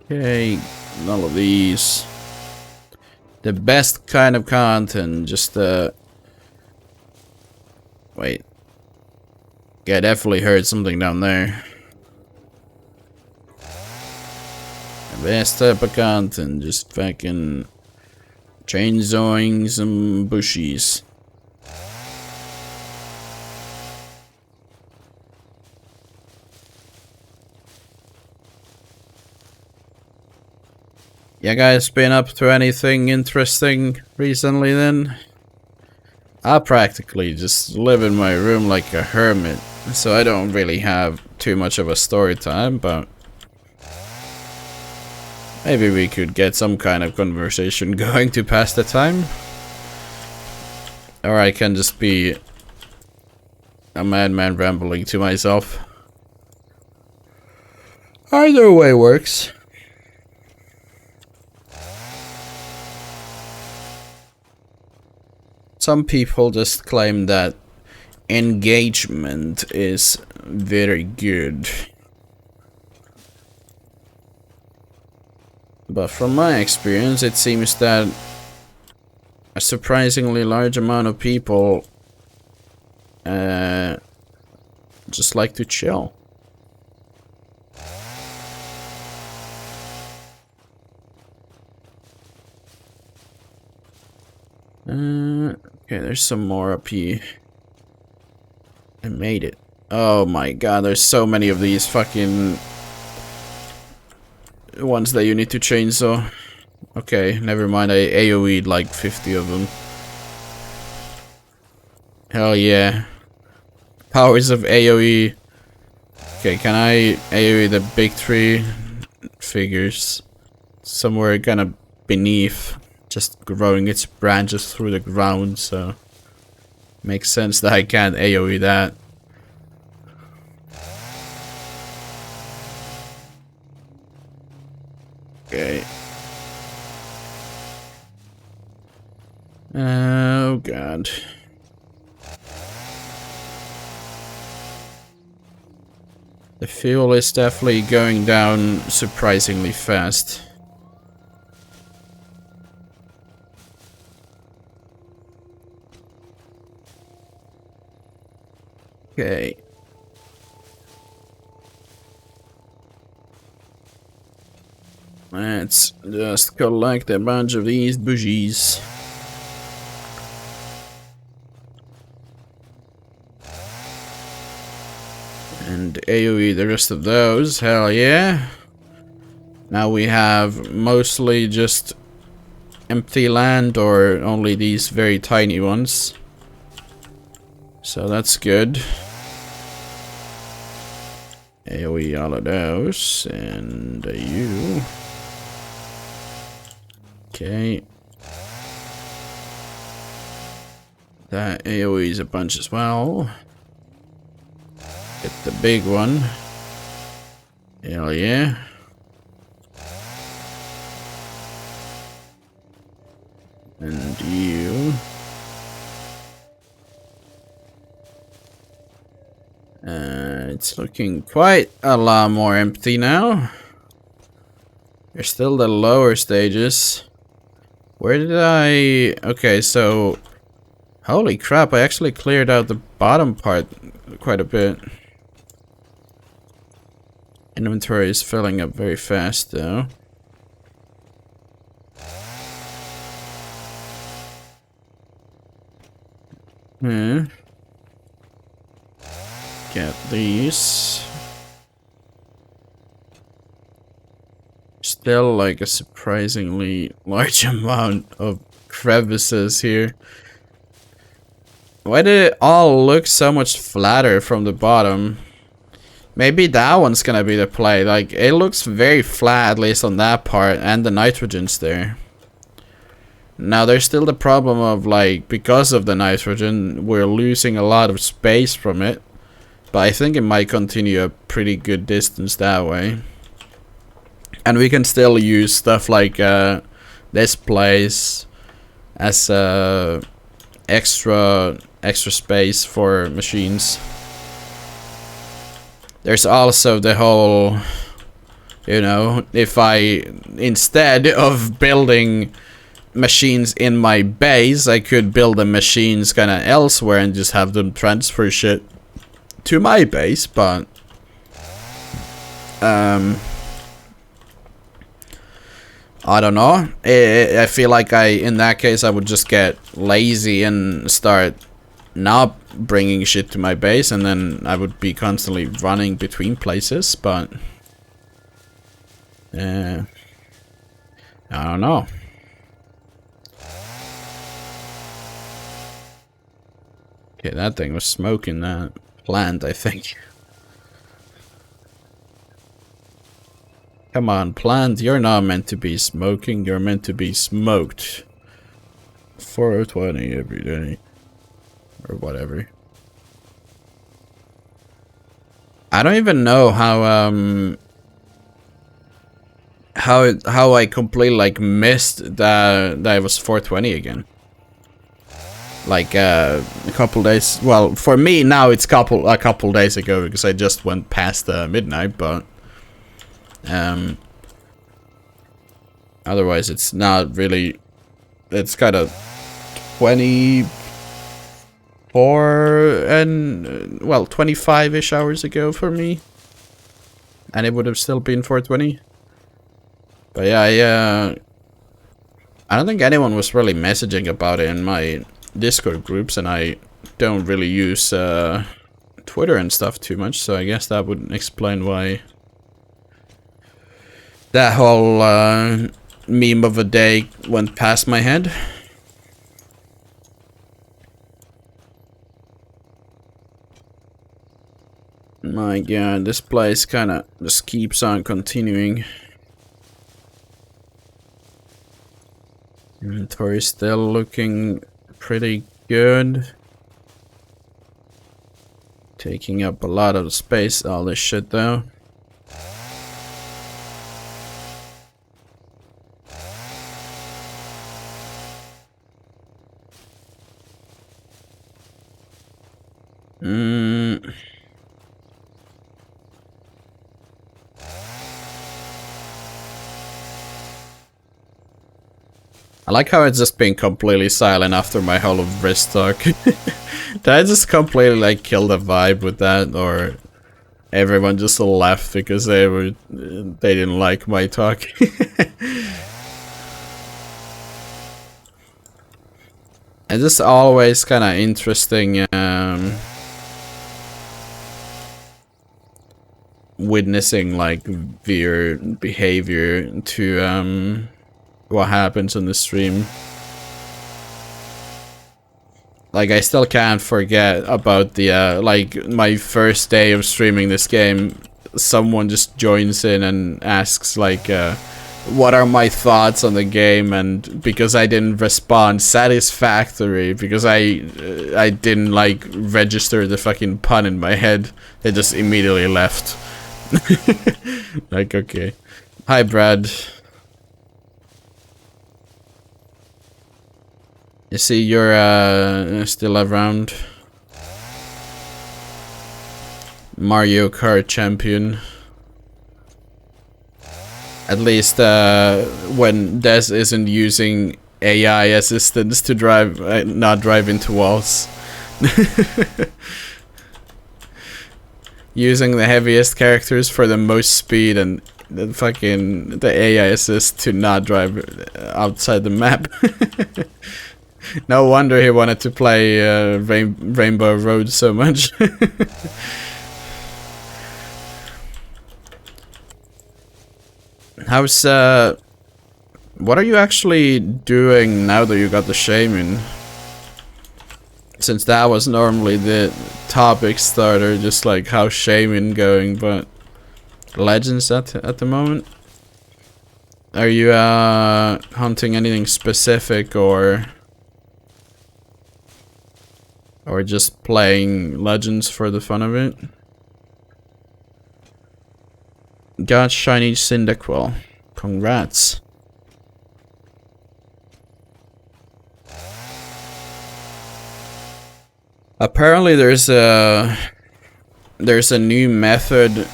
Okay, all of these. The best kind of content, just wait. Yeah, I definitely heard something down there. The best type of content, just fucking chainsawing some bushies. You guys been up to anything interesting recently then? I practically just live in my room like a hermit, so I don't really have too much of a story time, but maybe we could get some kind of conversation going to pass the time. Or I can just be a madman rambling to myself. Either way works. Some people just claim that engagement is very good. But from my experience, it seems that a surprisingly large amount of people just like to chill. Okay, there's some more up here. I made it. Oh my god, there's so many of these fucking ones that you need to chainsaw. Okay, never mind, I AoE'd like 50 of them. Hell yeah. Powers of AoE. Okay, can I AoE the big tree? Figures. Somewhere kind of beneath. Just growing its branches through the ground, so makes sense that I can't AoE that. Okay. Oh god. The fuel is definitely going down surprisingly fast. Okay. Let's just collect a bunch of these bushies. And AoE the rest of those, hell yeah. Now we have mostly just empty land or only these very tiny ones. So that's good. AoE all of those, and you. Okay. That AoE is a bunch as well. Get the big one. Hell yeah. And you. It's looking quite a lot more empty now. There's still the lower stages. Where did I... Okay, so... Holy crap, I actually cleared out the bottom part quite a bit. Inventory is filling up very fast though. Get these. Still like a surprisingly large amount of crevices here. Why did it all look so much flatter from the bottom? Maybe that one's gonna be the play. Like, it looks very flat, at least on that part, and the nitrogen's there. Now, there's still the problem of, like, because of the nitrogen, we're losing a lot of space from it. But I think it might continue a pretty good distance that way. And we can still use stuff like this place as extra space for machines. There's also the whole, you know, if I, instead of building machines in my base, I could build the machines kind of elsewhere and just have them transfer shit to my base, but I don't know. I feel like in that case I would just get lazy and start not bringing shit to my base, and then I would be constantly running between places, but I don't know. Okay, that thing was smoking that plant, I think. Come on, plant, you're not meant to be smoking, you're meant to be smoked. 420 every day. Or whatever. I don't even know how I completely like missed that it was 420 again. Like a couple days. Well, for me now it's a couple days ago because I just went past midnight, but otherwise it's not really. It's kind of 24 and well 25-ish hours ago for me, and it would have still been 420. But yeah, I don't think anyone was really messaging about it in my Discord groups, and I don't really use Twitter and stuff too much, so I guess that would explain why that whole meme of a day went past my head. My god, this place kinda just keeps on continuing. Inventory still looking pretty good. Taking up a lot of space, all this shit though. I like how it's just been completely silent after my whole wrist talk. Did I just completely like kill the vibe with that, or everyone just left because they didn't like my talk? It's just always kind of interesting witnessing like viewer behavior to what happens on the stream. Like, I still can't forget about the like my first day of streaming this game. Someone just joins in and asks like what are my thoughts on the game, and because I didn't respond Satisfactory, because I didn't like register the fucking pun in my head, they just immediately left. Like, okay. Hi, Brad. You see, you're still around. Mario Kart champion. At least when Des isn't using AI assistants to drive, not drive into walls. Using the heaviest characters for the most speed, and the AI assist to not drive outside the map. No wonder he wanted to play Rainbow Road so much. How's what are you actually doing now that you got the shaman? Since that was normally the topic starter, just like how's shaman going, but legends at the moment? Are you hunting anything specific, or just playing legends for the fun of it? Got shiny Cyndaquil. Congrats. Apparently there's a new method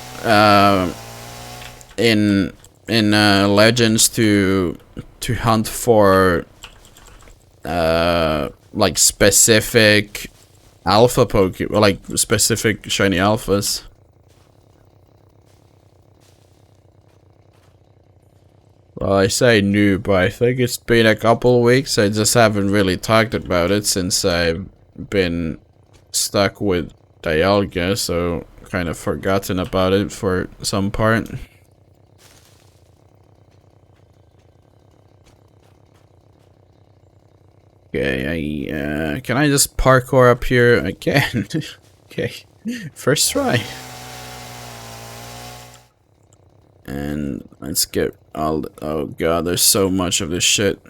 in legends to hunt for like specific alpha Pokemon, like specific shiny alphas. Well, I say new, but I think it's been a couple weeks. I just haven't really talked about it since I've been stuck with Dialga, so kind of forgotten about it for some part. Okay, can I just parkour up here? I can. Okay, first try. And let's get all the, oh god, there's so much of this shit.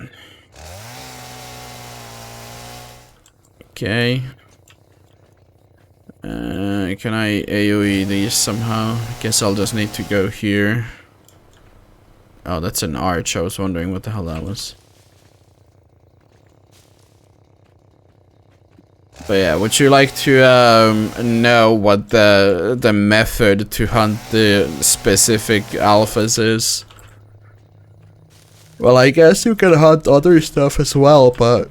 Okay. Can I AoE these somehow? I guess I'll just need to go here. Oh, that's an arch. I was wondering what the hell that was. But yeah, would you like to know what the method to hunt the specific alphas is? Well, I guess you can hunt other stuff as well, but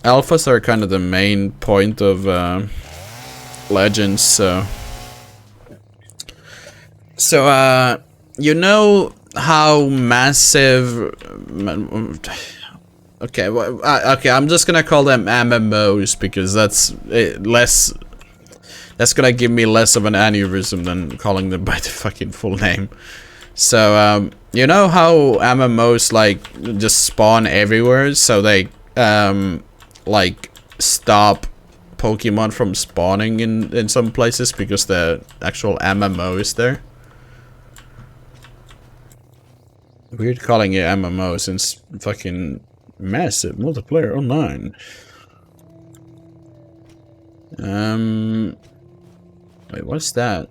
alphas are kind of the main point of legends, so you know how massive okay, well, okay, I'm just gonna call them MMOs because that's less. That's gonna give me less of an aneurysm than calling them by the fucking full name. So, you know how MMOs like just spawn everywhere, so they like stop Pokemon from spawning in some places because the actual MMO is there. Weird calling it MMO since fucking massive multiplayer online. Wait, what's that?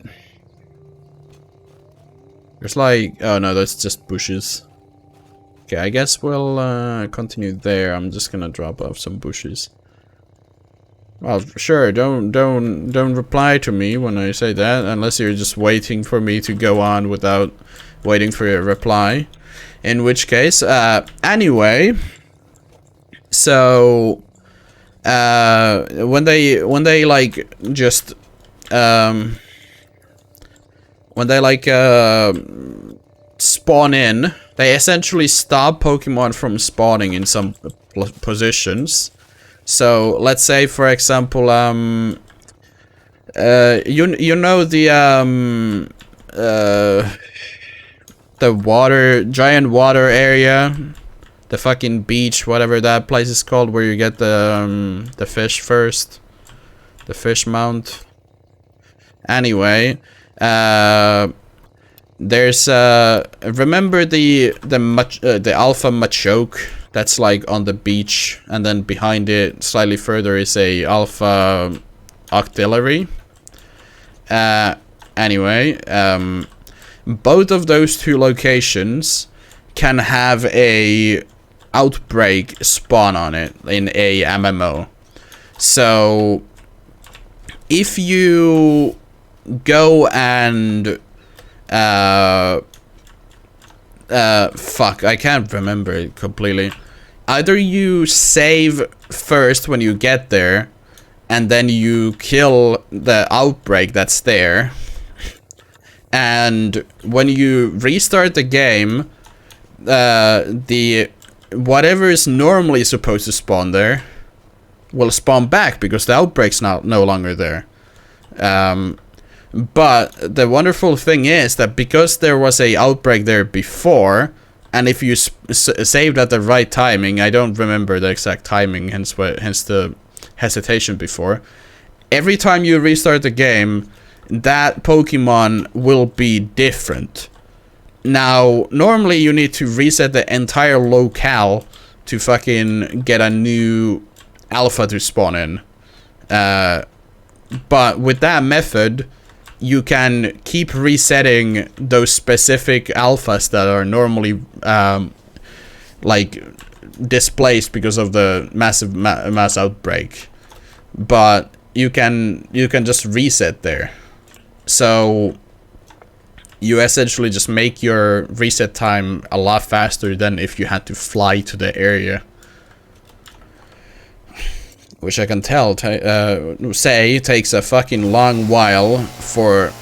There's like, oh no, that's just bushes. Okay, I guess we'll continue there. I'm just gonna drop off some bushes. Well, sure, don't reply to me when I say that, unless you're just waiting for me to go on without waiting for your reply. In which case, anyway, so when they like just when they like spawn in, they essentially stop Pokemon from spawning in some positions. So let's say, for example, you know the giant water area, the fucking beach, whatever that place is called, where you get the fish first, the fish mount. Anyway, There's remember the alpha machoke that's like on the beach, and then behind it slightly further is a alpha auxiliary. Anyway, both of those two locations can have a outbreak spawn on it in a MMO. So if you go and fuck, I can't remember it completely. Either you save first when you get there, and then you kill the outbreak that's there, and when you restart the game, the whatever is normally supposed to spawn there will spawn back because the outbreak's no longer there. But the wonderful thing is that because there was a outbreak there before, and if you saved at the right timing, I don't remember the exact timing, hence the hesitation before. Every time you restart the game, that Pokemon will be different. Now, normally you need to reset the entire locale to fucking get a new alpha to spawn in. But with that method, you can keep resetting those specific alphas that are normally like displaced because of the massive mass outbreak. But you can just reset there. So you essentially just make your reset time a lot faster than if you had to fly to the area. Which I can tell say takes a fucking long while for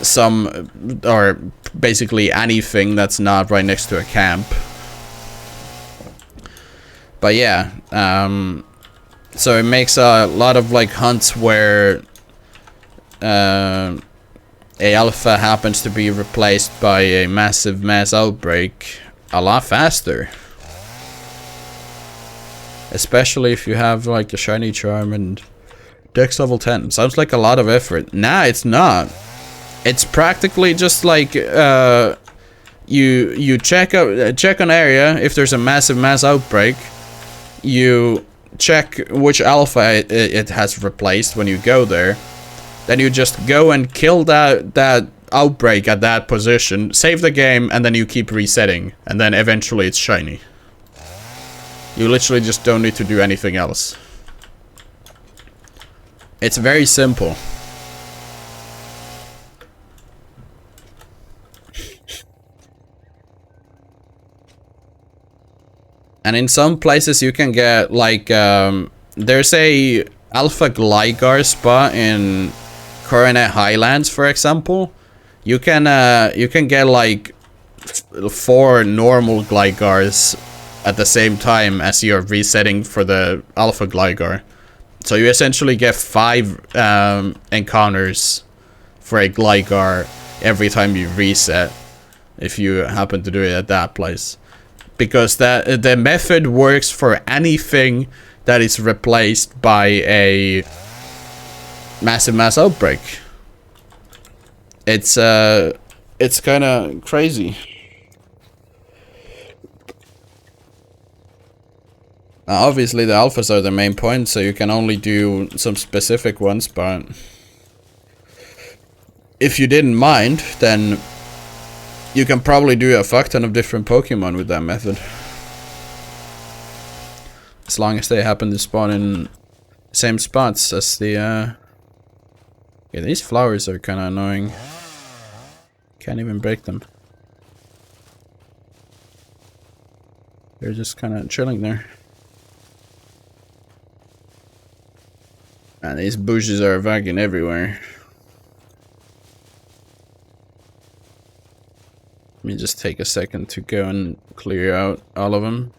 some, or basically anything that's not right next to a camp. But yeah, so it makes a lot of like hunts where a alpha happens to be replaced by a massive mass outbreak a lot faster. Especially if you have like a shiny charm and dex level 10. Sounds like a lot of effort. Nah, it's not. It's practically just like you check an area. If there's a massive mass outbreak, you check which alpha it has replaced when you go there. Then you just go and kill that outbreak at that position, save the game, and then you keep resetting, and then eventually it's shiny. You literally just don't need to do anything else. It's very simple. And in some places you can get like there's a alpha Gligar spot in Coronet Highlands, for example. You can get like 4 normal Gligars at the same time as you're resetting for the alpha Gligar. So you essentially get 5 encounters for a Gligar every time you reset, if you happen to do it at that place. Because the method works for anything that is replaced by a massive mass outbreak. It's kind of crazy. Obviously the alphas are the main point, so you can only do some specific ones, but if you didn't mind, then you can probably do a fuck ton of different Pokemon with that method. As long as they happen to spawn in the same spots as the yeah, these flowers are kinda annoying. Can't even break them. They're just kinda chilling there. And these bushes are fucking everywhere. Let me just take a second to go and clear out all of them.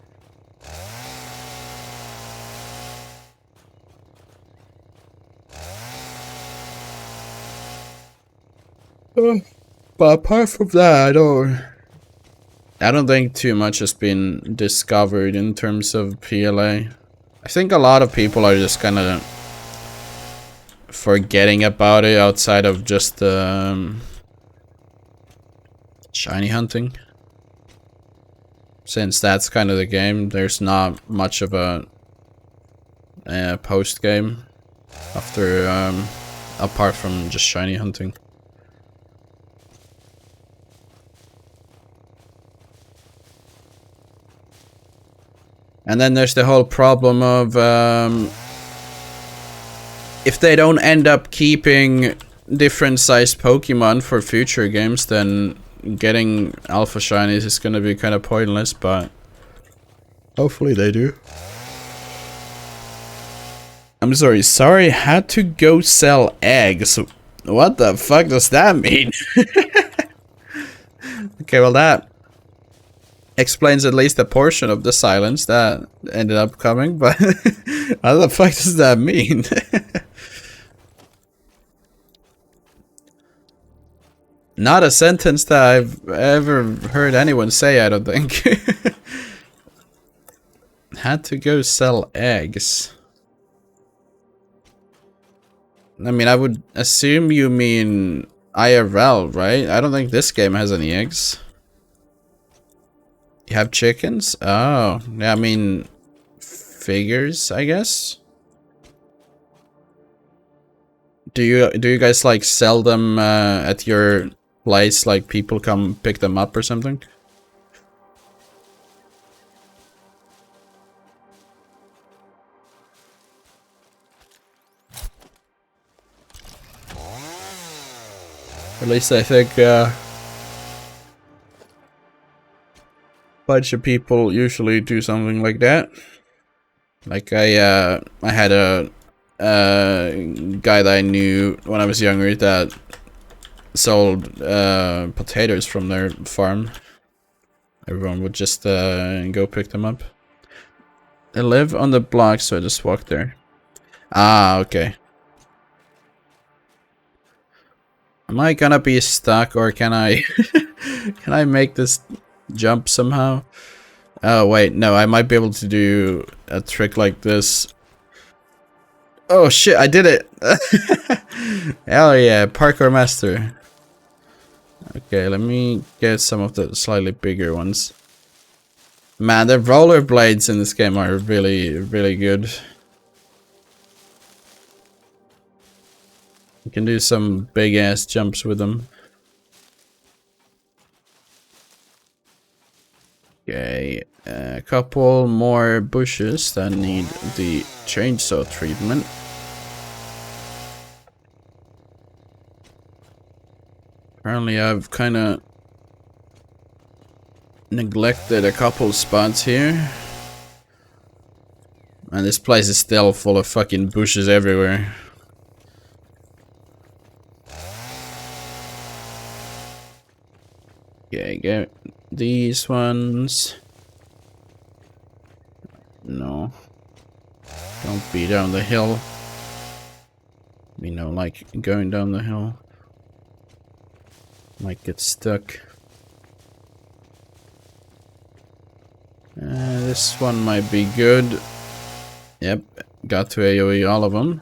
But apart from that, I don't think too much has been discovered in terms of PLA. I think a lot of people are just kind of forgetting about it outside of just shiny hunting. Since that's kind of the game, there's not much of a post game after apart from just shiny hunting. And then there's the whole problem of if they don't end up keeping different sized Pokemon for future games, then getting alpha shinies is gonna be kind of pointless, but hopefully they do. I'm sorry, had to go sell eggs. What the fuck does that mean? Okay, well that explains at least a portion of the silence that ended up coming, but what the fuck does that mean? Not a sentence that I've ever heard anyone say, I don't think. Had to go sell eggs. I mean, I would assume you mean IRL, right? I don't think this game has any eggs. You have chickens? Oh, yeah, I mean, figures, I guess. Do you guys like sell them at your place? Like people come pick them up or something? At least I think bunch of people usually do something like that. Like I had a guy that I knew when I was younger that sold potatoes from their farm. Everyone would just go pick them up. I live on the block, so I just walk there. Ah, okay. Am I gonna be stuck, or can I can I make this jump somehow? Oh wait, no, I might be able to do a trick like this. Oh shit, I did it! Hell yeah, parkour master. Okay, let me get some of the slightly bigger ones. Man, the rollerblades in this game are really, really good. You can do some big ass jumps with them. Okay, a couple more bushes that need the chainsaw treatment. Apparently I've kind of neglected a couple spots here. And this place is still full of fucking bushes everywhere. Okay, get these ones. No. Don't be down the hill. You know, like going down the hill. Might get stuck. This one might be good. Yep, got to AoE all of them.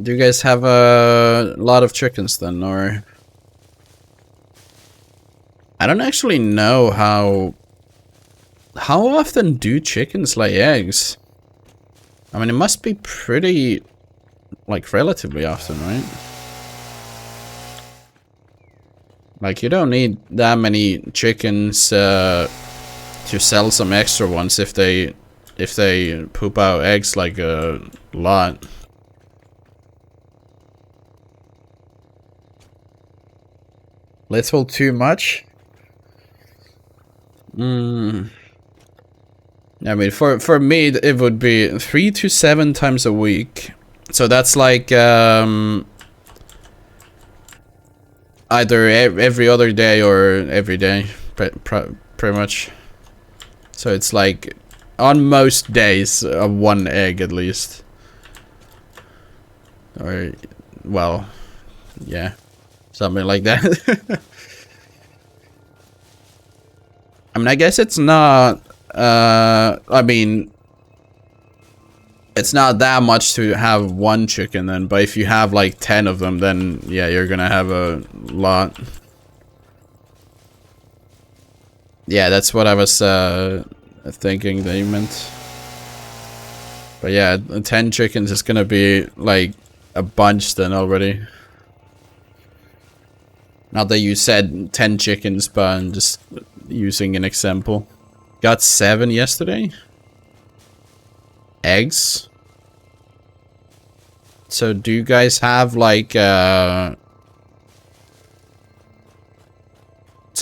Do you guys have a lot of chickens then, or? I don't actually know how often do chickens lay eggs? I mean, it must be pretty, like, relatively often, right? Like, you don't need that many chickens to sell some extra ones if they poop out eggs like a lot. Little too much? I mean, for me, it would be 3 to 7 times a week. So that's like either every other day or every day, pretty much. So it's like on most days, 1 egg at least. Or, well, yeah, something like that. I mean, I guess it's not. I mean, it's not that much to have one chicken then, but if you have like 10 of them, then yeah, you're gonna have a lot. Yeah, that's what I was thinking they meant. But yeah, 10 chickens is gonna be like a bunch then already. Not that you said 10 chickens, but I'm just using an example. Got 7 yesterday. Eggs. So do you guys have like so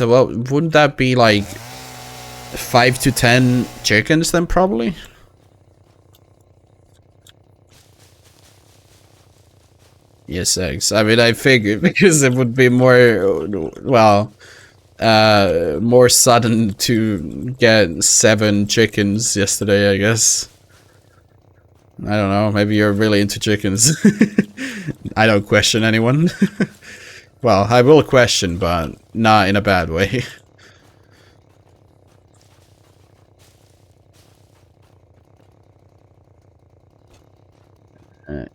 what wouldn't that be like 5 to 10 chickens then probably? Yes, eggs. I mean, I figured because it would be more, well, more sudden to get 7 chickens yesterday, I guess. I don't know, maybe you're really into chickens. I don't question anyone. Well, I will question, but not in a bad way.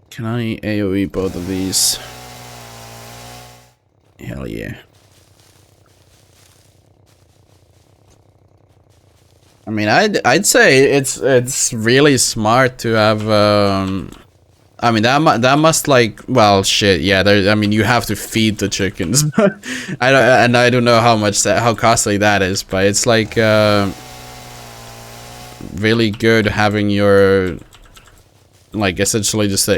Can I AoE both of these? Hell yeah. I mean, I'd say it's really smart to have. I mean, that must like, well, shit. Yeah, I mean, you have to feed the chickens. I don't know how costly that is, but it's like really good having your, like, essentially just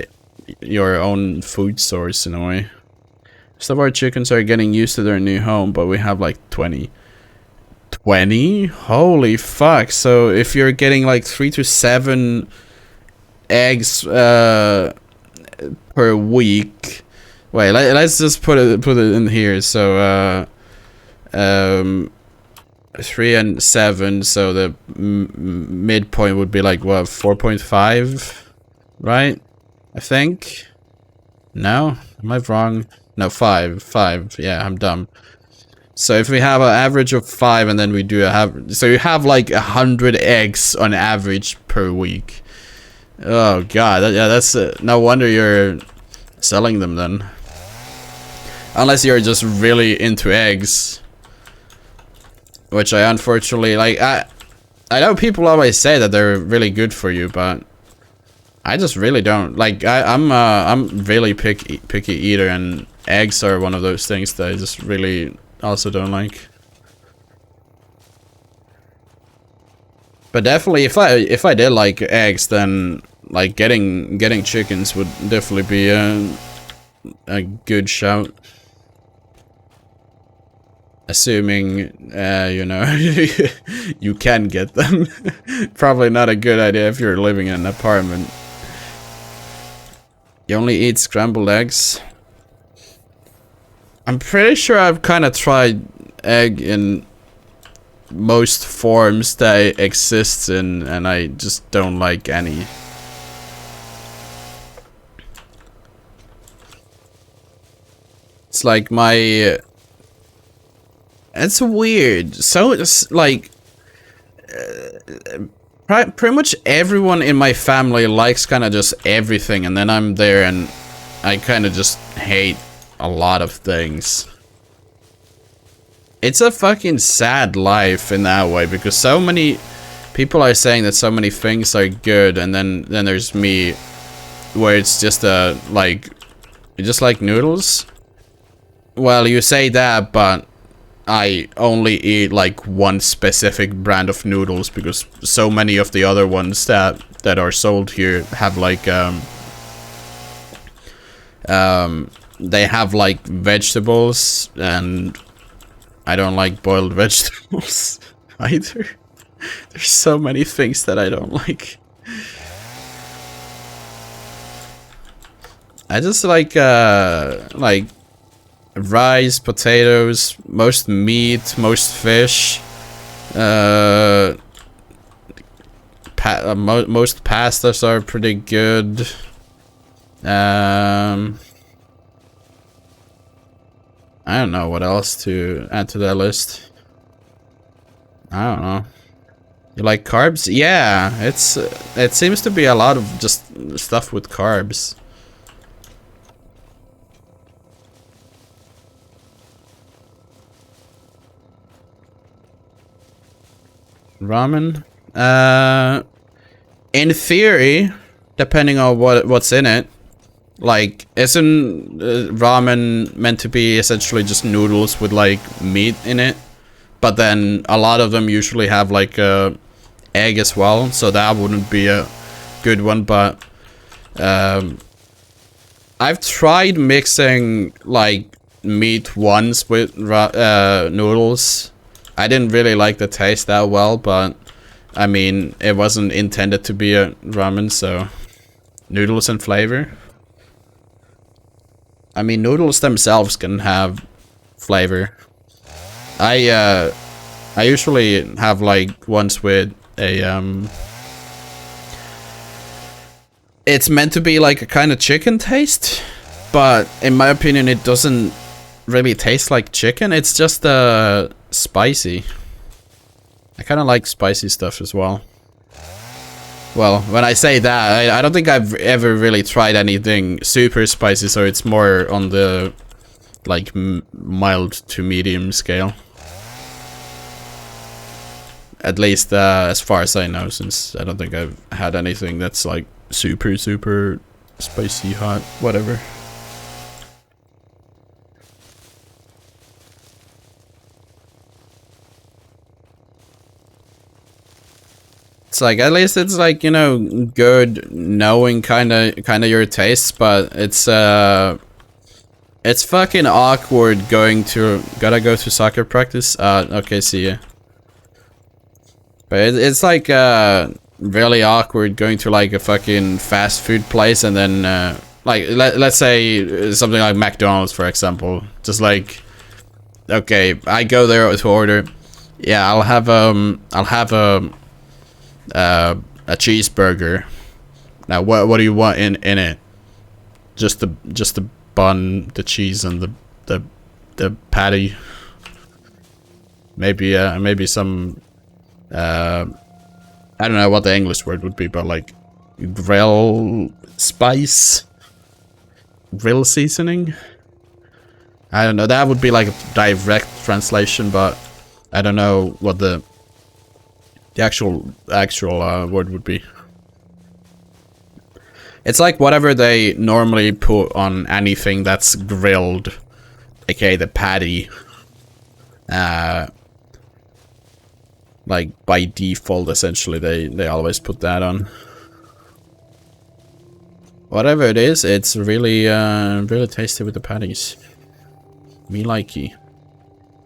your own food source in a way. Some of our chickens are getting used to their new home, but we have like 20. 20? Holy fuck. So if you're getting like 3 to 7 eggs per week. Wait, let's just put it in here. So 3 and 7, so the midpoint would be like what, 4.5, right? I think. No, am I wrong? No, 5. Yeah, I'm dumb. So if we have an average of 5, and then we do so you have like 100 eggs on average per week. Oh god, yeah, that's no wonder you're selling them then. Unless you're just really into eggs, which I unfortunately like. I know people always say that they're really good for you, but I just really don't like. I'm really picky eater, and eggs are one of those things that I just really also don't like. But definitely, if I did like eggs, then like getting chickens would definitely be a good shout. Assuming you know, you can get them. Probably not a good idea if you're living in an apartment. You only eat scrambled eggs? I'm pretty sure I've kind of tried egg in most forms that it exists in, and I just don't like any. It's like my... It's weird. So it's like... pretty much everyone in my family likes kind of just everything, and then I'm there and I kind of just hate a lot of things. It's a fucking sad life in that way, because so many people are saying that so many things are good, and then there's me, where it's just like, you just like noodles? Well, you say that, but I only eat like one specific brand of noodles, because so many of the other ones that are sold here have like they have like vegetables, and I don't like boiled vegetables either. There's so many things that I don't like. I just like rice, potatoes, most meat, most fish, most pastas are pretty good. I don't know what else to add to that list. I don't know. You like carbs? Yeah, it seems to be a lot of just stuff with carbs. Ramen? In theory, depending on what's in it. Like, isn't ramen meant to be essentially just noodles with like meat in it? But then a lot of them usually have like a egg as well, so that wouldn't be a good one. But I've tried mixing like meat once with noodles. I didn't really like the taste that well, but I mean, it wasn't intended to be a ramen, so noodles and flavor. I mean, noodles themselves can have flavor. I usually have like ones with a it's meant to be like a kind of chicken taste, but in my opinion it doesn't really taste like chicken. It's just spicy. I kind of like spicy stuff as well. Well, when I say that, I don't think I've ever really tried anything super spicy, so it's more on the like mild to medium scale. At least as far as I know, since I don't think I've had anything that's like super spicy, hot, whatever. It's like, at least it's like, you know, good knowing kind of your tastes, but it's fucking awkward gotta go to soccer practice. Okay, see ya. But it's like really awkward going to like a fucking fast food place and then like let's say something like McDonald's, for example. Just like, okay, I go there to order. Yeah, I'll have a cheeseburger. Now, what do you want in it? Just the bun, the cheese, and the patty. Maybe some. I don't know what the English word would be, but like grill spice, grill seasoning. I don't know. That would be like a direct translation, but I don't know what the actual word would be. It's like whatever they normally put on anything that's grilled, aka the patty. Like by default, essentially, they always put that on. Whatever it is, it's really really tasty with the patties. Me likey.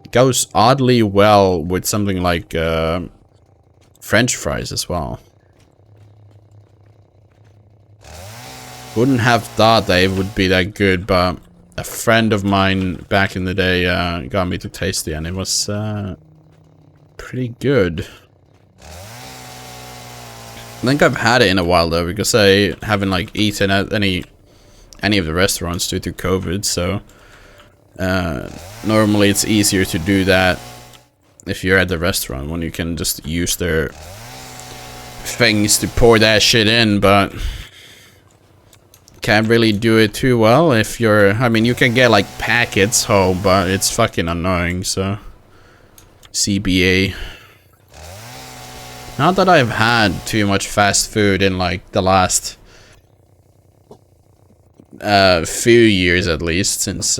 It goes oddly well with something like French fries as well. Wouldn't have thought they would be that good, but a friend of mine back in the day got me to taste it, and it was pretty good. I think I've had it in a while though, because I haven't like eaten at any of the restaurants due to COVID, so normally it's easier to do that if you're at the restaurant when you can just use their things to pour that shit in, but can't really do it too well if you're, I mean, you can get like packets home, but it's fucking annoying, so CBA. Not that I've had too much fast food in like the last few years, at least, since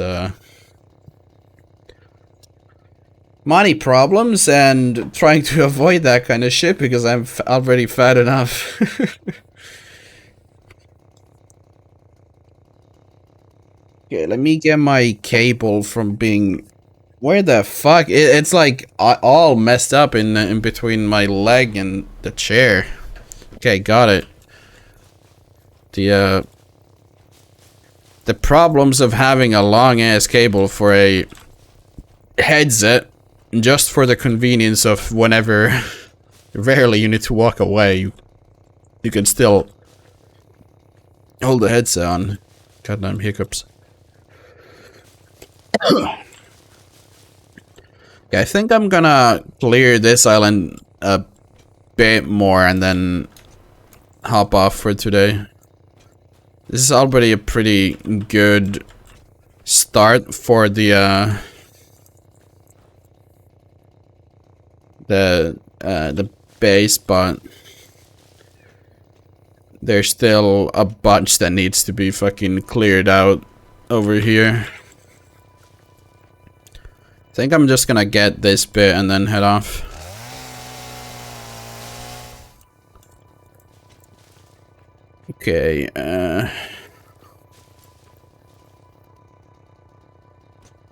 money problems and trying to avoid that kind of shit because I'm already fat enough. Okay, let me get my cable from being... Where the fuck? It's like all messed up in between my leg and the chair. Okay, got it. The problems of having a long ass cable for a headset just for the convenience of whenever rarely you need to walk away, you can still hold the headset on. Goddamn hiccups. Okay, I think I'm gonna clear this island a bit more and then hop off for today. This is already a pretty good start for the base, but there's still a bunch that needs to be fucking cleared out over here. I think I'm just gonna get this bit and then head off. Okay,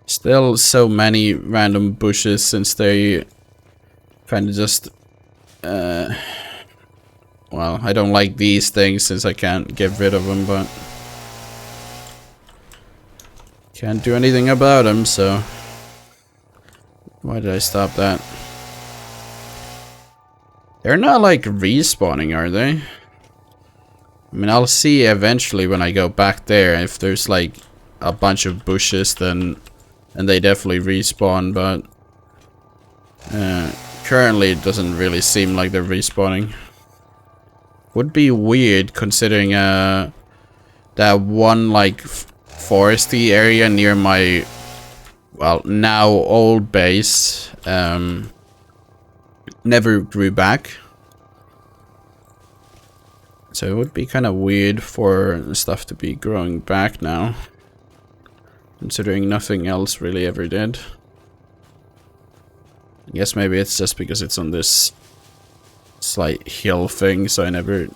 still so many random bushes since they kind of just, well, I don't like these things since I can't get rid of them, but can't do anything about them, so why did I stop that? They're not like respawning, are they? I mean, I'll see eventually when I go back there if there's like a bunch of bushes, then and they definitely respawn, but currently it doesn't really seem like they're respawning. Would be weird considering that one like foresty area near my, well, now old base never grew back. So it would be kind of weird for stuff to be growing back now, considering nothing else really ever did. I guess maybe it's just because it's on this slight hill thing, so I never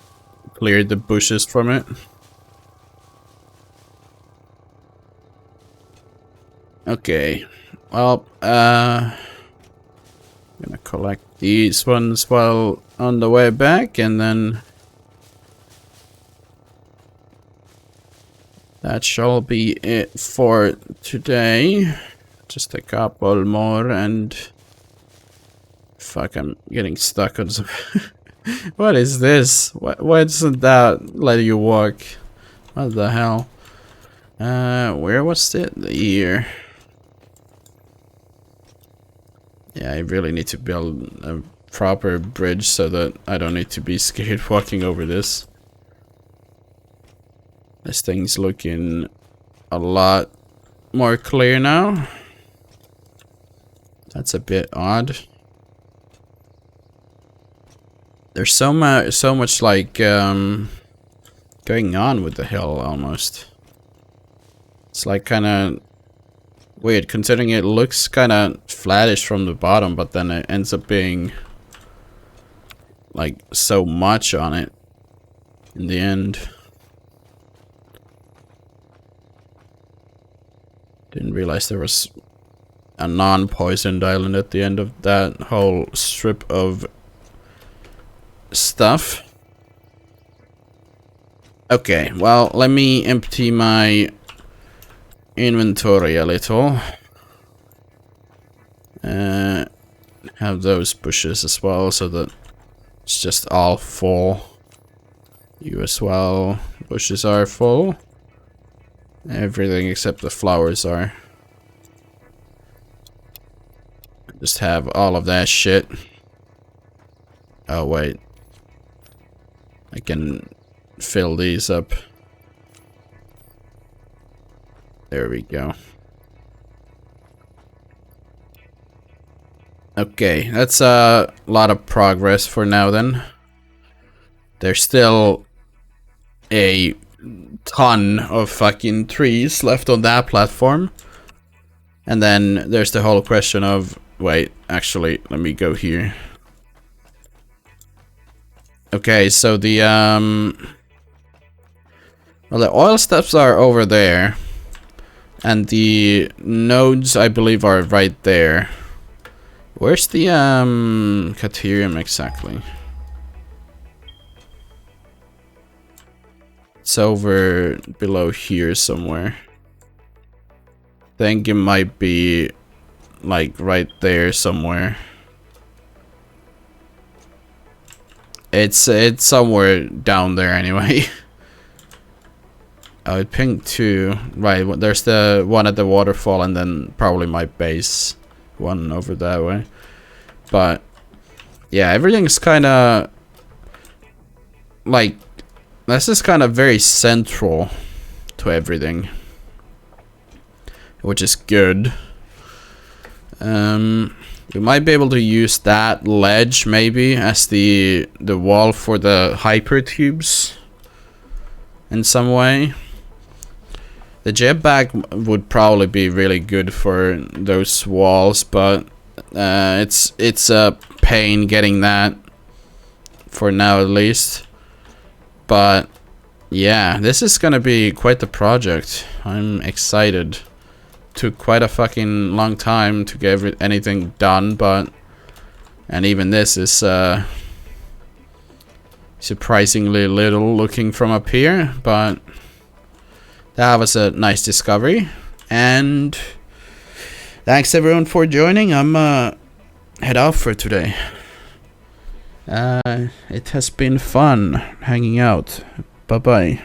cleared the bushes from it. Okay, well, I'm gonna collect these ones while on the way back, and then that shall be it for today. Just a couple more and... Fuck, I'm getting stuck on some... What is this? Why doesn't that let you walk? What the hell? Where was it? Here. Yeah, I really need to build a proper bridge so that I don't need to be scared walking over this. This thing's looking a lot more clear now. That's a bit odd. There's so much like going on with the hill almost. It's like kind of weird considering it looks kind of flattish from the bottom, but then it ends up being like so much on it in the end. Didn't realize there was a non-poisoned island at the end of that whole strip of stuff. Okay, well, let me empty my inventory a little. Have those bushes as well so that it's just all full. You as well. Bushes are full. Everything except the flowers are. Just have all of that shit. Oh wait. I can fill these up. There we go. Okay, that's a lot of progress for now then. There's still a ton of fucking trees left on that platform. And then there's the whole question of... Wait, actually, let me go here. Okay, so the, well, the oil steps are over there. And the nodes, I believe, are right there. Where's the, Caterium exactly? It's over below here somewhere. I think it might be, like, right there somewhere. It's somewhere down there anyway. Oh, it pinged two. Right, there's the one at the waterfall and then probably my base one over that way. But yeah, everything's kind of like this is kind of very central to everything, which is good. We might be able to use that ledge maybe as the wall for the hypertubes in some way. The jetpack would probably be really good for those walls, but it's a pain getting that for now at least. But yeah, this is gonna be quite the project. I'm excited. Took quite a fucking long time to get anything done, and even this is surprisingly little looking from up here, but that was a nice discovery. And thanks everyone for joining. I'm head off for today. It has been fun hanging out. Bye bye.